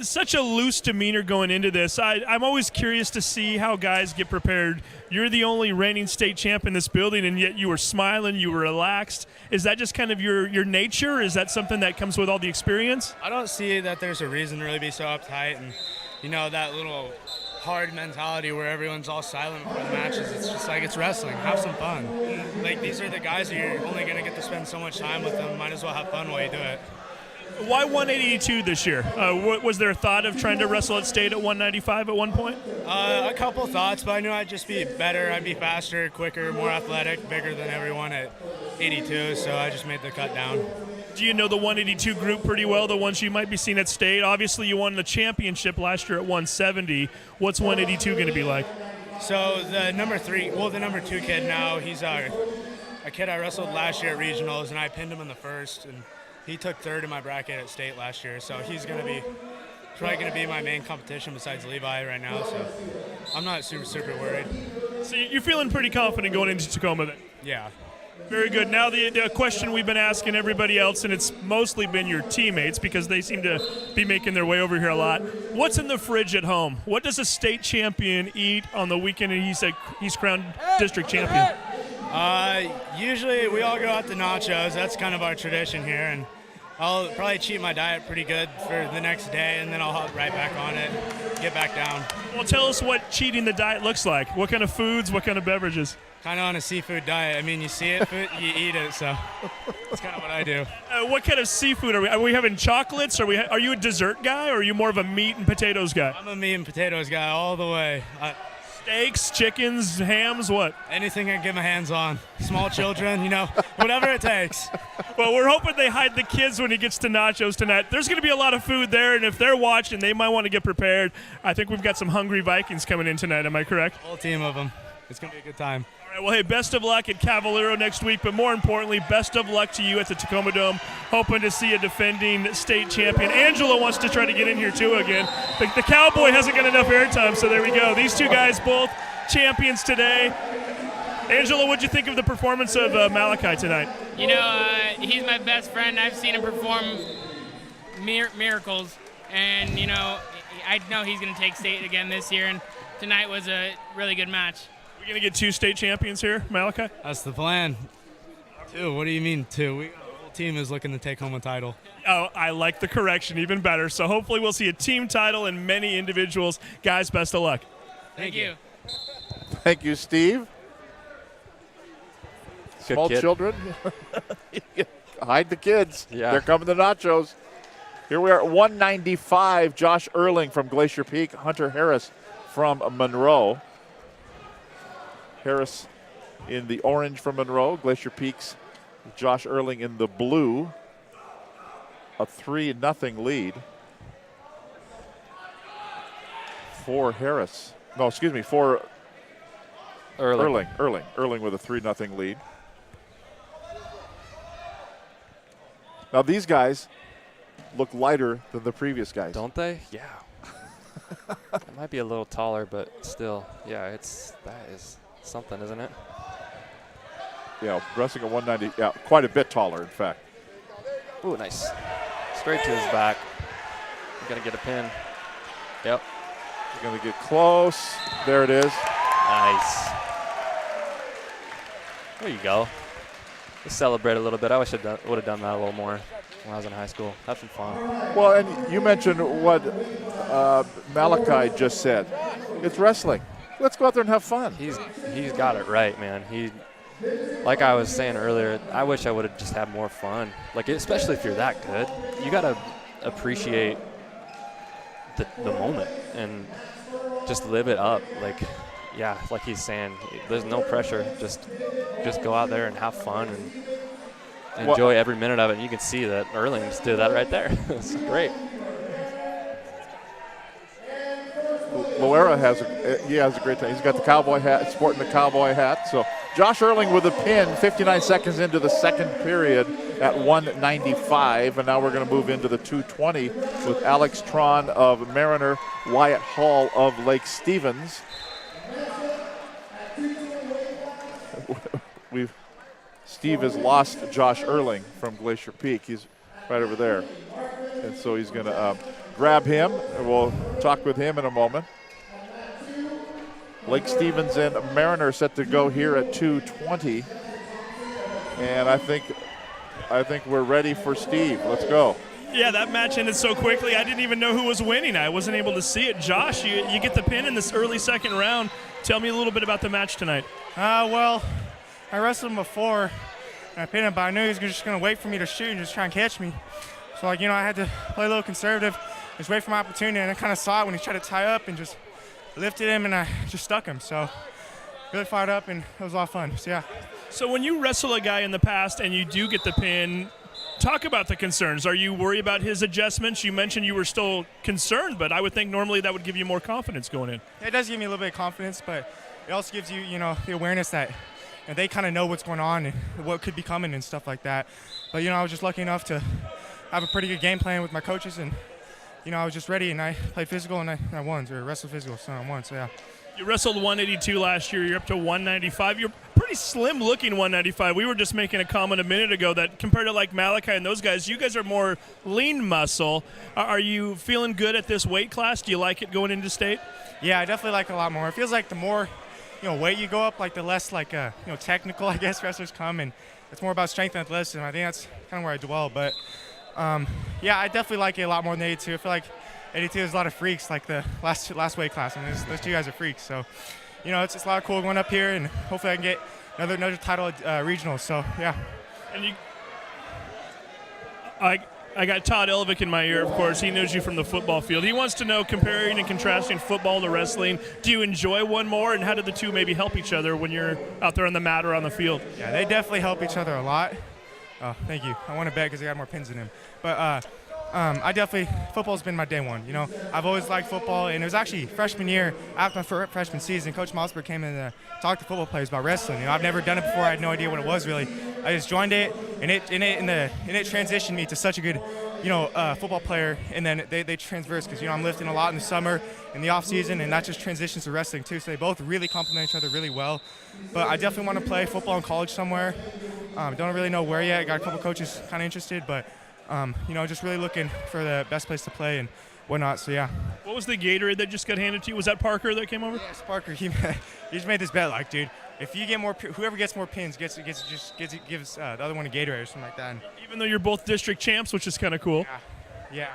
Such a loose demeanor going into this. I'm always curious to see how guys get prepared. You're the only reigning state champ in this building, and yet you were smiling, you were relaxed. Is that just kind of your nature? Is that something that comes with all the experience? I don't see that there's a reason to really be so uptight and, that little hard mentality where everyone's all silent before the matches. It's just like, it's wrestling. Have some fun. Like, these are the guys that you're only going to get to spend so much time with them. Might as well have fun while you do it. Why 182 this year? Was there a thought of trying to wrestle at state at 195 at one point? A couple thoughts, but I knew I'd just be better. I'd be faster, quicker, more athletic, bigger than everyone at 82, so I just made the cut down. Do you know the 182 group pretty well, the ones you might be seeing at state? Obviously, you won the championship last year at 170. What's 182 going to be like? So the number 2 kid now, he's a kid I wrestled last year at regionals, and I pinned him in the first, and he took third in my bracket at state last year. So he's probably going to be my main competition besides Levi right now. So I'm not super worried. So you're feeling pretty confident going into Tacoma then? Yeah. Very good. Now the question we've been asking everybody else, and it's mostly been your teammates because they seem to be making their way over here a lot. What's in the fridge at home? What does a state champion eat on the weekend and he's crowned district champion? Usually we all go out to nachos. That's kind of our tradition here, and I'll probably cheat my diet pretty good for the next day, and then I'll hop right back on it, get back down. Well, tell us what cheating the diet looks like. What kind of foods, what kind of beverages? Kind of on a seafood diet. I mean, you see it, you eat it, so that's kind of what I do. What kind of seafood are we? Are we having chocolates? Are you a dessert guy, or are you more of a meat and potatoes guy? I'm a meat and potatoes guy all the way. Steaks, chickens, hams, what? Anything I can get my hands on. Small children, whatever it takes. Well, we're hoping they hide the kids when he gets to nachos tonight. There's going to be a lot of food there, and if they're watching, they might want to get prepared. I think we've got some hungry Vikings coming in tonight. Am I correct? Whole team of them. It's going to be a good time. All right, well, hey, best of luck at Cavallero next week, but more importantly, best of luck to you at the Tacoma Dome. Hoping to see a defending state champion. Angela wants to try to get in here, too, again. The Cowboy hasn't got enough airtime, so there we go. These two guys both champions today. Angela, what'd you think of the performance of Malachi tonight? He's my best friend. I've seen him perform miracles, and, I know he's going to take state again this year, and tonight was a really good match. We're going to get 2 state champions here, Malachi? That's the plan. 2? What do you mean 2? The whole team is looking to take home a title. Oh, I like the correction even better. So hopefully we'll see a team title and many individuals. Guys, best of luck. Thank you. Thank you, Steve. Good Small kid. children. Hide the kids. Yeah. They're coming to nachos. Here we are at 195. Josh Erling from Glacier Peak. Hunter Harris from Monroe. Harris in the orange from Monroe. Glacier Peak's Josh Erling in the blue. A 3-0 lead for Harris. No, excuse me, for Erling with a 3-0 lead. Now these guys look lighter than the previous guys. Don't they? Yeah. It might be a little taller, but still, yeah, that is something, isn't it? Yeah, wrestling at 190. Yeah, quite a bit taller, in fact. Ooh, nice. Straight to his back. We're going to get a pin. Yep. He's going to get close. There it is. Nice. There you go. Let's celebrate a little bit. I wish I would have done that a little more when I was in high school. Have some fun. Well, and you mentioned what Malachi just said. It's wrestling. Let's go out there and have fun. He's got it right, man. Like I was saying earlier, I wish I would have just had more fun. Like, especially if you're that good, you got to appreciate the moment and just live it up. Like, yeah, like he's saying, there's no pressure. Just go out there and have fun and enjoy every minute of it. And you can see that Erling just did that right there. It's great. Loera has a great time. He's got the cowboy hat, sporting the cowboy hat. So Josh Erling with a pin, 59 seconds into the second period at 195. And now we're going to move into the 220 with Alex Tron of Mariner, Wyatt Hall of Lake Stevens. Steve has lost Josh Erling from Glacier Peak. He's right over there. And so he's going to grab him, and we'll talk with him in a moment. Lake Stevens and Mariner set to go here at 220. And I think we're ready for Steve. Let's go. Yeah, that match ended so quickly, I didn't even know who was winning. I wasn't able to see it. Josh, you get the pin in this early second round. Tell me a little bit about the match tonight. Well, I wrestled him before, and I pinned him, but I knew he was just going to wait for me to shoot and just try and catch me. So, I had to play a little conservative, just wait for my opportunity, and I kind of saw it when he tried to tie up and just lifted him, and I just stuck him. So, really fired up, and it was a lot of fun. So, yeah. So when you wrestle a guy in the past and you do get the pin, Talk about the concerns. Are you worried about his adjustments? You mentioned you were still concerned, but I would think normally that would give you more confidence going in. It does give me a little bit of confidence, but it also gives you, the awareness that they kind of know what's going on and what could be coming and stuff like that. But, I was just lucky enough to have a pretty good game plan with my coaches, and, I was just ready, and I played physical, and I won, or wrestled physical, so I won, so yeah. You wrestled 182 last year. You're up to 195. You're pretty slim-looking 195. We were just making a comment a minute ago that compared to like Malachi and those guys, you guys are more lean muscle. Are you feeling good at this weight class? Do you like it going into state? Yeah, I definitely like it a lot more. It feels like the more, weight you go up, like the less technical, I guess, wrestlers come, and it's more about strength and athleticism. I think that's kind of where I dwell. But yeah, I definitely like it a lot more than 82. I feel like 82 is a lot of freaks, like the last weight class, and those two guys are freaks. So, it's a lot of cool going up here, and hopefully I can get another title at regionals. So, yeah. And I got Todd Elvick in my ear, of course. He knows you from the football field. He wants to know, comparing and contrasting football to wrestling, do you enjoy one more, and how do the two maybe help each other when you're out there on the mat or on the field? Yeah, they definitely help each other a lot. Oh, thank you. I want to bet because I got more pins than him. But football's been my day one. I've always liked football, and it was actually freshman year after my freshman season, Coach Mossberg came in to talk to football players about wrestling. I've never done it before. I had no idea what it was really. I just joined it, and it transitioned me to such a good, football player. And then they transverse because I'm lifting a lot in the summer, in the off season, and that just transitions to wrestling too. So they both really complement each other really well. But I definitely want to play football in college somewhere. Don't really know where yet. Got a couple coaches kind of interested, but. Just really looking for the best place to play and whatnot. So yeah. What was the Gatorade that just got handed to you? Was that Parker that came over? Yes, Parker. He just made this bet, like, dude, if you get more, whoever gets more pins gives the other one a Gatorade or something like that. And even though you're both district champs, which is kind of cool. Yeah.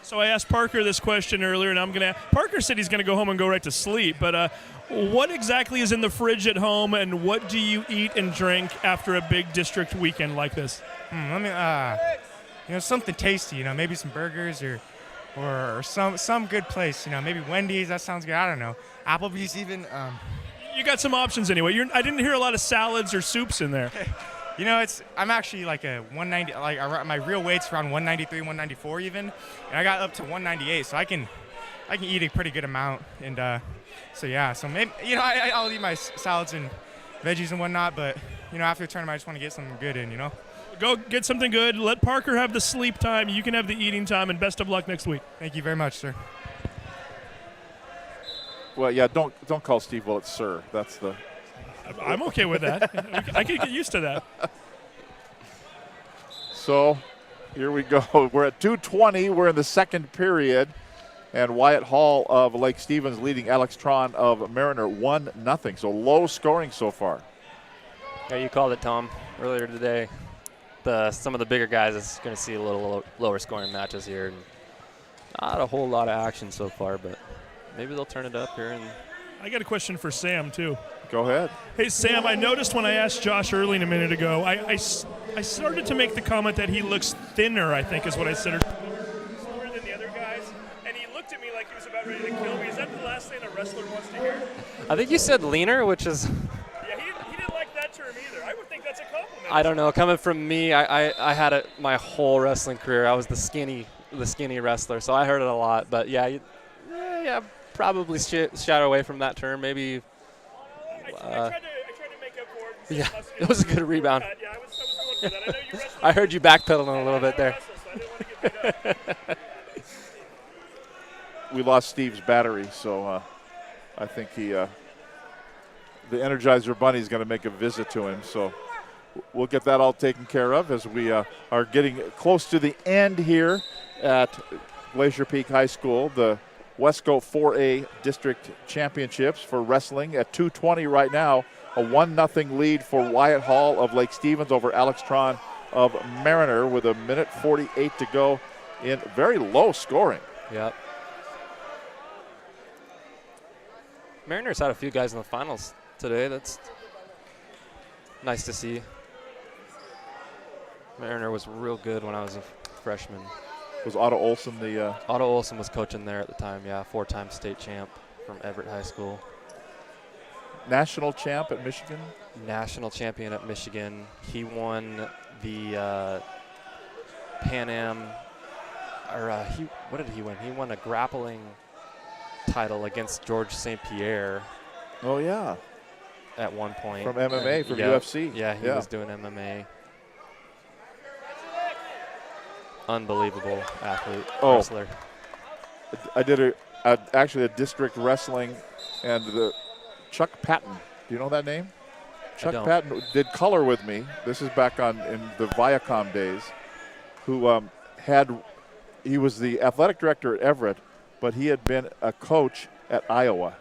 So I asked Parker this question earlier, and Parker said he's going to go home and go right to sleep. But what exactly is in the fridge at home, and what do you eat and drink after a big district weekend like this? Something tasty, maybe some burgers or some good place, maybe Wendy's, that sounds good, I don't know. Applebee's even. You got some options anyway. I didn't hear a lot of salads or soups in there. I'm actually like a 190, my real weight's around 193, 194 even, and I got up to 198, so I can eat a pretty good amount, and so yeah, so maybe, I'll eat my salads and veggies and whatnot, but, after the tournament I just want to get something good in, Go get something good. Let Parker have the sleep time. You can have the eating time, and best of luck next week. Thank you very much, sir. Well, yeah, don't call Steve Willett sir. That's the. I'm okay with that. I can get used to that. So, here we go. We're at 2:20. We're in the second period, and Wyatt Hall of Lake Stevens leading Alex Tron of Mariner 1-0. So low scoring so far. Yeah, you called it, Tom, earlier today. Some of the bigger guys is going to see a little lower scoring matches here. And not a whole lot of action so far, but maybe they'll turn it up here. And I got a question for Sam, too. Go ahead. Hey, Sam, I noticed when I asked Josh Erling a minute ago, I started to make the comment that he looks thinner, I think is what I said. Slower than the other guys. And he looked at me like he was about ready to kill me. Is that the last thing a wrestler wants to hear? I think you said leaner, which is... Yeah, he didn't like that term either. I would think that's a compliment. I don't know. Coming from me, I had it my whole wrestling career. I was the skinny wrestler, so I heard it a lot. But yeah, probably shy away from that term. Maybe. I tried to make up for it. Yeah, it was a good rebound. Yeah, I was going for that. I know you wrestled. I heard you backpedaling a little bit there. We lost Steve's battery, so I think the Energizer Bunny is going to make a visit to him. So. We'll get that all taken care of as we are getting close to the end here at Glacier Peak High School. The Wesco 4A District Championships for wrestling at 2:20 right now. A 1-0 lead for Wyatt Hall of Lake Stevens over Alex Tron of Mariner with 1:48 to go in very low scoring. Yep. Mariners had a few guys in the finals today. That's nice to see. Mariner was real good when I was a freshman. Was Otto Olson the... Otto Olson was coaching there at the time, yeah. 4-time state champ from Everett High School. National champ at Michigan? National champion at Michigan. He won the Pan Am, or what did he win? He won a grappling title against George St. Pierre. Oh yeah. At one point. From MMA, from yeah, UFC. Yeah, he was doing MMA. Unbelievable athlete, wrestler. I did actually a district wrestling, and Chuck Patton. Do you know that name? Chuck Patton did color with me. This is back in the Viacom days. Who he was the athletic director at Everett, but he had been a coach at Iowa.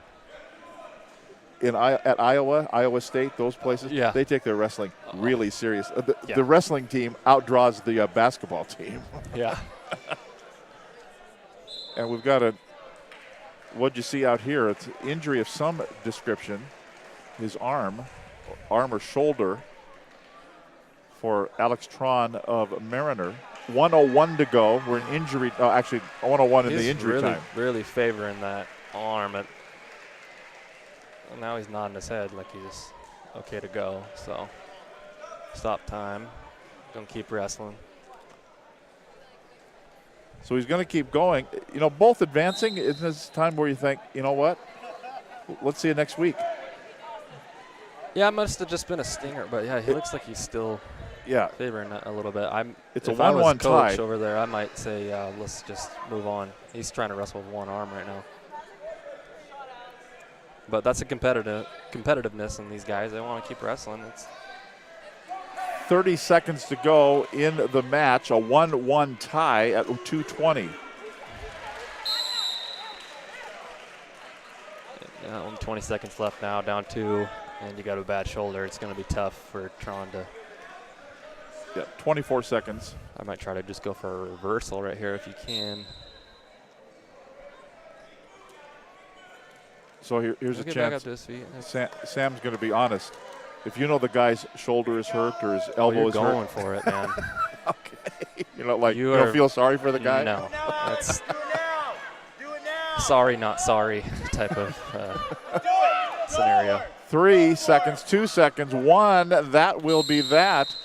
At Iowa State, those places, they take their wrestling really serious. The wrestling team outdraws the basketball team. Yeah. And we've got what'd you see out here? It's injury of some description. His arm or shoulder for Alex Tron of Mariner. 1:01 to go. We're in injury. Actually, 1:01 in the injury time. Really favoring that arm. Now he's nodding his head like he's okay to go. So stop time. Gonna keep wrestling. So he's going to keep going. You know, both advancing. Isn't this time where you think, you know what? Let's see you next week. Yeah, it must have just been a stinger, but yeah, he looks like he's still favoring that a little bit. It's if a 1-1 I was coach tie over there, I might say let's just move on. He's trying to wrestle with one arm right now. But that's a competitiveness in these guys. They want to keep wrestling. 30 seconds to go in the match. A 1-1 tie at 2:20. Yeah, only 20 seconds left now, down 2, and you got a bad shoulder. It's going to be tough for Tron to. Yeah, 24 seconds. I might try to just go for a reversal right here if you can. So here's a Get chance. back up to his feet. Sam's going to be honest. If you know the guy's shoulder is hurt or his elbow is hurt. You're going for it, man. Okay. You don't feel sorry for the guy? No. That's sorry, not sorry type of scenario. 3 seconds, 2 seconds, 1. That will be that.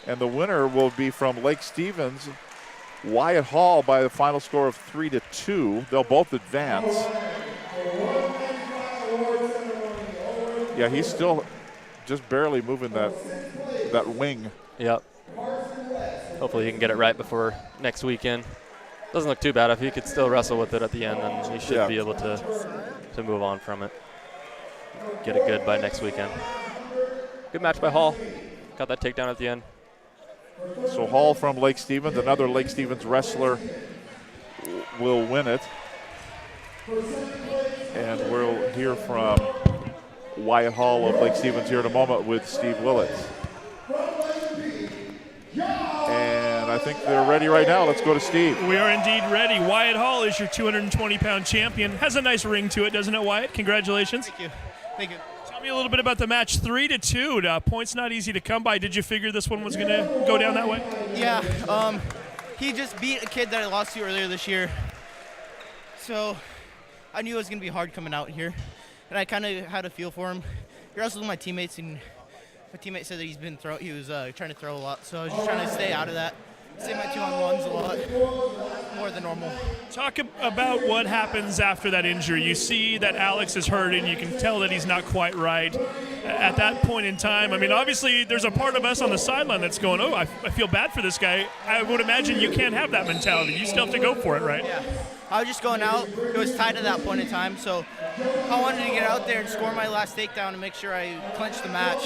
And the winner will be from Lake Stevens, Wyatt Hall, by the final score of 3-2. They'll both advance. Yeah, he's still just barely moving that wing. Yep. Hopefully he can get it right before next weekend. Doesn't look too bad. If he could still wrestle with it at the end, then he should be able to move on from it. Get it good by next weekend. Good match by Hall. Got that takedown at the end. So Hall from Lake Stevens, another Lake Stevens wrestler, will win it. And we'll hear from Wyatt Hall of Lake Stevens here in a moment with Steve Willits. And I think they're ready right now. Let's go to Steve. We are indeed ready. Wyatt Hall is your 220-pound champion. Has a nice ring to it, doesn't it, Wyatt? Congratulations. Thank you. Thank you. Tell me a little bit about the match. 3-2. Points not easy to come by. Did you figure this one was going to go down that way? Yeah. He just beat a kid that I lost to earlier this year. So I knew it was going to be hard coming out here. And I kind of had a feel for him. He wrestled with my teammates, and my teammate said that he was trying to throw a lot. So I was just trying to stay out of that. Stay my 2-on-1s a lot more than normal. Talk about what happens after that injury. You see that Alex is hurt, and you can tell that he's not quite right. At that point in time, I mean, obviously there's a part of us on the sideline that's going, oh, I feel bad for this guy. I would imagine you can't have that mentality. You still have to go for it, right? Yeah. I was just going out. It was tied at that point in time, so I wanted to get out there and score my last takedown and make sure I clinched the match.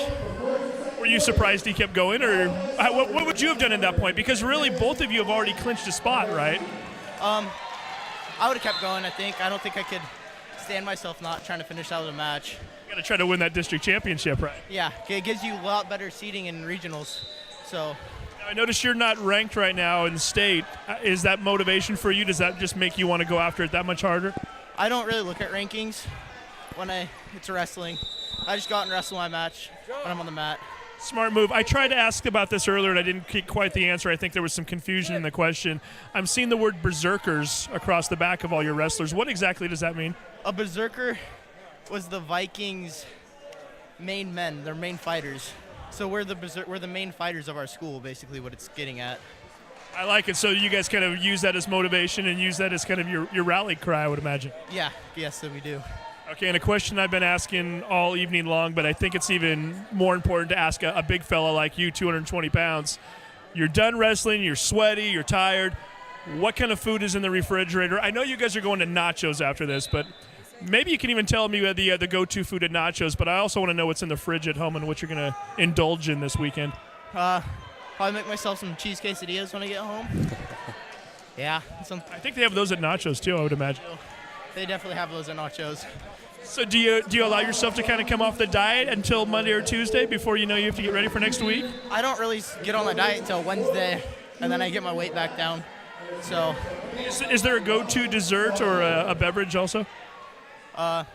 Were you surprised he kept going, or what would you have done at that point? Because really, both of you have already clinched a spot, right? I would have kept going, I think. I don't think I could stand myself not trying to finish out the match. You got to try to win that district championship, right? Yeah, it gives you a lot better seating in regionals. So. I notice you're not ranked right now in state. Is that motivation for you? Does that just make you want to go after it that much harder? I don't really look at rankings when it's wrestling. I just go out and wrestle my match when I'm on the mat. Smart move. I tried to ask about this earlier, and I didn't get quite the answer. I think there was some confusion in the question. I'm seeing the word berserkers across the back of all your wrestlers. What exactly does that mean? A berserker was the Vikings' main men, their main fighters. So we're the main fighters of our school, basically what it's getting at. I like it. So you guys kind of use that as motivation and use that as kind of your rally cry, I would imagine. Yeah, yes, so we do. Okay, and a question I've been asking all evening long, but I think it's even more important to ask a big fella like you, 220 pounds. You're done wrestling, you're sweaty, you're tired. What kind of food is in the refrigerator? I know you guys are going to nachos after this, but maybe you can even tell me the go-to food at nachos, but I also want to know what's in the fridge at home and what you're going to indulge in this weekend. Probably make myself some cheese quesadillas when I get home. Yeah. I think they have those at nachos, too, I would imagine. They definitely have those at nachos. So do you allow yourself to kind of come off the diet until Monday or Tuesday before you know you have to get ready for next week? I don't really get on the diet until Wednesday, and then I get my weight back down. So, is there a go-to dessert or a beverage also? I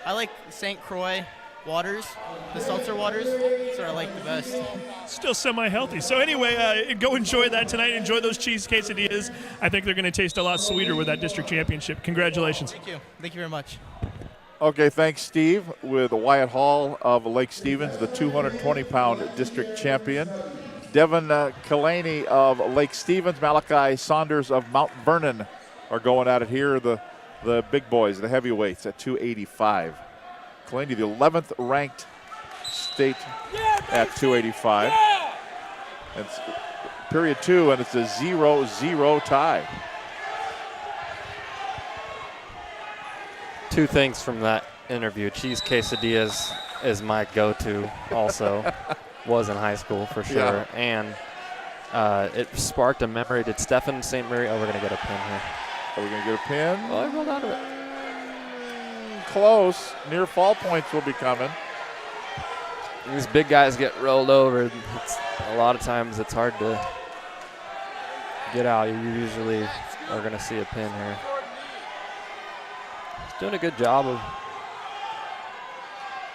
like St. Croix waters, the seltzer waters. That's what I like the best. Still semi-healthy. So anyway, go enjoy that tonight. Enjoy those cheese quesadillas. I think they're going to taste a lot sweeter with that district championship. Congratulations. Thank you. Thank you very much. Okay, thanks, Steve, with Wyatt Hall of Lake Stevens, the 220-pound district champion. Devin Kalani of Lake Stevens, Malachi Saunders of Mount Vernon are going at it here. The big boys, the heavyweights at 285. Kalani, the 11th ranked state at 285. It's period 2, and it's a 0-0 tie. Two things from that interview. Cheese quesadillas is my go-to also. Was in high school for sure. Yeah. And it sparked a memory. Did Stephen St. Mary? Oh, we're going to get a pin here. Are we going to get a pin? Oh, I rolled out of it. Close. Near fall points will be coming. These big guys get rolled over. A lot of times it's hard to get out. You usually are going to see a pin here. He's doing a good job of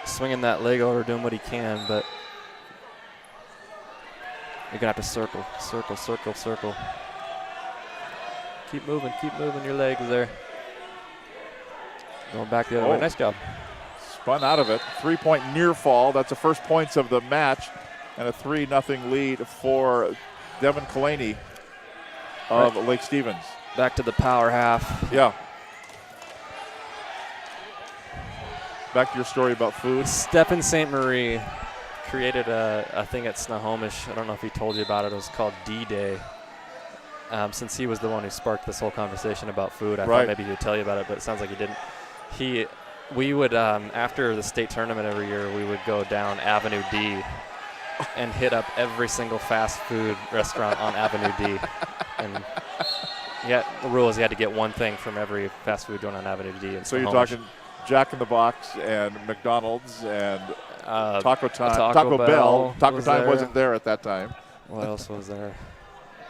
swinging that leg over, doing what he can, but you're going to have to circle, circle, circle, circle. Keep moving your legs there. Going back the other way. Nice job. Spun out of it. 3-point near fall. That's the first points of the match. And a 3-0 lead for Devin Kalani of Lake Stevens. Back to the power half. Yeah. Back to your story about food. Stephen St. Marie created a thing at Snohomish. I don't know if he told you about it. It was called D-Day. Since he was the one who sparked this whole conversation about food, I thought maybe he would tell you about it, but it sounds like he didn't. We would, after the state tournament every year, we would go down Avenue D and hit up every single fast food restaurant on Avenue D. And the rule is you had to get one thing from every fast food joint on Avenue D. So you're talking Jack in the Box and McDonald's and Taco Bell. Taco Time wasn't there at that time. What else was there?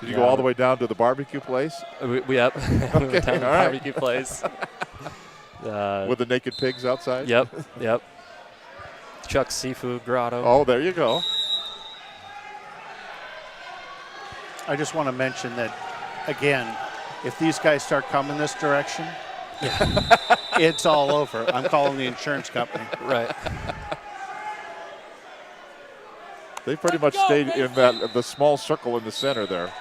Did you go all the way down to the barbecue place? Yep. Okay, we went down to the barbecue place. With the naked pigs outside? Yep. Chuck's Seafood Grotto. Oh, there you go. I just want to mention that, again, if these guys start coming this direction, it's all over. I'm calling the insurance company. Right. They pretty much stayed in the small circle in the center there.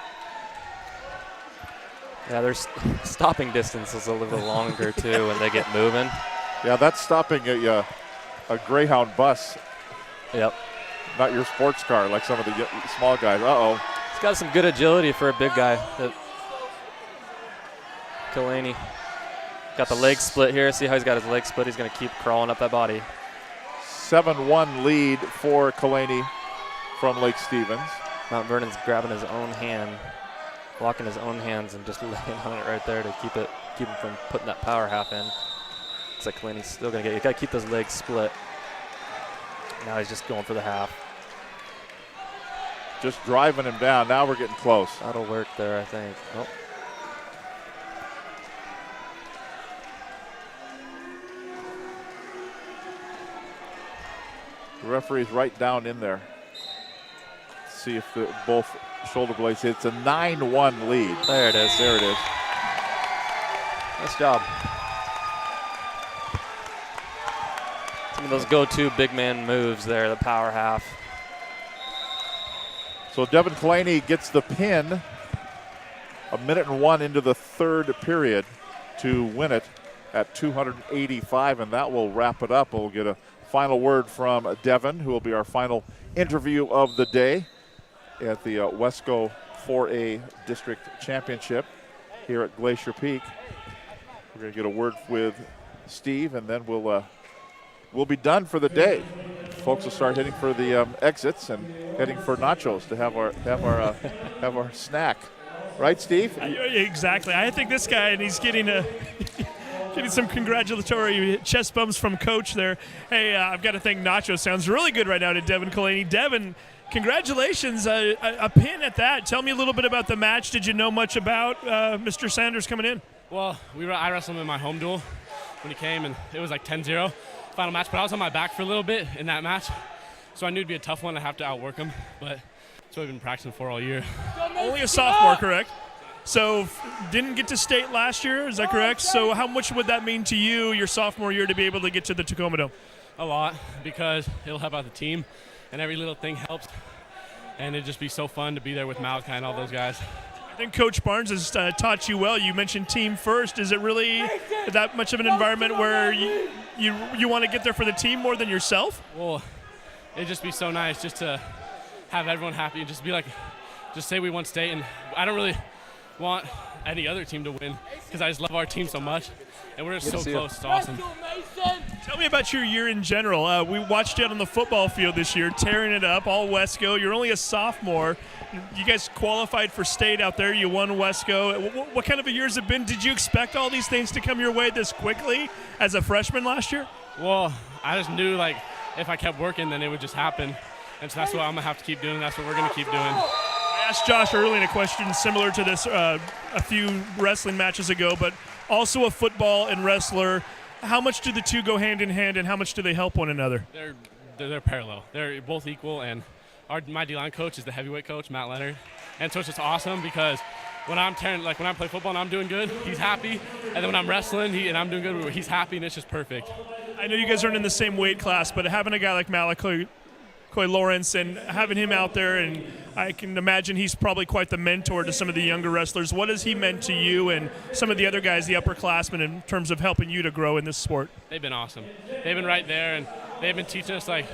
Yeah, their stopping distance is a little longer, too, when they get moving. Yeah, that's stopping a Greyhound bus. Yep. Not your sports car like some of the small guys. Uh-oh. He's got some good agility for a big guy. Kalani got the leg split here. See how he's got his leg split? He's going to keep crawling up that body. 7-1 lead for Kalani from Lake Stevens. Mount Vernon's grabbing his own hand, locking his own hands and just laying on it right there to keep him from putting that power half in. Looks like Kalani's still going to get it. You got to keep those legs split. Now he's just going for the half. Just driving him down. Now we're getting close. That'll work there, I think. Oh. The referee's right down in there. See if both shoulder blades hit. It's a 9-1 lead. There it is. There it is. Nice job. Some of those go-to big man moves there, the power half. So Devin Kalani gets the pin a minute and 1 into the third period to win it at 285, and that will wrap it up. We'll get a final word from Devin, who will be our final interview of the day at the Wesco 4A District Championship here at Glacier Peak. We're going to get a word with Steve, and then we'll be done for the day. Folks will start heading for the exits and heading for nachos to have our snack. Right, Steve? Exactly. I think this guy, and he's getting some congratulatory chest bumps from Coach there. Hey, I've got to think nacho sounds really good right now to Devin Colaney. Devin, congratulations, a pin at that. Tell me a little bit about the match. Did you know much about Mr. Sanders coming in? Well, I wrestled him in my home duel when he came, and it was like 10-0 final match, but I was on my back for a little bit in that match, so I knew it'd be a tough one to have to outwork him, but that's what I've been practicing for all year. Only a sophomore, correct? So didn't get to state last year, is that correct? So how much would that mean to you your sophomore year to be able to get to the Tacoma Dome? A lot, because it'll help out the team, and every little thing helps, and it'd just be so fun to be there with Malachi and all those guys. I think Coach Barnes has taught you well. You mentioned team first. Is it really that much of an environment where you want to get there for the team more than yourself? Well, it'd just be so nice just to have everyone happy and just be like, just say we won state, and I don't really want any other team to win because I just love our team so much, and we're just so close. It's awesome. Tell me about your year in general. We watched you out on the football field this year, tearing it up, all Wesco. You're only a sophomore. You guys qualified for state out there. You won Wesco. What kind of a year has it been? Did you expect all these things to come your way this quickly as a freshman last year? Well, I just knew like if I kept working, then it would just happen, and so that's what I'm gonna have to keep doing. That's what we're gonna keep doing. I asked Josh earlier a question similar to this a few wrestling matches ago, but also a football and wrestler. How much do the two go hand in hand, and how much do they help one another? They're parallel. They're both equal, and my D-line coach is the heavyweight coach, Matt Leonard, and so it's just awesome because when I'm when I play football and I'm doing good, he's happy, and then when I'm wrestling and I'm doing good, he's happy, and it's just perfect. I know you guys aren't in the same weight class, but having a guy like Malachi Lawrence and having him out there, and I can imagine he's probably quite the mentor to some of the younger wrestlers. What has he meant to you and some of the other guys, the upperclassmen, in terms of helping you to grow in this sport? They've been awesome. They've been right there, and they've been teaching us like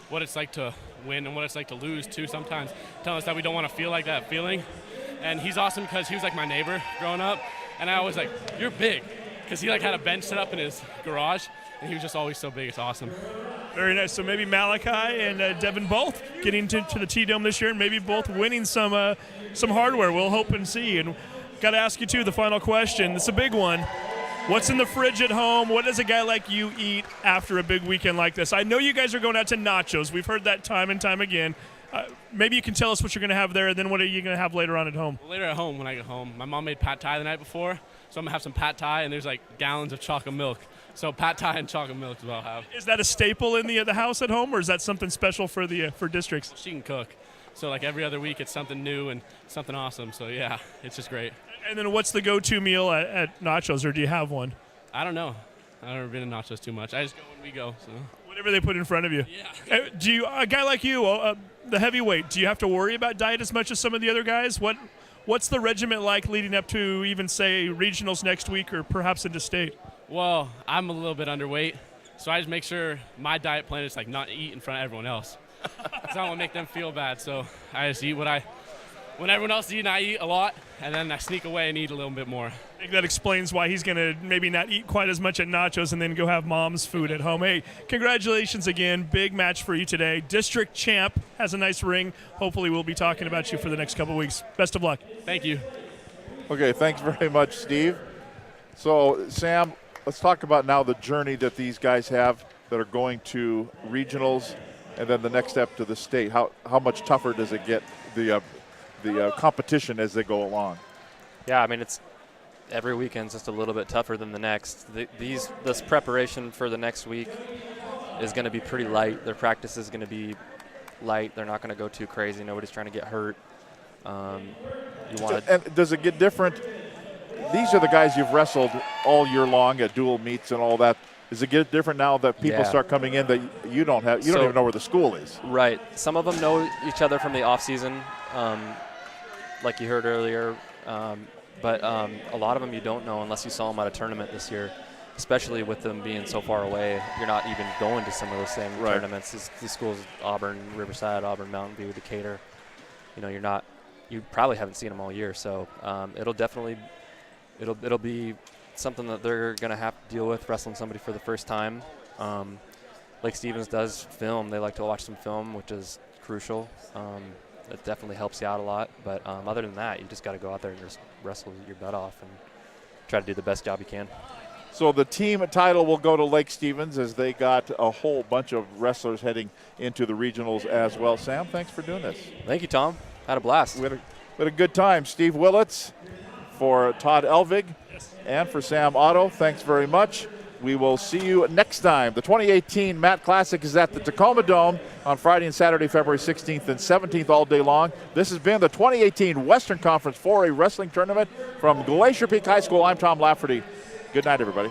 what it's like to win and what it's like to lose too sometimes, telling us that we don't want to feel like that feeling. And he's awesome because he was like my neighbor growing up, and I was like, you're big, because he like had a bench set up in his garage, and he was just always so big. It's awesome. Very nice. So maybe Malachi and Devin both getting to the T-Dome this year, and maybe both winning some hardware. We'll hope and see. And got to ask you, too, the final question. It's a big one. What's in the fridge at home? What does a guy like you eat after a big weekend like this? I know you guys are going out to nachos. We've heard that time and time again. Maybe you can tell us what you're going to have there, and then what are you going to have later on at home? Well, later at home when I get home, my mom made pad thai the night before, so I'm going to have some pad thai, and there's like gallons of chocolate milk. So pad thai and chocolate milk is what I'll have. Is that a staple in the house at home, or is that something special for districts? She can cook. So like every other week it's something new and something awesome. So yeah, it's just great. And then what's the go-to meal at Nachos, or do you have one? I don't know. I've never been to Nachos too much. I just go when we go. So whatever they put in front of you. Yeah. Do you, a guy like you, the heavyweight, do you have to worry about diet as much as some of the other guys? What's the regiment like leading up to even, say, regionals next week or perhaps into state? Well, I'm a little bit underweight, so I just make sure my diet plan is like not to eat in front of everyone else. So I don't want to make them feel bad. So I just eat when everyone else is eating, I eat a lot, and then I sneak away and eat a little bit more. I think that explains why he's going to maybe not eat quite as much at Nachos and then go have mom's food at home. Hey, congratulations again. Big match for you today. District champ, has a nice ring. Hopefully we'll be talking about you for the next couple of weeks. Best of luck. Thank you. Okay, thanks very much, Steve. So, Sam, let's talk about now the journey that these guys have that are going to regionals and then the next step to the state. How much tougher does it get, the competition as they go along? Yeah, I mean, it's every weekend's just a little bit tougher than the next. This preparation for the next week is going to be pretty light. Their practice is going to be light. They're not going to go too crazy. Nobody's trying to get hurt. And does it get different? These are the guys you've wrestled all year long at dual meets and all that. Does it get different now that people start coming in that you don't even know where the school is? Right. Some of them know each other from the off season. Like you heard earlier, But a lot of them you don't know unless you saw them at a tournament this year, especially with them being so far away. You're not even going to some of those same tournaments. These schools, Auburn, Riverside, Auburn, Mountain View, Decatur, you probably haven't seen them all year. So it'll be something that they're going to have to deal with, wrestling somebody for the first time. Lake Stevens does film. They like to watch some film, which is crucial. It definitely helps you out a lot. But other than that, you just got to go out there and just wrestle your butt off and try to do the best job you can. So the team title will go to Lake Stevens as they got a whole bunch of wrestlers heading into the regionals as well. Sam, thanks for doing this. Thank you, Tom. Had a blast. We had a good time. Steve Willits for Todd Elvig and for Sam Otto, thanks very much. We will see you next time. The 2018 Matt Classic is at the Tacoma Dome on Friday and Saturday, February 16th and 17th all day long. This has been the 2018 Western Conference 4A Wrestling Tournament from Glacier Peak High School. I'm Tom Lafferty. Good night, everybody.